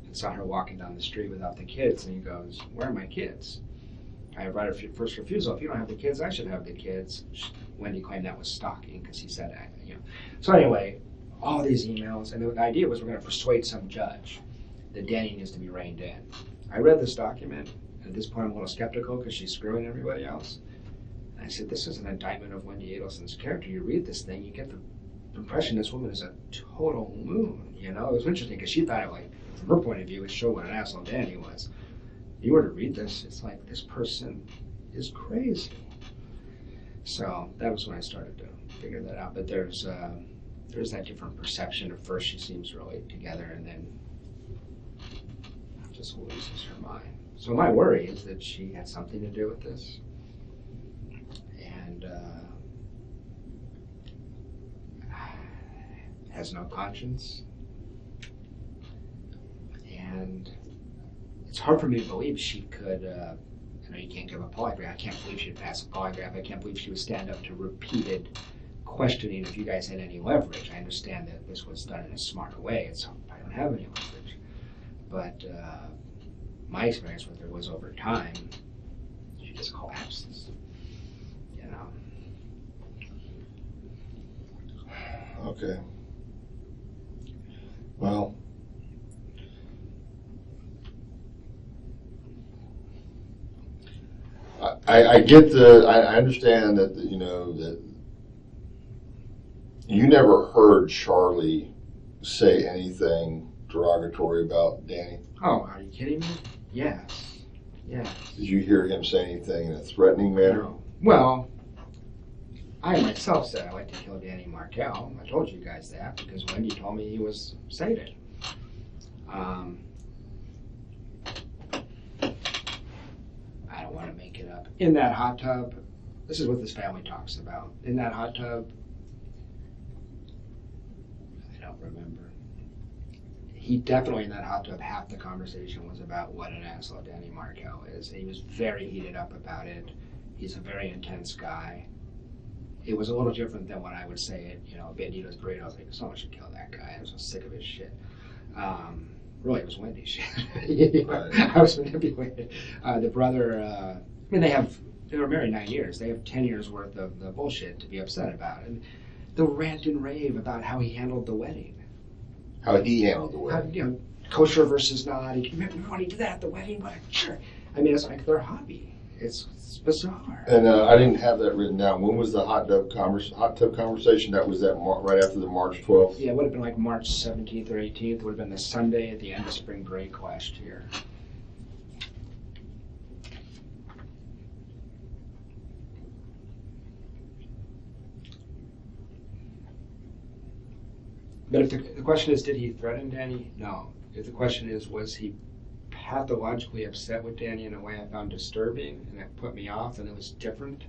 and saw her walking down the street without the kids, and he goes, "Where are my kids? I have right of first refusal. If you don't have the kids, I should have the kids." Wendy claimed that was stalking because he said that. You know. So anyway, all these emails, and the idea was we're going to persuade some judge that Danny needs to be reined in. I read this document, and at this point I'm a little skeptical because she's screwing everybody else. And I said, this is an indictment of Wendi Adelson's character. You read this thing, you get the impression this woman is a total loon. You know, it was interesting because she thought, like, from her point of view, it showed what an asshole Danny was. You were to read this, it's like, this person is crazy. So that was when I started to figure that out. But there's that different perception. At first she seems really together, and then just loses her mind. So my worry is that she had something to do with this, and has no conscience. And it's hard for me to believe she could, I know you can't give a polygraph, I can't believe she'd pass a polygraph, I can't believe she would stand up to repeated questioning if you guys had any leverage. I understand that this was done in a smarter way, it's I don't have any leverage. But my experience with her was over time, she just collapses, you know. Okay. Well, I get I understand that, you know, that you never heard Charlie say anything derogatory about Danny. Oh, are you kidding me? Yes. Yes. Did you hear him say anything in a threatening manner? No. Well, I myself said I'd like to kill Danny Markel. I told you guys that because Wendy told me he was sated. I don't want to make it up. In that hot tub, this is what this family talks about. In that hot tub, I don't remember. He definitely, in that hot tub, half the conversation was about what an asshole Danny Markel is. He was very heated up about it. He's a very intense guy. It was a little different than when I would say it, you know, Bandito's great. I was like, someone should kill that guy. I was so sick of his shit. Really, it was Wendy's shit. I was manipulated. The brother, I mean, they were married 9 years. They have 10 years worth of the bullshit to be upset about. And the rant and rave about how he handled the wedding. How he handled the wedding. You know, kosher versus not. Remember when he did that at the wedding? What a jerk. I mean, it's like their hobby. It's bizarre. And I didn't have that written down. When was the hot tub conversation? That was right after the March 12th? Yeah, it would have been like March 17th or 18th. It would have been the Sunday at the end of spring break last year. But if the question is, did he threaten Danny? No. If the question is, was he pathologically upset with Danny in a way I found disturbing and it put me off and it was different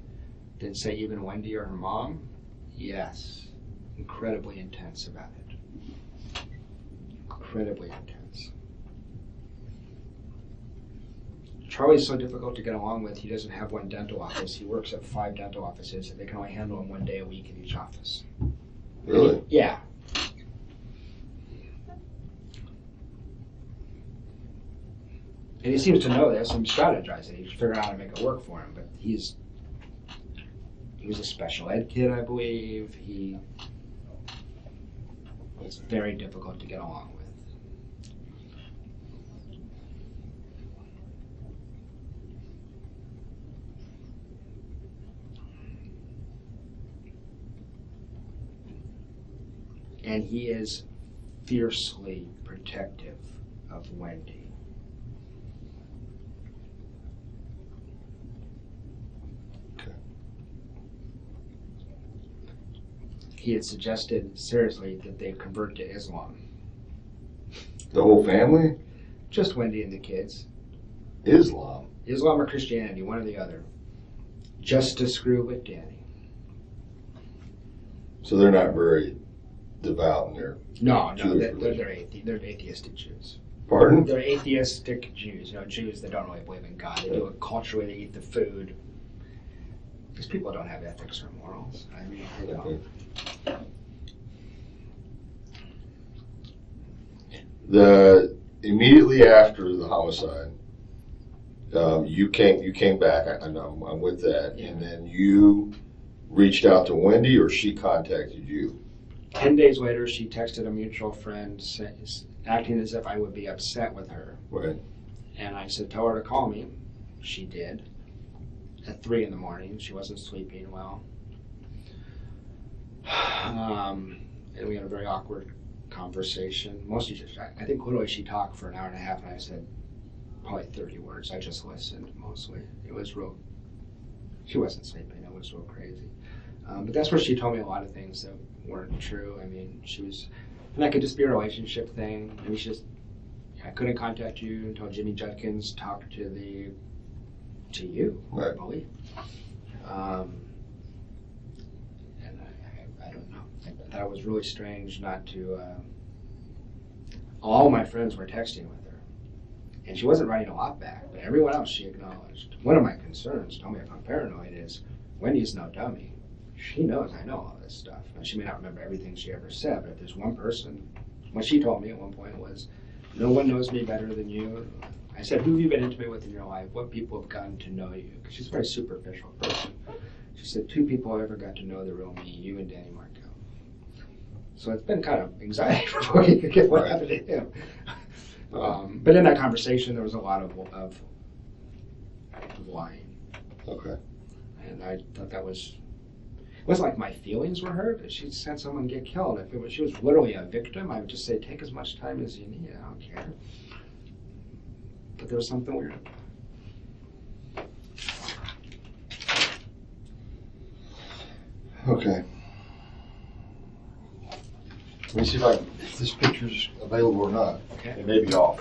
than, say, even Wendy or her mom? Yes. Incredibly intense about it. Incredibly intense. Charlie's so difficult to get along with, he doesn't have one dental office. He works at 5 dental offices and they can only handle him 1 day a week in each office. Really? Yeah. And he seems to know this and strategizing. He's figuring out how to make it work for him. But he was a special ed kid, I believe. He was very difficult to get along with. And he is fiercely protective of Wendy. Okay. He had suggested seriously that they convert to Islam. The whole family? Just Wendy and the kids. Islam? Islam or Christianity, one or the other. Just to screw with Danny. So they're not very devout in their No, Jewish they're atheistic Jews. Pardon? They're atheistic Jews, Jews that don't really believe in God. They do it culturally, they eat the food. These people don't have ethics or morals. I mean, they don't. Immediately after the homicide, you came back. I'm with that, Yeah. and then you reached out to Wendy, or she contacted you. 10 days later, she texted a mutual friend, acting as if I would be upset with her. Right. And I said, tell her to call me. She did. At 3 in the morning. She wasn't sleeping well. And we had a very awkward conversation. Mostly I think literally she talked for an hour and a half, and I said probably 30 words. I just listened mostly. It was real. She wasn't sleeping. It was real crazy. But that's where she told me a lot of things that weren't true. I mean, and that could just be a relationship thing. I mean, I couldn't contact you until Jimmy Judkins talked to you, Right. I believe. And I don't know. That was really strange not to. All my friends were texting with her, and she wasn't writing a lot back, but everyone else she acknowledged. One of my concerns, tell me if I'm paranoid, is Wendy's no dummy. She knows I know all this stuff. Now, she may not remember everything she ever said, but if there's one person, what she told me at one point was, no one knows me better than you. I said, who have you been intimate with in your life? What people have gotten to know you? Because she's a very superficial person. She said, 2 people ever got to know the real me, you and Danny Marco. So it's been kind of anxiety before you could get what happened to him. But in that conversation, there was a lot of lying. Okay. And I thought it wasn't like my feelings were hurt. She had someone get killed. If she was literally a victim, I would just say, take as much time as you need. I don't care. But there was something weird. Okay. Let me see if this picture's available or not. Okay. It may be off.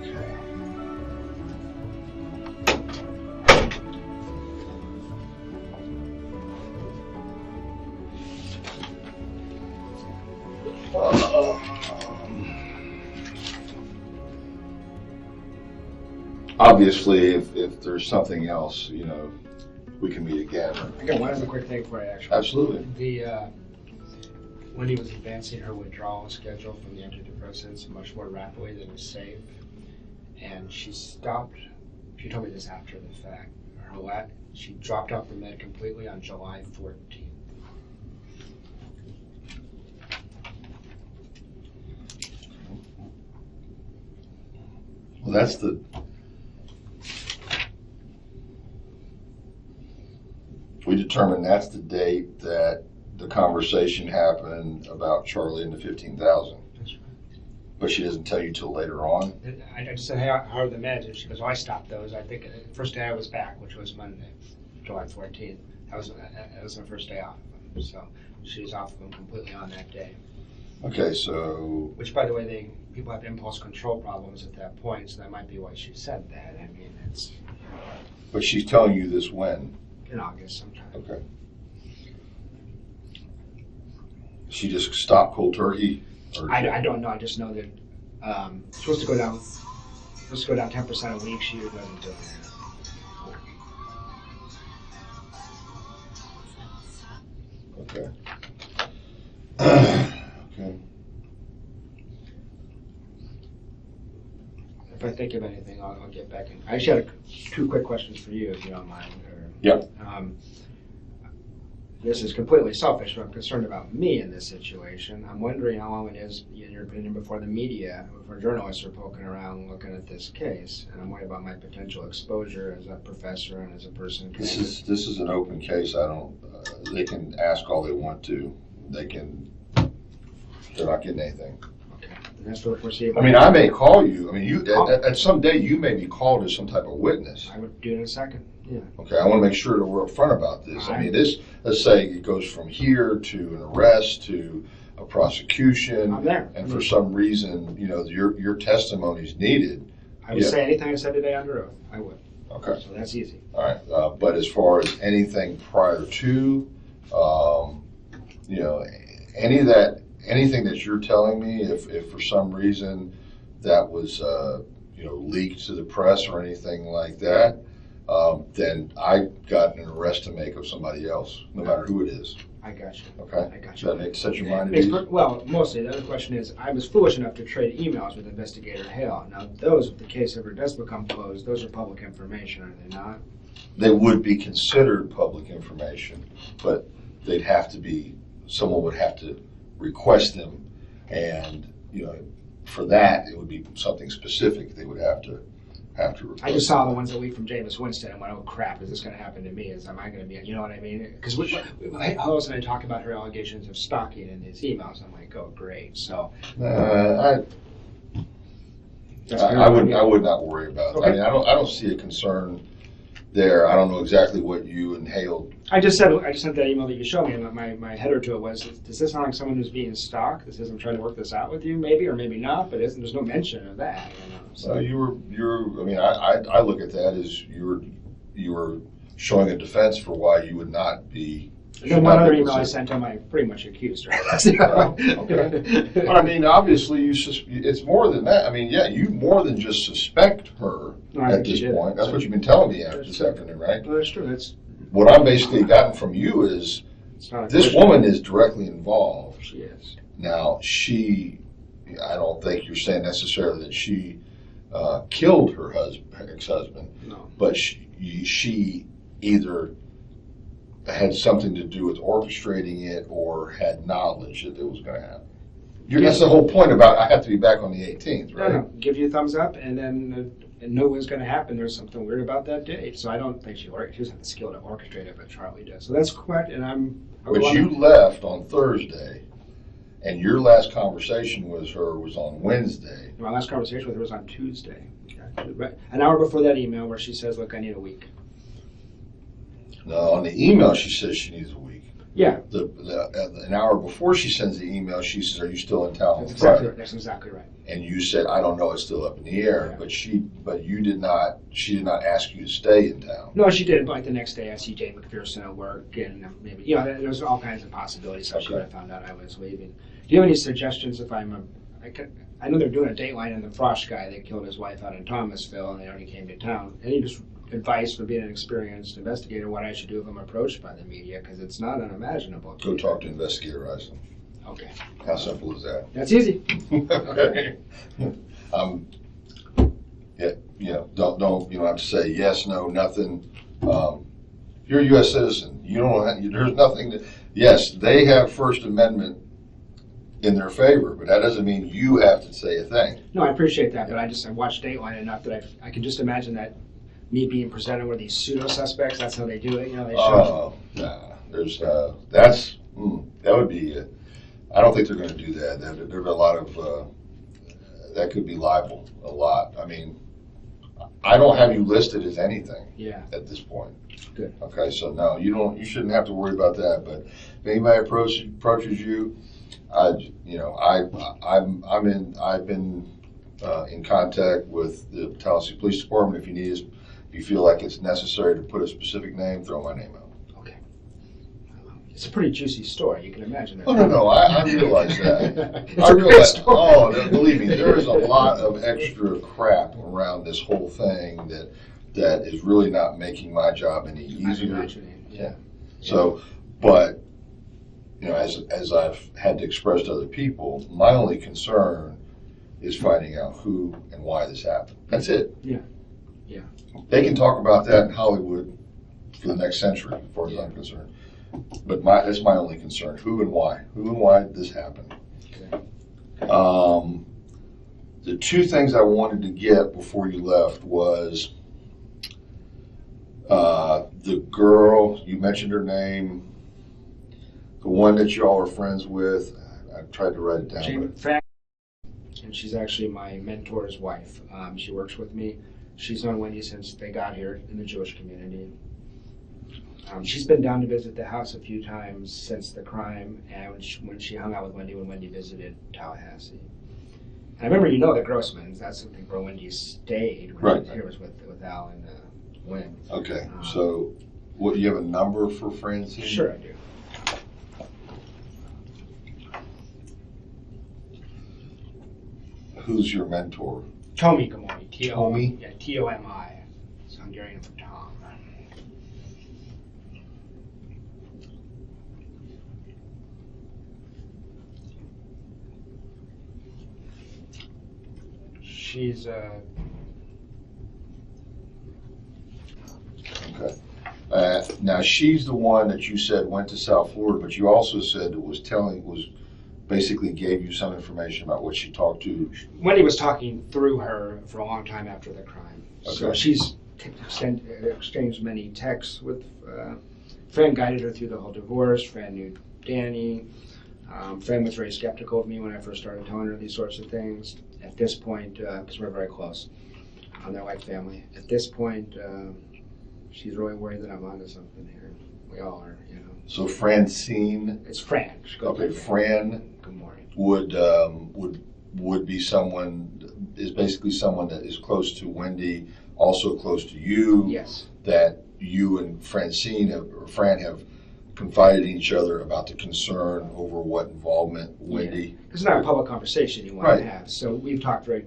Okay. Obviously, if there's something else, we can meet again. I got one other quick thing for you, actually. Absolutely. Wendy was advancing her withdrawal schedule from the antidepressants much more rapidly than was safe, and she stopped. She told me this after the fact. She dropped off the med completely on July 14th. Well, we determined that's the date that the conversation happened about Charlie and the 15,000. That's right. But she doesn't tell you till later on. I just said, hey, how are the meds? And she goes, I stopped those. I think the first day I was back, which was Monday, July 14th. That was my first day off of them. So she was off of them completely on that day. Okay, so... Which, by the way, people have impulse control problems at that point, so that might be why she said that. I mean, it's... But she's telling you this when? In August sometime. Okay. She just stopped cold turkey? I don't know. I just know that it's supposed to go down 10% a week. She wasn't doing that. Okay. Okay. If I think of anything, I'll get back in. I actually had two quick questions for you, if you don't mind. Yeah. This is completely selfish, but I'm concerned about me in this situation. I'm wondering how long it is, in your opinion, before the media, before journalists are poking around looking at this case. And I'm worried about my potential exposure as a professor and as a person. This is an open case. They can ask all they want to. They're not getting anything. Okay. And that's what foreseeable. I mean, I may call you. I mean, at some day you may be called as some type of witness. I would do it in a second. Yeah. Okay, I want to make sure that we're upfront about this. I mean, let's say it goes from here to an arrest to a prosecution. I'm there. And for some reason, your testimony is needed. I would say anything I said today under oath. I would. Okay. So that's easy. All right. But as far as anything prior to, anything that you're telling me, if for some reason that was, leaked to the press or anything like that, then I got an arrest to make of somebody else, no matter who it is. I got you. Okay? I got Does you. that set your mind at ease? Well, mostly. The other question is, I was foolish enough to trade emails with Investigator Hale. Now, those, if the case ever does become closed, those are public information, are they not? They would be considered public information, but someone would have to request them, and, for that, it would be something specific they would have to request. I just saw the ones that leaked from Jameis Winston and went, oh crap, is this going to happen to me? Am I going to be, you know what I mean? Because Hollis and I talk about her allegations of stalking in his emails. I'm like, oh great. So I would not worry about it. Okay. I mean, I don't see a concern there. I don't know exactly what you and Hale. I just sent that email that you showed me, and my header to it was, does this sound like someone who's being stalked? This is, I'm trying to work this out with you, maybe, or maybe not, but there's no mention of that. So I look at that as you were showing a defense for why you would not be. And then one other email I sent him, I pretty much accused her. Okay. But I mean, obviously, it's more than that. I mean, yeah, you more than just suspect her at this point. That's what you've been telling me this afternoon, right? Well, that's true. What I've basically gotten from you is this woman is directly involved. She is. Now, I don't think you're saying necessarily that she killed her ex-husband. No. But she either had something to do with orchestrating it or had knowledge that it was going to happen. That's the whole point about I have to be back on the 18th, right? No. Give you a thumbs up, and then know what's going to happen. There's something weird about that date. So I don't think she doesn't have the skill to orchestrate it, but Charlie does. So that's correct, and But you left on Thursday, and your last conversation with her was on Wednesday. My last conversation with her was on Tuesday. Okay. An hour before that email where she says, look, I need a week. No, on the email she says she needs a week. Yeah. An hour before she sends the email, she says, "Are you still in town?" That's exactly right. That's exactly right. And you said, "I don't know, it's still up in the air." Yeah. But she did not ask you to stay in town. No, she did. But like the next day, I see Jane McPherson at work, and maybe there's all kinds of possibilities. So she would have found out I was leaving. Do you have any suggestions if I know they're doing a dateline on the Frosch guy that killed his wife out in Thomasville, and they already came to town. Any just advice from being an experienced investigator what I should do if I'm approached by the media? Because it's not unimaginable. Go talk to Investigator Isom. Okay. How simple is that? That's easy. Okay. Yeah. Don't have to say yes, no, nothing. You're a U.S. citizen. There's nothing. Yes, they have First Amendment in their favor, but that doesn't mean you have to say a thing. No, I appreciate that, but I watched Dateline enough that I can just imagine that me being presented with these pseudo suspects. That's how they do it. They show. There's that would be. I don't think they're going to do that. There's a lot of that could be libel. A lot. I mean, I don't have you listed as anything. Yeah. At this point. Good. Okay, so no, you don't. You shouldn't have to worry about that. But if anybody approaches you, I've been in contact with the Tallahassee Police Department. If you feel like it's necessary to put a specific name, throw my name out. Okay. It's a pretty juicy story. You can imagine that. Oh no, I realize that. It's a great story. Oh, believe me, there is a lot of extra crap around this whole thing that is really not making my job any easier. Yeah. So, but as I've had to express to other people, my only concern is finding out who and why this happened. That's it. Yeah. They can talk about that in Hollywood for the next century, as far as I'm concerned. But that's my only concern: who and why did this happen? Okay. The two things I wanted to get before you left was the girl, you mentioned her name, the one that you all are friends with. I tried to write it down. Jane McPherson, and she's actually my mentor's wife. She works with me. She's known Wendy since they got here in the Jewish community. She's been down to visit the house a few times since the crime, and when she hung out with Wendy when Wendy visited Tallahassee. And I remember, the Grossmans. That's something where Wendy stayed. Right. Here was with Al and Wynn. Okay. So, you have a number for Francine? Sure, I do. Who's your mentor? Tomi Gamoni. Tomi? Yeah, Tomi. It's Hungarian for Tom. She's Okay. Now she's the one that you said went to South Florida, but you also said basically gave you some information about what she talked to. Wendy was talking through her for a long time after the crime. Okay. So she's exchanged many texts with Fran guided her through the whole divorce. Fran knew Danny. Fran was very skeptical of me when I first started telling her these sorts of things. At this point, because we're very close, they're like family. At this point, she's really worried that I'm onto something here. We all are, So Francine. It's Fran. Okay, Fran. Good morning. Would be someone, is basically someone that is close to Wendy, also close to you. Yes. That you and Fran have confided in each other about the concern over what involvement Wendy. It's not a public conversation you want to have. So we've talked very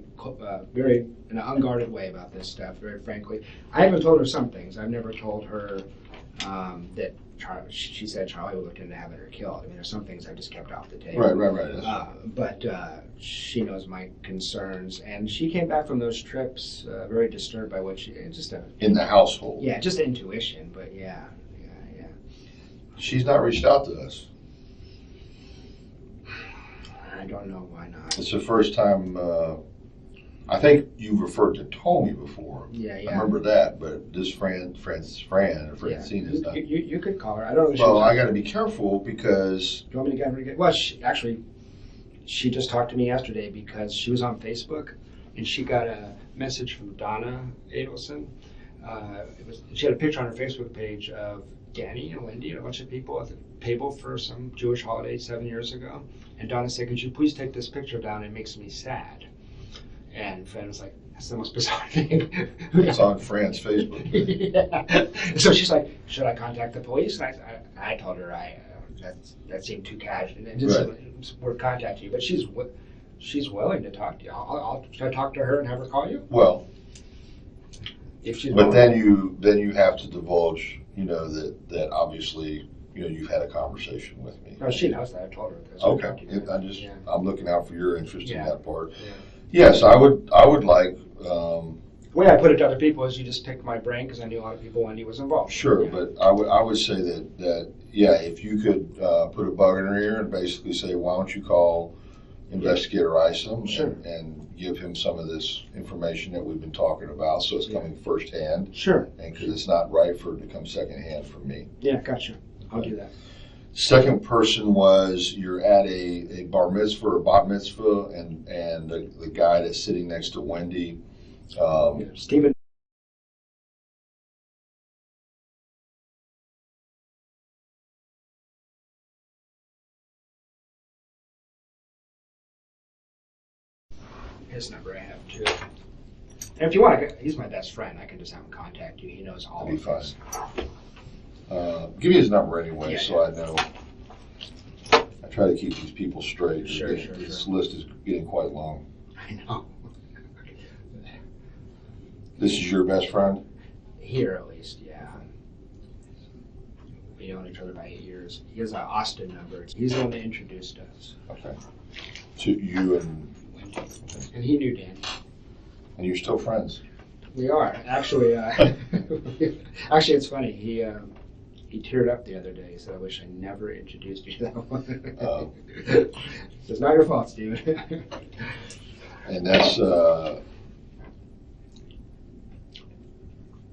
in an unguarded way about this stuff, very frankly. I haven't told her some things. I've never told her that she said Charlie would look into having her killed. I mean, there's some things I just kept off the table. Right. But she knows my concerns, and she came back from those trips very disturbed by what in the household. Yeah, just intuition, but yeah. She's not reached out to us. I don't know why not. It's the first time. I think you've referred to Tomi before. Yeah. I remember that, but this Francine is not. You could call her. I don't know. Well, I got to be careful because. Do you want me to get her again? Well, she just talked to me yesterday because she was on Facebook and she got a message from Donna Adelson. She had a picture on her Facebook page of Danny and Wendy and a bunch of people at the table for some Jewish holiday 7 years ago. And Donna said, could you please take this picture down? It makes me sad. And Fran was like, that's the most bizarre thing. It's on Fran's Facebook. Yeah. So she's like, should I contact the police? And I told her that seemed too casual. And just we're contacting you. But she's willing to talk to you. Should I talk to her and have her call you? Well, if she's but willing. then you have to divulge, that obviously, you've had a conversation with me. No, she knows that. I told her this. Okay. I'm looking out for your interest in that part. Yeah. Yes, I would like. The way I put it to other people is you just picked my brain because I knew a lot of people when he was involved. Sure, but I would say that if you could put a bug in her ear and basically say, why don't you call Investigator Isom and give him some of this information that we've been talking about, so it's coming firsthand. Sure. And because it's not right for it to come secondhand for me. Yeah, gotcha. I'll do that. Second person was you're at a bar mitzvah or bat mitzvah, and the guy that's sitting next to Wendy. Stephen. His number I have too. And if you want, he's my best friend. I can just have him contact you. He knows all of this. Give me his number anyway, so I know. I try to keep these people straight. Sure. This list is getting quite long. I know. This is your best friend? Here, at least, yeah. We known each other by 8 years. He has an Austin number. He's the one that introduced us. Okay. To you and Wendy. And he knew Danny. And you're still friends? We are. Actually, it's funny. He teared up the other day. He said, I wish I never introduced you to that one. Oh. It's not your fault, Steven. And that's,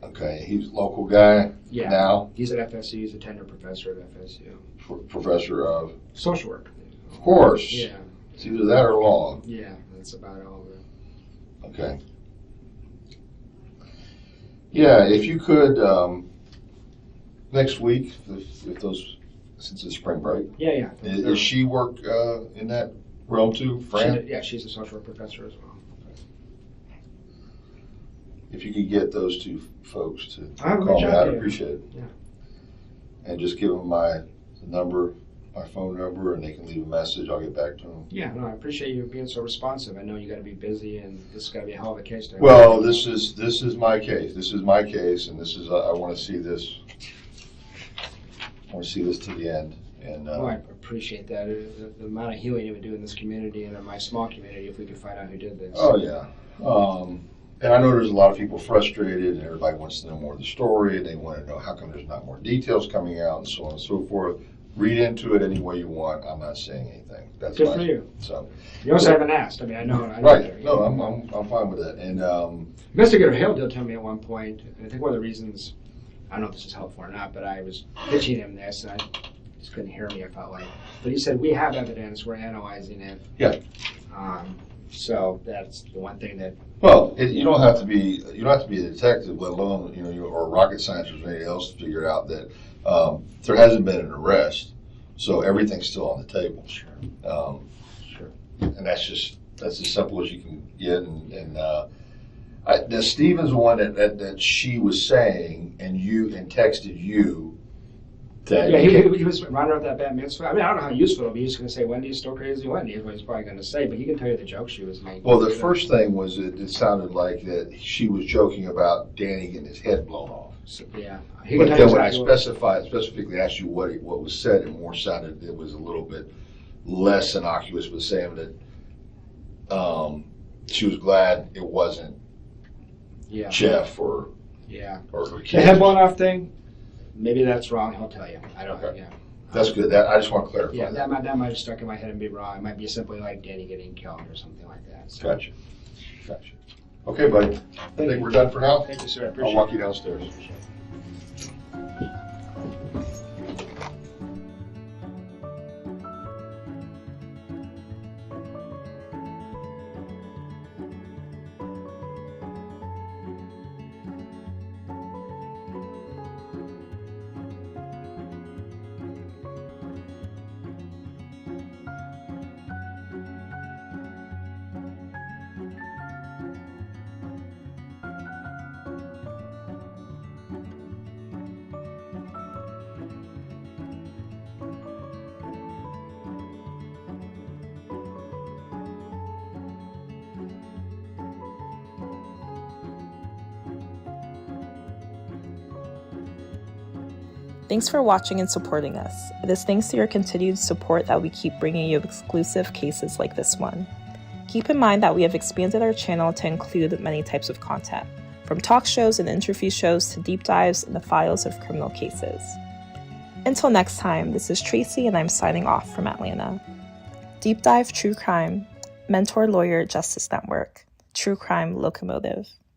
okay, he's a local guy now? He's at FSU. He's a tenure professor at FSU. Professor of? Social work. Of course. Yeah. It's either that or law. Yeah, that's about all of it. Okay. Yeah, if you could, next week, if those, since it's spring break. Yeah. Does she work in that realm too, Fran? She's a social work professor as well. If you could get those two folks to I'll call me, reach out I'd to you. appreciate it. Yeah. And just give them my number, my phone number, and they can leave a message. I'll get back to them. Yeah, no, I appreciate you being so responsive. I know you got to be busy, and this is got to be a hell of a case. Well, this is my case. This is my case, and this is I want to see this. I want to see this to the end. And I appreciate that. The amount of healing it would do in this community and in my small community if we could find out who did this. Oh yeah. And I know there's a lot of people frustrated, and everybody wants to know more of the story. They want to know how come there's not more details coming out, and so on and so forth. Read into it any way you want. I'm not saying anything. That's good for you. So you also haven't asked. I mean, I know. Right. No, I'm fine with that. And Investigator Hale did tell me at one point, and I think one of the reasons, I don't know if this is helpful or not, but I was pitching him this, and I just couldn't hear me. I felt like, but he said we have evidence. We're analyzing it. Yeah. So that's the one thing that. Well, you don't have to be a detective, let alone or a rocket scientist or anything else to figure out that there hasn't been an arrest, so everything's still on the table. Sure. Sure. And that's as simple as you can get. And Stephen's the one that she was saying, and texted you. Yeah, he was running out that bad mitzvah. I mean, I don't know how useful it'll be. He's going to say, Wendy is still crazy. Wendy is what he's probably going to say, but he can tell you the joke she was making. Well, the first thing was it sounded like that she was joking about Danny getting his head blown off. So, yeah. But then when I specifically asked you what was said, it more sounded, it was a little bit less innocuous, but saying that she was glad it wasn't Jeff or her kid. The head blown off thing. Maybe that's wrong. He'll tell you. I don't know. Okay. Yeah. That's good. I just want to clarify. Yeah, that might have stuck in my head and be wrong. It might be simply like Danny getting killed or something like that. So. Gotcha. Okay, buddy. I think we're done for now. Thank you, sir. I appreciate I'll walk you downstairs. Thanks for watching and supporting us. It is thanks to your continued support that we keep bringing you exclusive cases like this one. Keep in mind that we have expanded our channel to include many types of content, from talk shows and interview shows to deep dives in the files of criminal cases. Until next time, this is Tracy and I'm signing off from Atlanta. Deep Dive True Crime, Mentor Lawyer Justice Network, True Crime Locomotive.